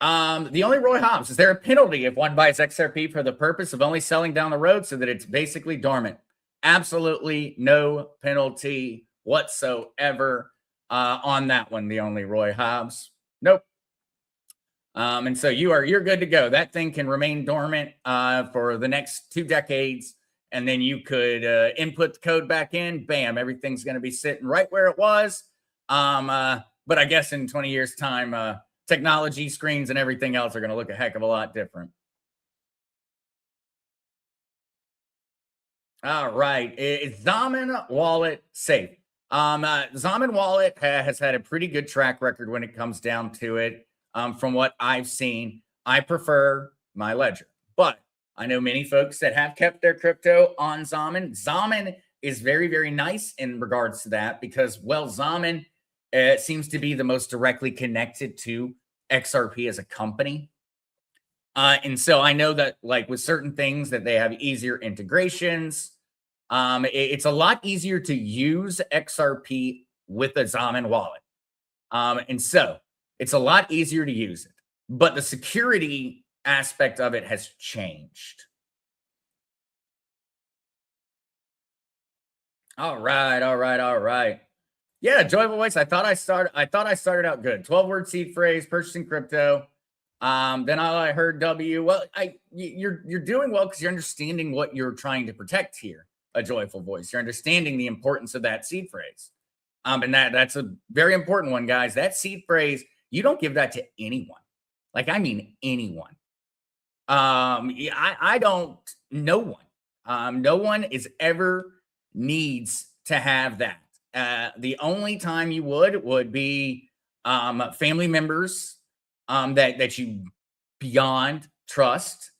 The only Roy Hobbs, is there a penalty if one buys XRP for the purpose of only selling down the road so that it's basically dormant? Absolutely no penalty whatsoever on that one. The only Roy Hobbs. Nope. And so you're good to go. That thing can remain dormant for the next 2 decades, and then you could input the code back in. Bam, everything's going to be sitting right where it was. But I guess in 20 years' time, technology, screens, and everything else are going to look a heck of a lot different. All right. Is Zaman Wallet safe? Zaman Wallet has had a pretty good track record when it comes down to it. From what I've seen, I prefer my ledger, but I know many folks that have kept their crypto on Zaman. Zaman is very, very nice in regards to that because, well, Zaman seems to be the most directly connected to XRP as a company. And so I know that, like, with certain things that they have easier integrations. It's a lot easier to use XRP with a Zaman wallet. And so it's a lot easier to use it, but the security aspect of it has changed. All right. Yeah, Joyful Voice. I thought I started out good. 12-word seed phrase, purchasing crypto. Then I heard W. Well, you're doing well because you're understanding what you're trying to protect here. A Joyful Voice. You're understanding the importance of that seed phrase. And that's a very important one, guys. That seed phrase, you don't give that to anyone. Like, I mean, anyone. I don't. No one. No one is ever needs to have that. The only time you would be family members that you beyond trust.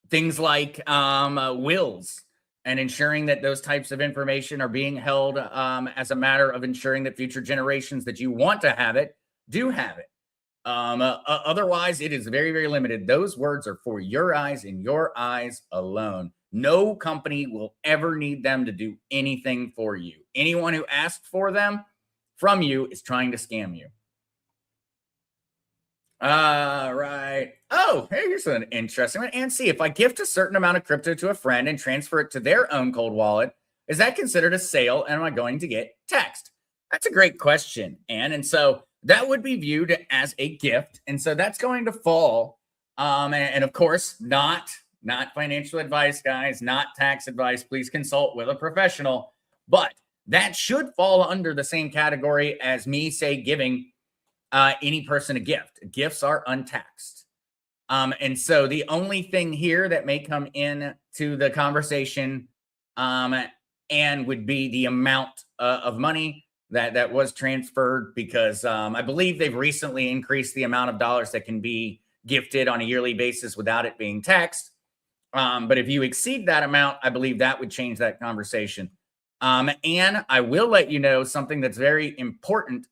Things like wills and ensuring that those types of information are being held as a matter of ensuring that future generations that you want to have it do have it. Otherwise, it is very, very limited. Those words are for your eyes and your eyes alone. No company will ever need them to do anything for you. Anyone who asks for them from you is trying to scam you. Right. Oh, here's an interesting one. And see, if I gift a certain amount of crypto to a friend and transfer it to their own cold wallet, is that considered a sale? And am I going to get taxed? That's a great question, Ann. And so that would be viewed as a gift. And so that's going to fall. And of course, not financial advice, guys, not tax advice. Please consult with a professional. But that should fall under the same category as me, say, giving any person a gift. Gifts are untaxed. And so the only thing here that may come in to the conversation and would be the amount of money that was transferred, because I believe they've recently increased the amount of dollars that can be gifted on a yearly basis without it being taxed. But if you exceed that amount, I believe that would change that conversation. And I will let you know something that's very important.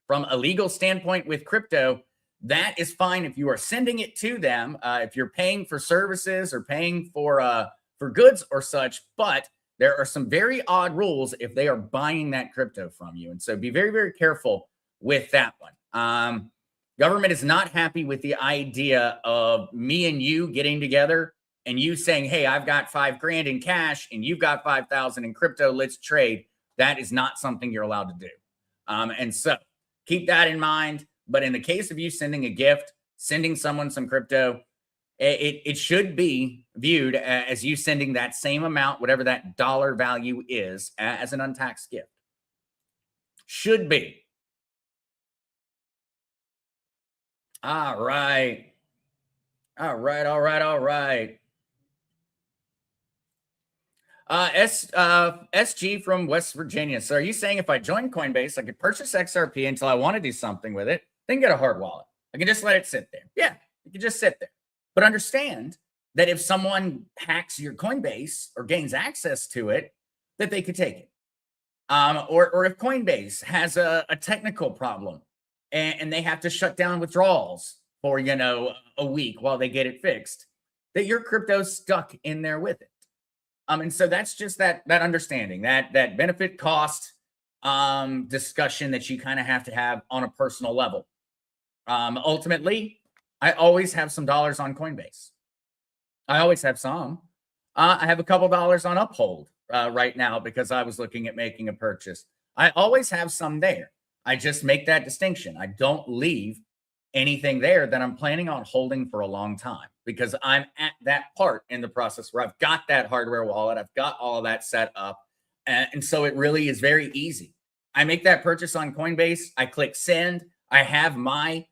From a legal standpoint with crypto, that is fine if you are sending it to them, if you're paying for services or paying for goods or such. But there are some very odd rules if they are buying that crypto from you. And so be very, very careful with that one. Government is not happy with the idea of me and you getting together and you saying, hey, I've got $5,000 in cash and you've got 5,000 in crypto. Let's trade. That is not something you're allowed to do. And so keep that in mind. But in the case of you sending a gift, sending someone some crypto, it should be viewed as you sending that same amount, whatever that dollar value is, as an untaxed gift. Should be. All right. SG from West Virginia. So are you saying if I join Coinbase, I could purchase XRP until I want to do something with it, then get a hard wallet? I can just let it sit there. Yeah, it can just sit there. But understand that if someone hacks your Coinbase or gains access to it, that they could take it. Or if Coinbase has a technical problem and they have to shut down withdrawals for, a week while they get it fixed, that your crypto's stuck in there with it. And so that's just that understanding, that benefit cost discussion that you kind of have to have on a personal level. Ultimately, I always have some dollars on Coinbase. I always have some. I have a couple dollars on Uphold right now because I was looking at making a purchase. I always have some there. I just make that distinction. I don't leave anything there that I'm planning on holding for a long time, because I'm at that part in the process where I've got that hardware wallet. I've got all of that set up. And so it really is very easy. I make that purchase on Coinbase. I click send. I have my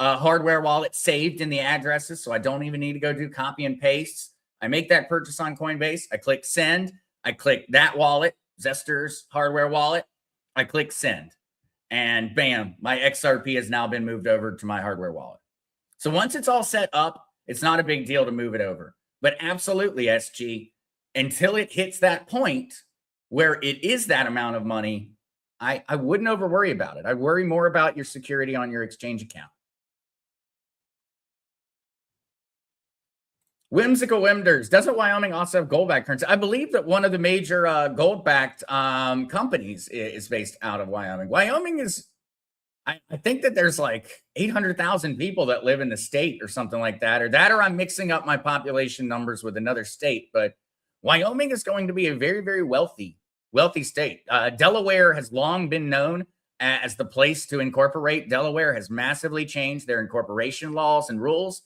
hardware wallet saved in the addresses, so I don't even need to go do copy and paste. I make that purchase on Coinbase. I click send. I click that wallet, Zester's hardware wallet. I click send. And bam, my XRP has now been moved over to my hardware wallet. So once it's all set up, it's not a big deal to move it over. But absolutely, SG, until it hits that point where it is that amount of money, I wouldn't over worry about it. I'd worry more about your security on your exchange account. Whimsical Wimders, doesn't Wyoming also have gold-backed currency? I believe that one of the major gold-backed companies is based out of Wyoming. Wyoming is, I think that there's like 800,000 people that live in the state or something like that, or I'm mixing up my population numbers with another state. But Wyoming is going to be a very, very wealthy state. Delaware has long been known as the place to incorporate. Delaware has massively changed their incorporation laws and rules.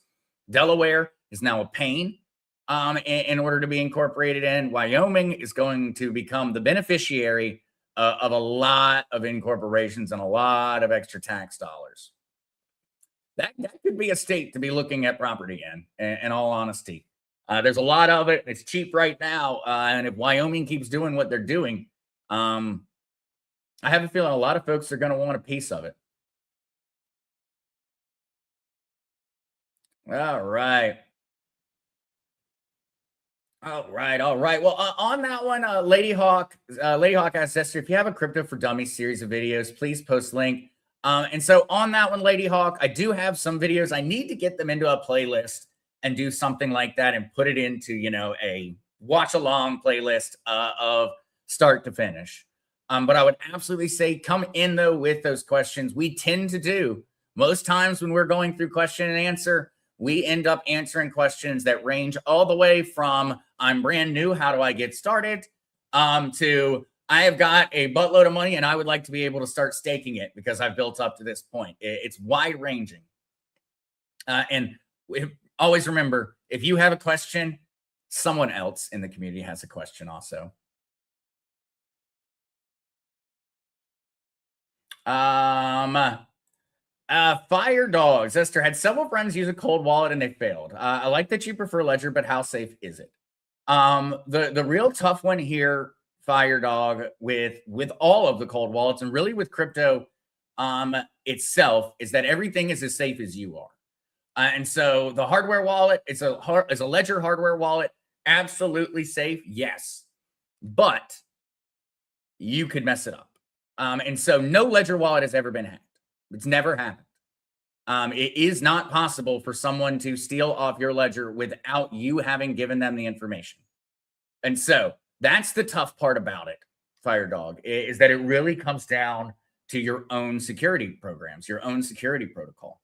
Delaware is now a pain in order to be incorporated in. Wyoming is going to become the beneficiary of a lot of incorporations and a lot of extra tax dollars. That could be a state to be looking at property in all honesty. There's a lot of it. It's cheap right now. And if Wyoming keeps doing what they're doing, I have a feeling a lot of folks are going to want a piece of it. All right. Well, on that one, Lady Hawk asks Zester, if you have a Crypto for Dummies series of videos, please post link. And so on that one, Lady Hawk, I do have some videos. I need to get them into a playlist and do something like that and put it into, a watch along playlist of start to finish. But I would absolutely say come in though with those questions. We tend to do most times when we're going through question and answer, we end up answering questions that range all the way from I'm brand new, how do I get started? To I have got a buttload of money and I would like to be able to start staking it because I've built up to this point. It's wide ranging. And always remember, if you have a question, someone else in the community has a question also. Fire Dogs. Esther had several friends use a cold wallet and they failed. I like that you prefer Ledger, but how safe is it? The real tough one here, Fire Dog, with all of the cold wallets and really with crypto itself, is that everything is as safe as you are. And so the hardware wallet, it's a Ledger hardware wallet, absolutely safe, yes, but you could mess it up. And so no Ledger wallet has ever been hacked. It's never happened. It is not possible for someone to steal off your Ledger without you having given them the information. And so that's the tough part about it, Fire Dog, is that it really comes down to your own security programs, your own security protocol.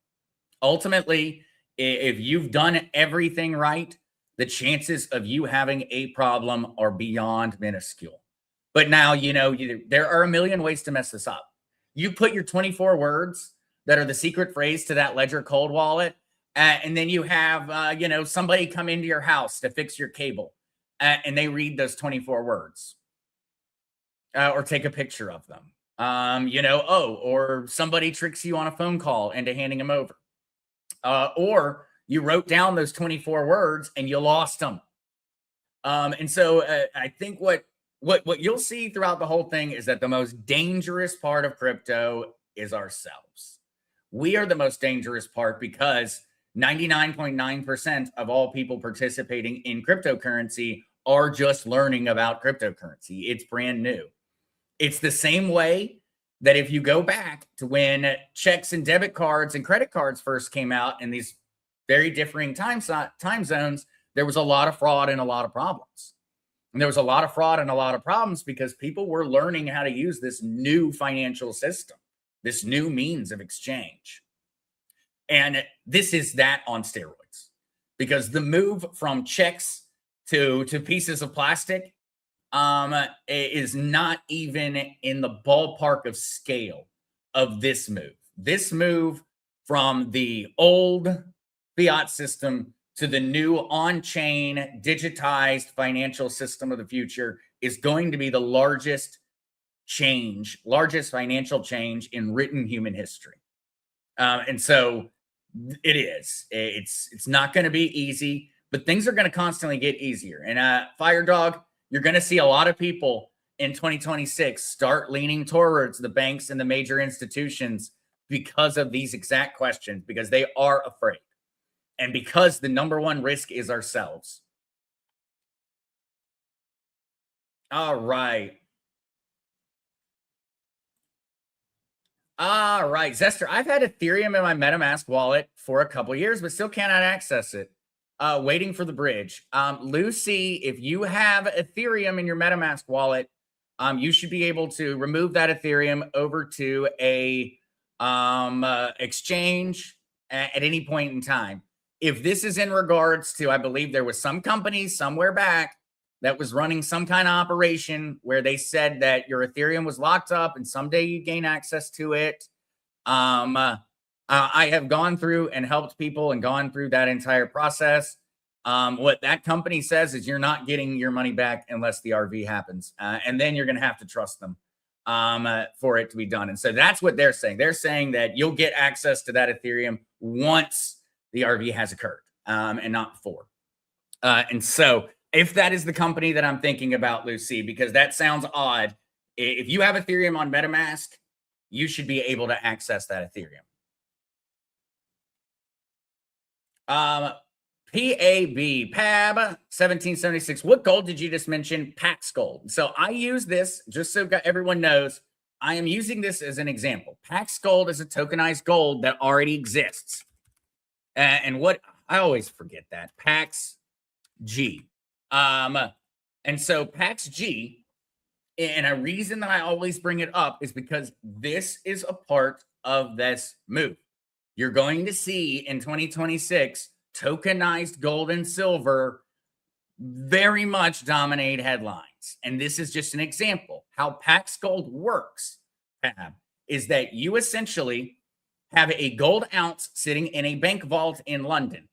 Ultimately, if you've done everything right, the chances of you having a problem are beyond minuscule. But now, there are a million ways to mess this up. You put your 24 words that are the secret phrase to that Ledger cold wallet, and then you have, somebody come into your house to fix your cable, and they read those 24 words or take a picture of them. Or somebody tricks you on a phone call into handing them over. Or you wrote down those 24 words and you lost them. And so I think what you'll see throughout the whole thing is that the most dangerous part of crypto is ourselves. We are the most dangerous part because 99.9% of all people participating in cryptocurrency are just learning about cryptocurrency. It's brand new. It's the same way that if you go back to when checks and debit cards and credit cards first came out in these very differing time zones, there was a lot of fraud and a lot of problems. And there was a lot of fraud and a lot of problems because people were learning how to use this new financial system, this new means of exchange. And this is that on steroids, because the move from checks to pieces of plastic is not even in the ballpark of scale of this move. This move from the old fiat system to the new on-chain digitized financial system of the future is going to be the largest financial change in written human history. And so it is. It's not going to be easy, but things are going to constantly get easier. And Fire Dog, you're going to see a lot of people in 2026 start leaning towards the banks and the major institutions because of these exact questions, because they are afraid. And because the number one risk is ourselves. All right. All right, Zester, I've had Ethereum in my MetaMask wallet for a couple years, but still cannot access it. Waiting for the bridge. Lucy, if you have Ethereum in your MetaMask wallet, you should be able to remove that Ethereum over to a exchange at any point in time. If this is in regards to, I believe there was some company somewhere back that was running some kind of operation where they said that your Ethereum was locked up and someday you gain access to it. I have gone through and helped people and gone through that entire process. What that company says is you're not getting your money back unless the RV happens. And then you're going to have to trust them for it to be done. And so that's what they're saying. They're saying that you'll get access to that Ethereum once the RV has occurred and not before. And so if that is the company that I'm thinking about, Lucy, because that sounds odd, if you have Ethereum on MetaMask, you should be able to access that Ethereum. PAB 1776. What gold did you just mention? Pax Gold. So I use this just so everyone knows. I am using this as an example. Pax Gold is a tokenized gold that already exists. And what I always forget that Pax G. And so Pax G, and a reason that I always bring it up is because this is a part of this move. You're going to see in 2026 tokenized gold and silver very much dominate headlines. And this is just an example. How Pax Gold works, Pab, is that you essentially have a gold ounce sitting in a bank vault in London.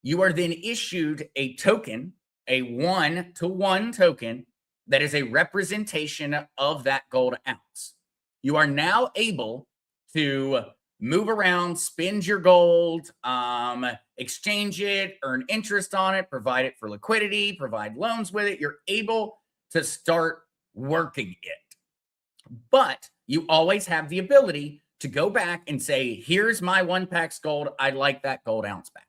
You are then issued a token, a 1-to-1 token that is a representation of that gold ounce. You are now able to move around, spend your gold, exchange it, earn interest on it, provide it for liquidity, provide loans with it. You're able to start working it. But you always have the ability to go back and say, here's my 1 Pax Gold. I'd like that gold ounce back.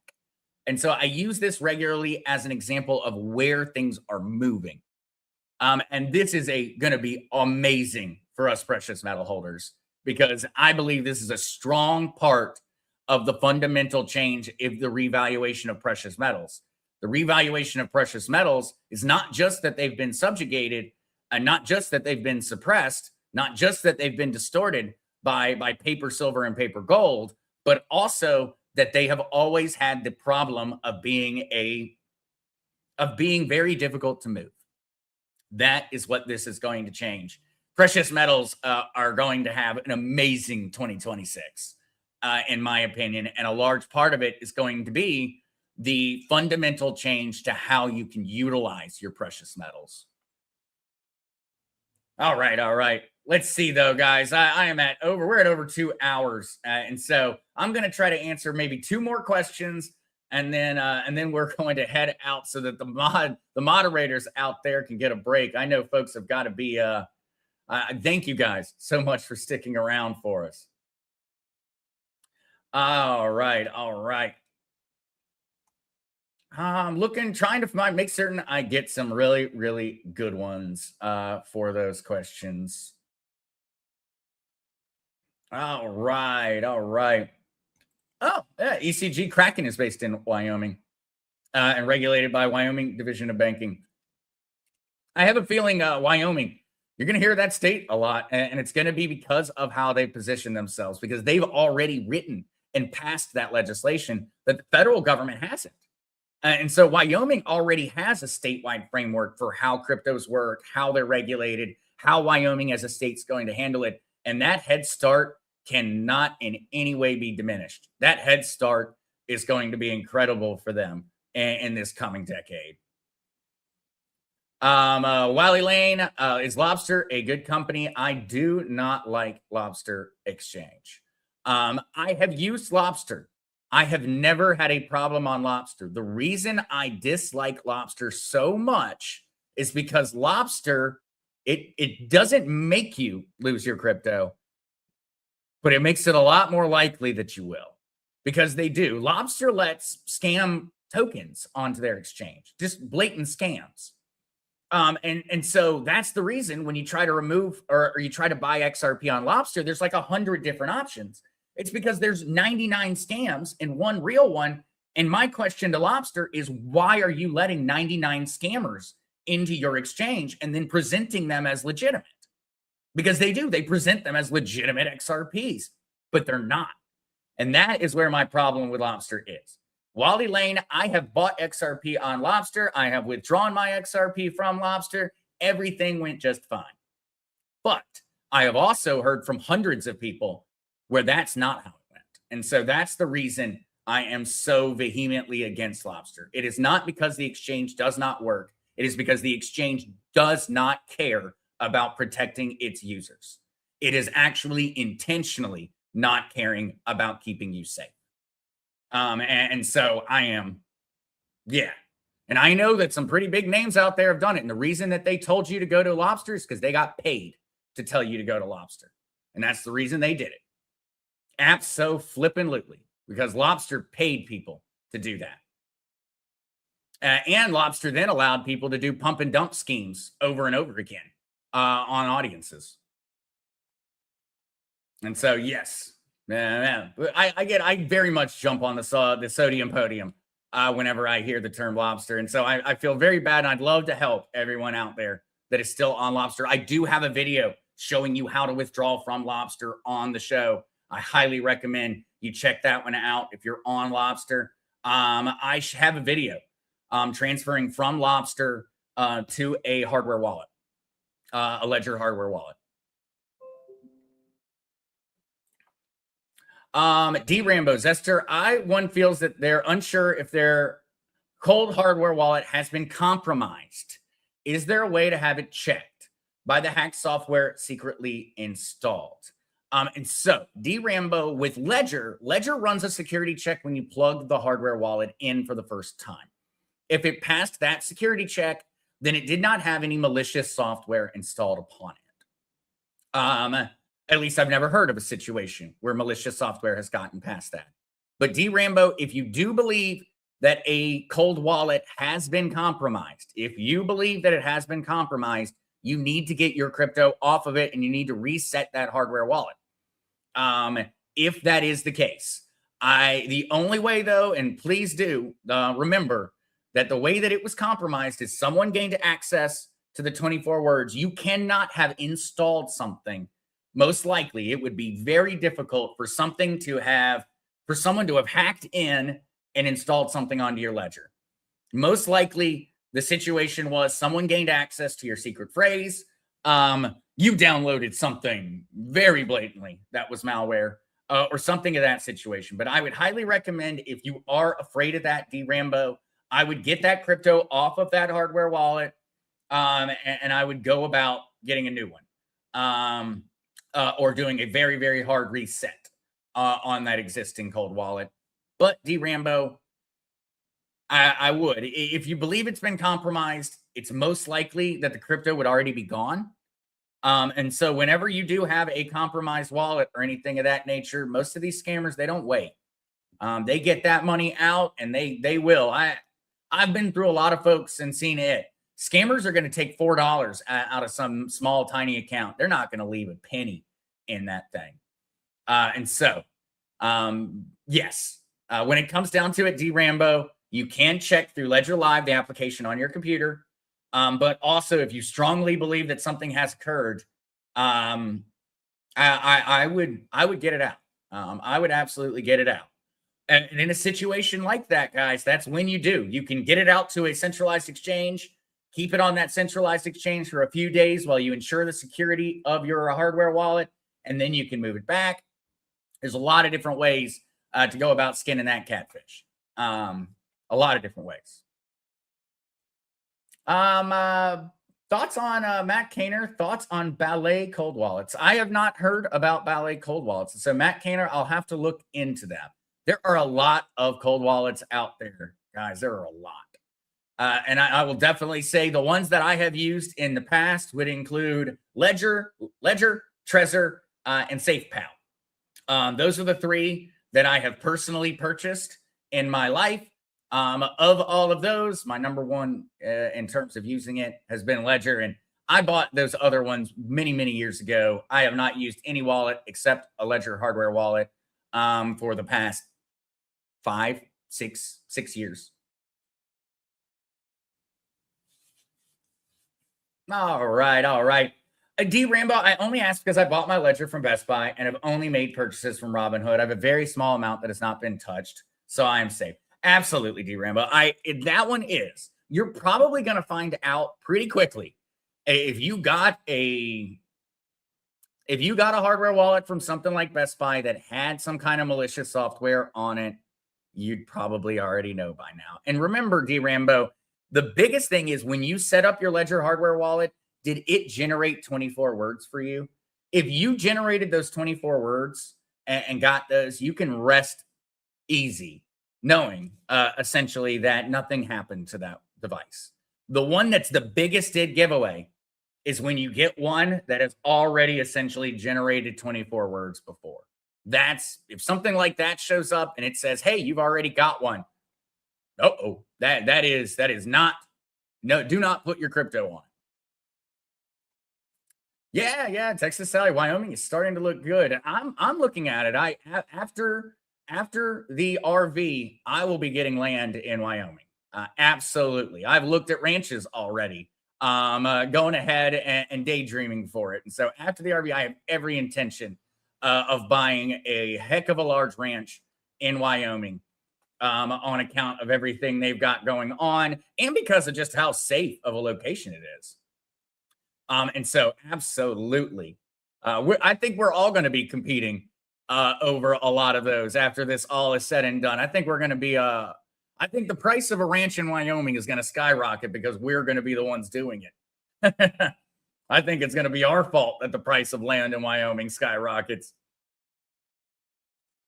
And so I use this regularly as an example of where things are moving. And this is going to be amazing for us precious metal holders, because I believe this is a strong part of the fundamental change of the revaluation of precious metals. The revaluation of precious metals is not just that they've been subjugated, and not just that they've been suppressed, not just that they've been distorted by paper silver and paper gold, but also that they have always had the problem of being very difficult to move. That is what this is going to change. Precious metals are going to have an amazing 2026, in my opinion. And a large part of it is going to be the fundamental change to how you can utilize your precious metals. All right. Let's see though, guys. We're at over 2 hours. And so I'm going to try to answer maybe 2 more questions. and then we're going to head out so that the moderators out there can get a break. I know folks have got to be. Thank you guys so much for sticking around for us. All right. I'm trying to make certain I get some really, really good ones for those questions. All right. Oh, yeah, ECG Kraken is based in Wyoming and regulated by Wyoming Division of Banking. I have a feeling Wyoming, you're going to hear that state a lot, and it's going to be because of how they position themselves, because they've already written and passed that legislation that the federal government hasn't. And so Wyoming already has a statewide framework for how cryptos work, how they're regulated, how Wyoming as a state's going to handle it. And that head start cannot in any way be diminished. That head start is going to be incredible for them in this coming decade. Wally Lane, is Lobster a good company? I do not like Lobster Exchange. I have used Lobster. I have never had a problem on Lobster. The reason I dislike Lobster so much is because Lobster, it doesn't make you lose your crypto, but it makes it a lot more likely that you will, because they do. Lobster lets scam tokens onto their exchange, just blatant scams. And so that's the reason when you try to remove or you try to buy XRP on Lobster, there's like 100 different options. It's because there's 99 scams and one real one. And my question to Lobster is, why are you letting 99 scammers into your exchange and then presenting them as legitimate? Because they do. They present them as legitimate XRPs, but they're not. And that is where my problem with Lobster is. Wally Lane, I have bought XRP on Lobster. I have withdrawn my XRP from Lobster. Everything went just fine. But I have also heard from hundreds of people where that's not how it went. And so that's the reason I am so vehemently against Lobster. It is not because the exchange does not work. It is because the exchange does not care about protecting its users. It is actually intentionally not caring about keeping you safe. And so I am, yeah. And I know that some pretty big names out there have done it. And the reason that they told you to go to Lobster is because they got paid to tell you to go to Lobster. And that's the reason they did it. Abso-flippin'-lutely, because Lobster paid people to do that. And Lobster then allowed people to do pump and dump schemes over and over again on audiences. And so, yes. I very much jump on the sodium podium whenever I hear the term Lobster. And so I feel very bad, and I'd love to help everyone out there that is still on Lobster. I do have a video showing you how to withdraw from Lobster on the show. I highly recommend you check that one out if you're on Lobster. I have a video transferring from Lobster to a hardware wallet, a Ledger hardware wallet. D Rambo Zester, one feels that they're unsure if their cold hardware wallet has been compromised. Is there a way to have it checked by the hacked software secretly installed? And so D Rambo with Ledger runs a security check when you plug the hardware wallet in for the first time. If it passed that security check, then it did not have any malicious software installed upon it. At least I've never heard of a situation where malicious software has gotten past that. But D Rambo, if you do believe that a cold wallet has been compromised, if you believe that it has been compromised, you need to get your crypto off of it and you need to reset that hardware wallet. If that is the case, the only way though, and please do remember that the way that it was compromised is someone gained access to the 24 words. You cannot have installed something. Most likely, it would be very difficult for someone to have hacked in and installed something onto your ledger. Most likely, the situation was someone gained access to your secret phrase. You downloaded something very blatantly that was malware or something of that situation. But I would highly recommend, if you are afraid of that, D Rambo, I would get that crypto off of that hardware wallet and I would go about getting a new one. Or doing a very, very hard reset on that existing cold wallet. But D Rambo, I would. If you believe it's been compromised, it's most likely that the crypto would already be gone. And so whenever you do have a compromised wallet or anything of that nature, most of these scammers, they don't wait. They get that money out and they will. I've been through a lot of folks and seen it. Scammers are going to take $4 out of some small, tiny account. They're not going to leave a penny in that thing. And so, yes, when it comes down to it, D Rambo, you can check through Ledger Live, the application on your computer. But also, if you strongly believe that something has occurred, I would get it out. I would absolutely get it out. And in a situation like that, guys, that's when you do. You can get it out to a centralized exchange, keep it on that centralized exchange for a few days while you ensure the security of your hardware wallet, and then you can move it back. There's a lot of different ways to go about skinning that catfish. A lot of different ways. Thoughts on Matt Kaner? Thoughts on Ballet cold wallets? I have not heard about Ballet cold wallets. So Matt Kaner, I'll have to look into that. There are a lot of cold wallets out there, guys. There are a lot. And I will definitely say the ones that I have used in the past would include Ledger, Trezor, and SafePal. Those are the three that I have personally purchased in my life. Of all of those, my number one in terms of using it has been Ledger. And I bought those other ones many, many years ago. I have not used any wallet except a Ledger hardware wallet for the past 6 years. All right. D Rambo, I only asked because I bought my Ledger from Best Buy and have only made purchases from Robinhood. I have a very small amount that has not been touched, so I am safe. Absolutely, D Rambo. That one is. You're probably going to find out pretty quickly if you got a hardware wallet from something like Best Buy that had some kind of malicious software on it. You'd probably already know by now. And remember, D Rambo, the biggest thing is when you set up your Ledger hardware wallet, did it generate 24 words for you? If you generated those 24 words and got those, you can rest easy knowing essentially that nothing happened to that device. The one that's the biggest dead giveaway is when you get one that has already essentially generated 24 words before. That's if something like that shows up and it says, hey, you've already got one. That is not, no, do not put your crypto on. Yeah. Texas Sally, Wyoming is starting to look good. I'm looking at it. After the RV, I will be getting land in Wyoming. Absolutely. I've looked at ranches already. Going ahead and daydreaming for it. And so after the RV, I have every intention of buying a heck of a large ranch in Wyoming on account of everything they've got going on and because of just how safe of a location it is. And so absolutely, I think we're all going to be competing over a lot of those after this all is said and done. I think we're going to be, I think the price of a ranch in Wyoming is going to skyrocket because we're going to be the ones doing it. I think it's going to be our fault that the price of land in Wyoming skyrockets.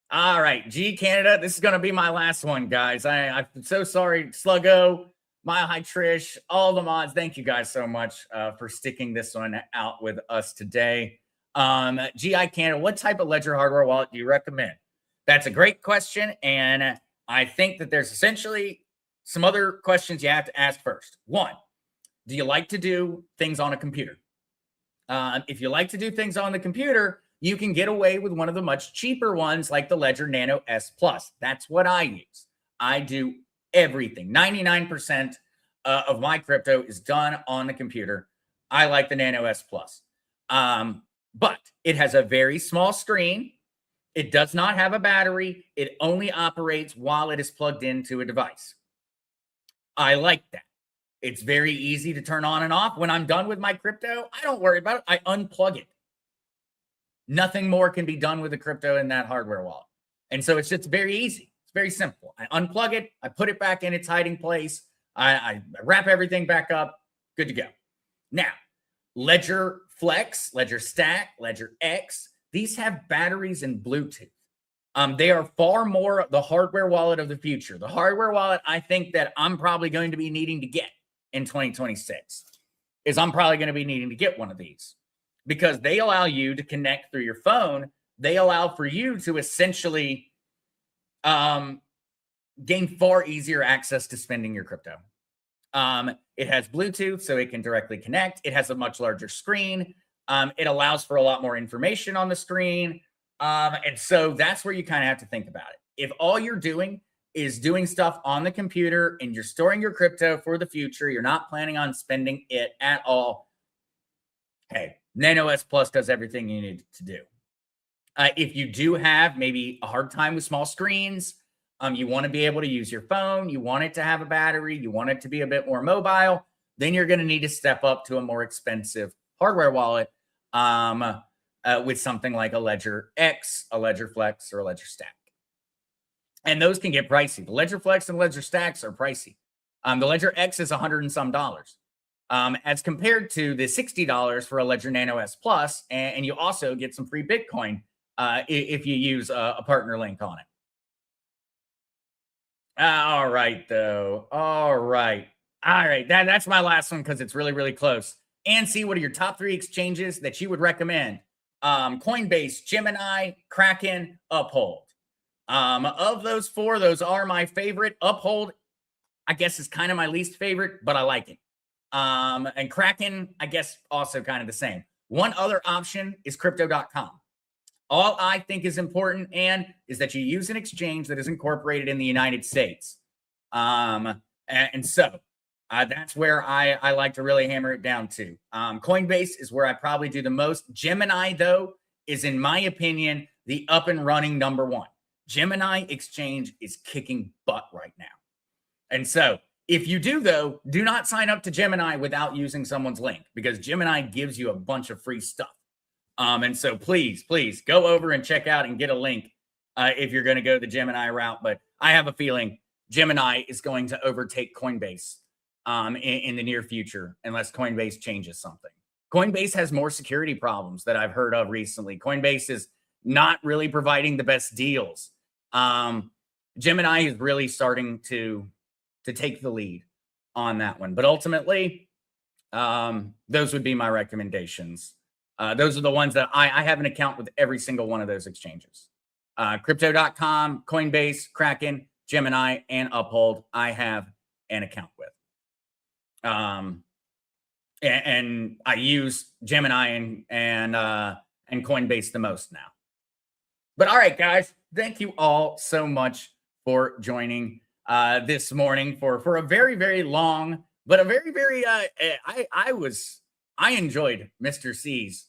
All right, G Canada, this is going to be my last one, guys. I'm so sorry, Sluggo, Mile High Trish, all the mods. Thank you guys so much for sticking this one out with us today. GI Canada, what type of Ledger hardware wallet do you recommend? That's a great question, and I think that there's essentially some other questions you have to ask first. One, do you like to do things on a computer? If you like to do things on the computer, you can get away with one of the much cheaper ones like the Ledger Nano S Plus. That's what I use. I do everything. 99% of my crypto is done on the computer. I like the Nano S Plus. But it has a very small screen. It does not have a battery. It only operates while it is plugged into a device. I like that. It's very easy to turn on and off. When I'm done with my crypto, I don't worry about it. I unplug it. Nothing more can be done with the crypto in that hardware wallet. And so it's just very easy. It's very simple. I unplug it. I put it back in its hiding place. I wrap everything back up. Good to go. Now, Ledger Flex, Ledger Stack, Ledger X, these have batteries and Bluetooth. They are far more the hardware wallet of the future. The hardware wallet I think that I'm probably going to be needing to get in 2026 is I'm probably going to be needing to get one of these because they allow you to connect through your phone. They allow for you to essentially gain far easier access to spending your crypto. It has Bluetooth, so it can directly connect. It has a much larger screen. It allows for a lot more information on the screen. And so that's where you kind of have to think about it. If all you're doing is doing stuff on the computer and you're storing your crypto for the future, you're not planning on spending it at all, hey, Nano S Plus does everything you need to do. If you do have maybe a hard time with small screens, you want to be able to use your phone, you want it to have a battery, you want it to be a bit more mobile, then you're going to need to step up to a more expensive hardware wallet with something like a Ledger X, a Ledger Flex, or a Ledger Stack. And those can get pricey. The Ledger Flex and Ledger Stacks are pricey. The Ledger X is $100 and some, as compared to the $60 for a Ledger Nano S Plus, and you also get some free Bitcoin if you use a partner link on it. All right, though. All right. That's my last one because it's really, really close. And see, what are your top 3 exchanges that you would recommend? Coinbase, Gemini, Kraken, Uphold. Of those 4, those are my favorite. Uphold, I guess, is kind of my least favorite, but I like it. And Kraken, I guess, also kind of the same. One other option is Crypto.com. All I think is important, and is that you use an exchange that is incorporated in the United States. And so that's where I like to really hammer it down to. Coinbase is where I probably do the most. Gemini, though, is, in my opinion, the up and running #1. Gemini exchange is kicking butt right now. And so if you do, though, do not sign up to Gemini without using someone's link, because Gemini gives you a bunch of free stuff. And so please go over and check out and get a link if you're going to go the Gemini route. But I have a feeling Gemini is going to overtake Coinbase in the near future, unless Coinbase changes something. Coinbase has more security problems that I've heard of recently. Coinbase is not really providing the best deals. Gemini is really starting to take the lead on that one. But ultimately, those would be my recommendations. Those are the ones that I have an account with every single one of those exchanges. Crypto.com, Coinbase, Kraken, Gemini, and Uphold, I have an account with. And I use Gemini and Coinbase the most now. But all right, guys, thank you all so much for joining this morning for a very, very long, but a very, very I enjoyed Mr. C's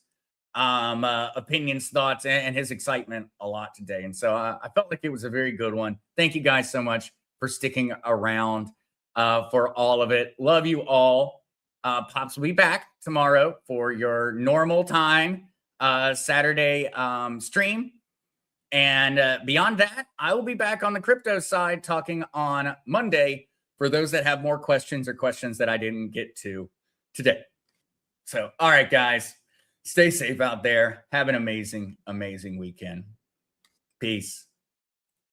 opinions, thoughts, and his excitement a lot today. And so I felt like it was a very good one. Thank you guys so much for sticking around for all of it. Love you all. Pops will be back tomorrow for your normal time Saturday stream. And beyond that, I will be back on the crypto side talking on Monday for those that have more questions or questions that I didn't get to today. So, all right, guys, stay safe out there. Have an amazing, amazing weekend. Peace.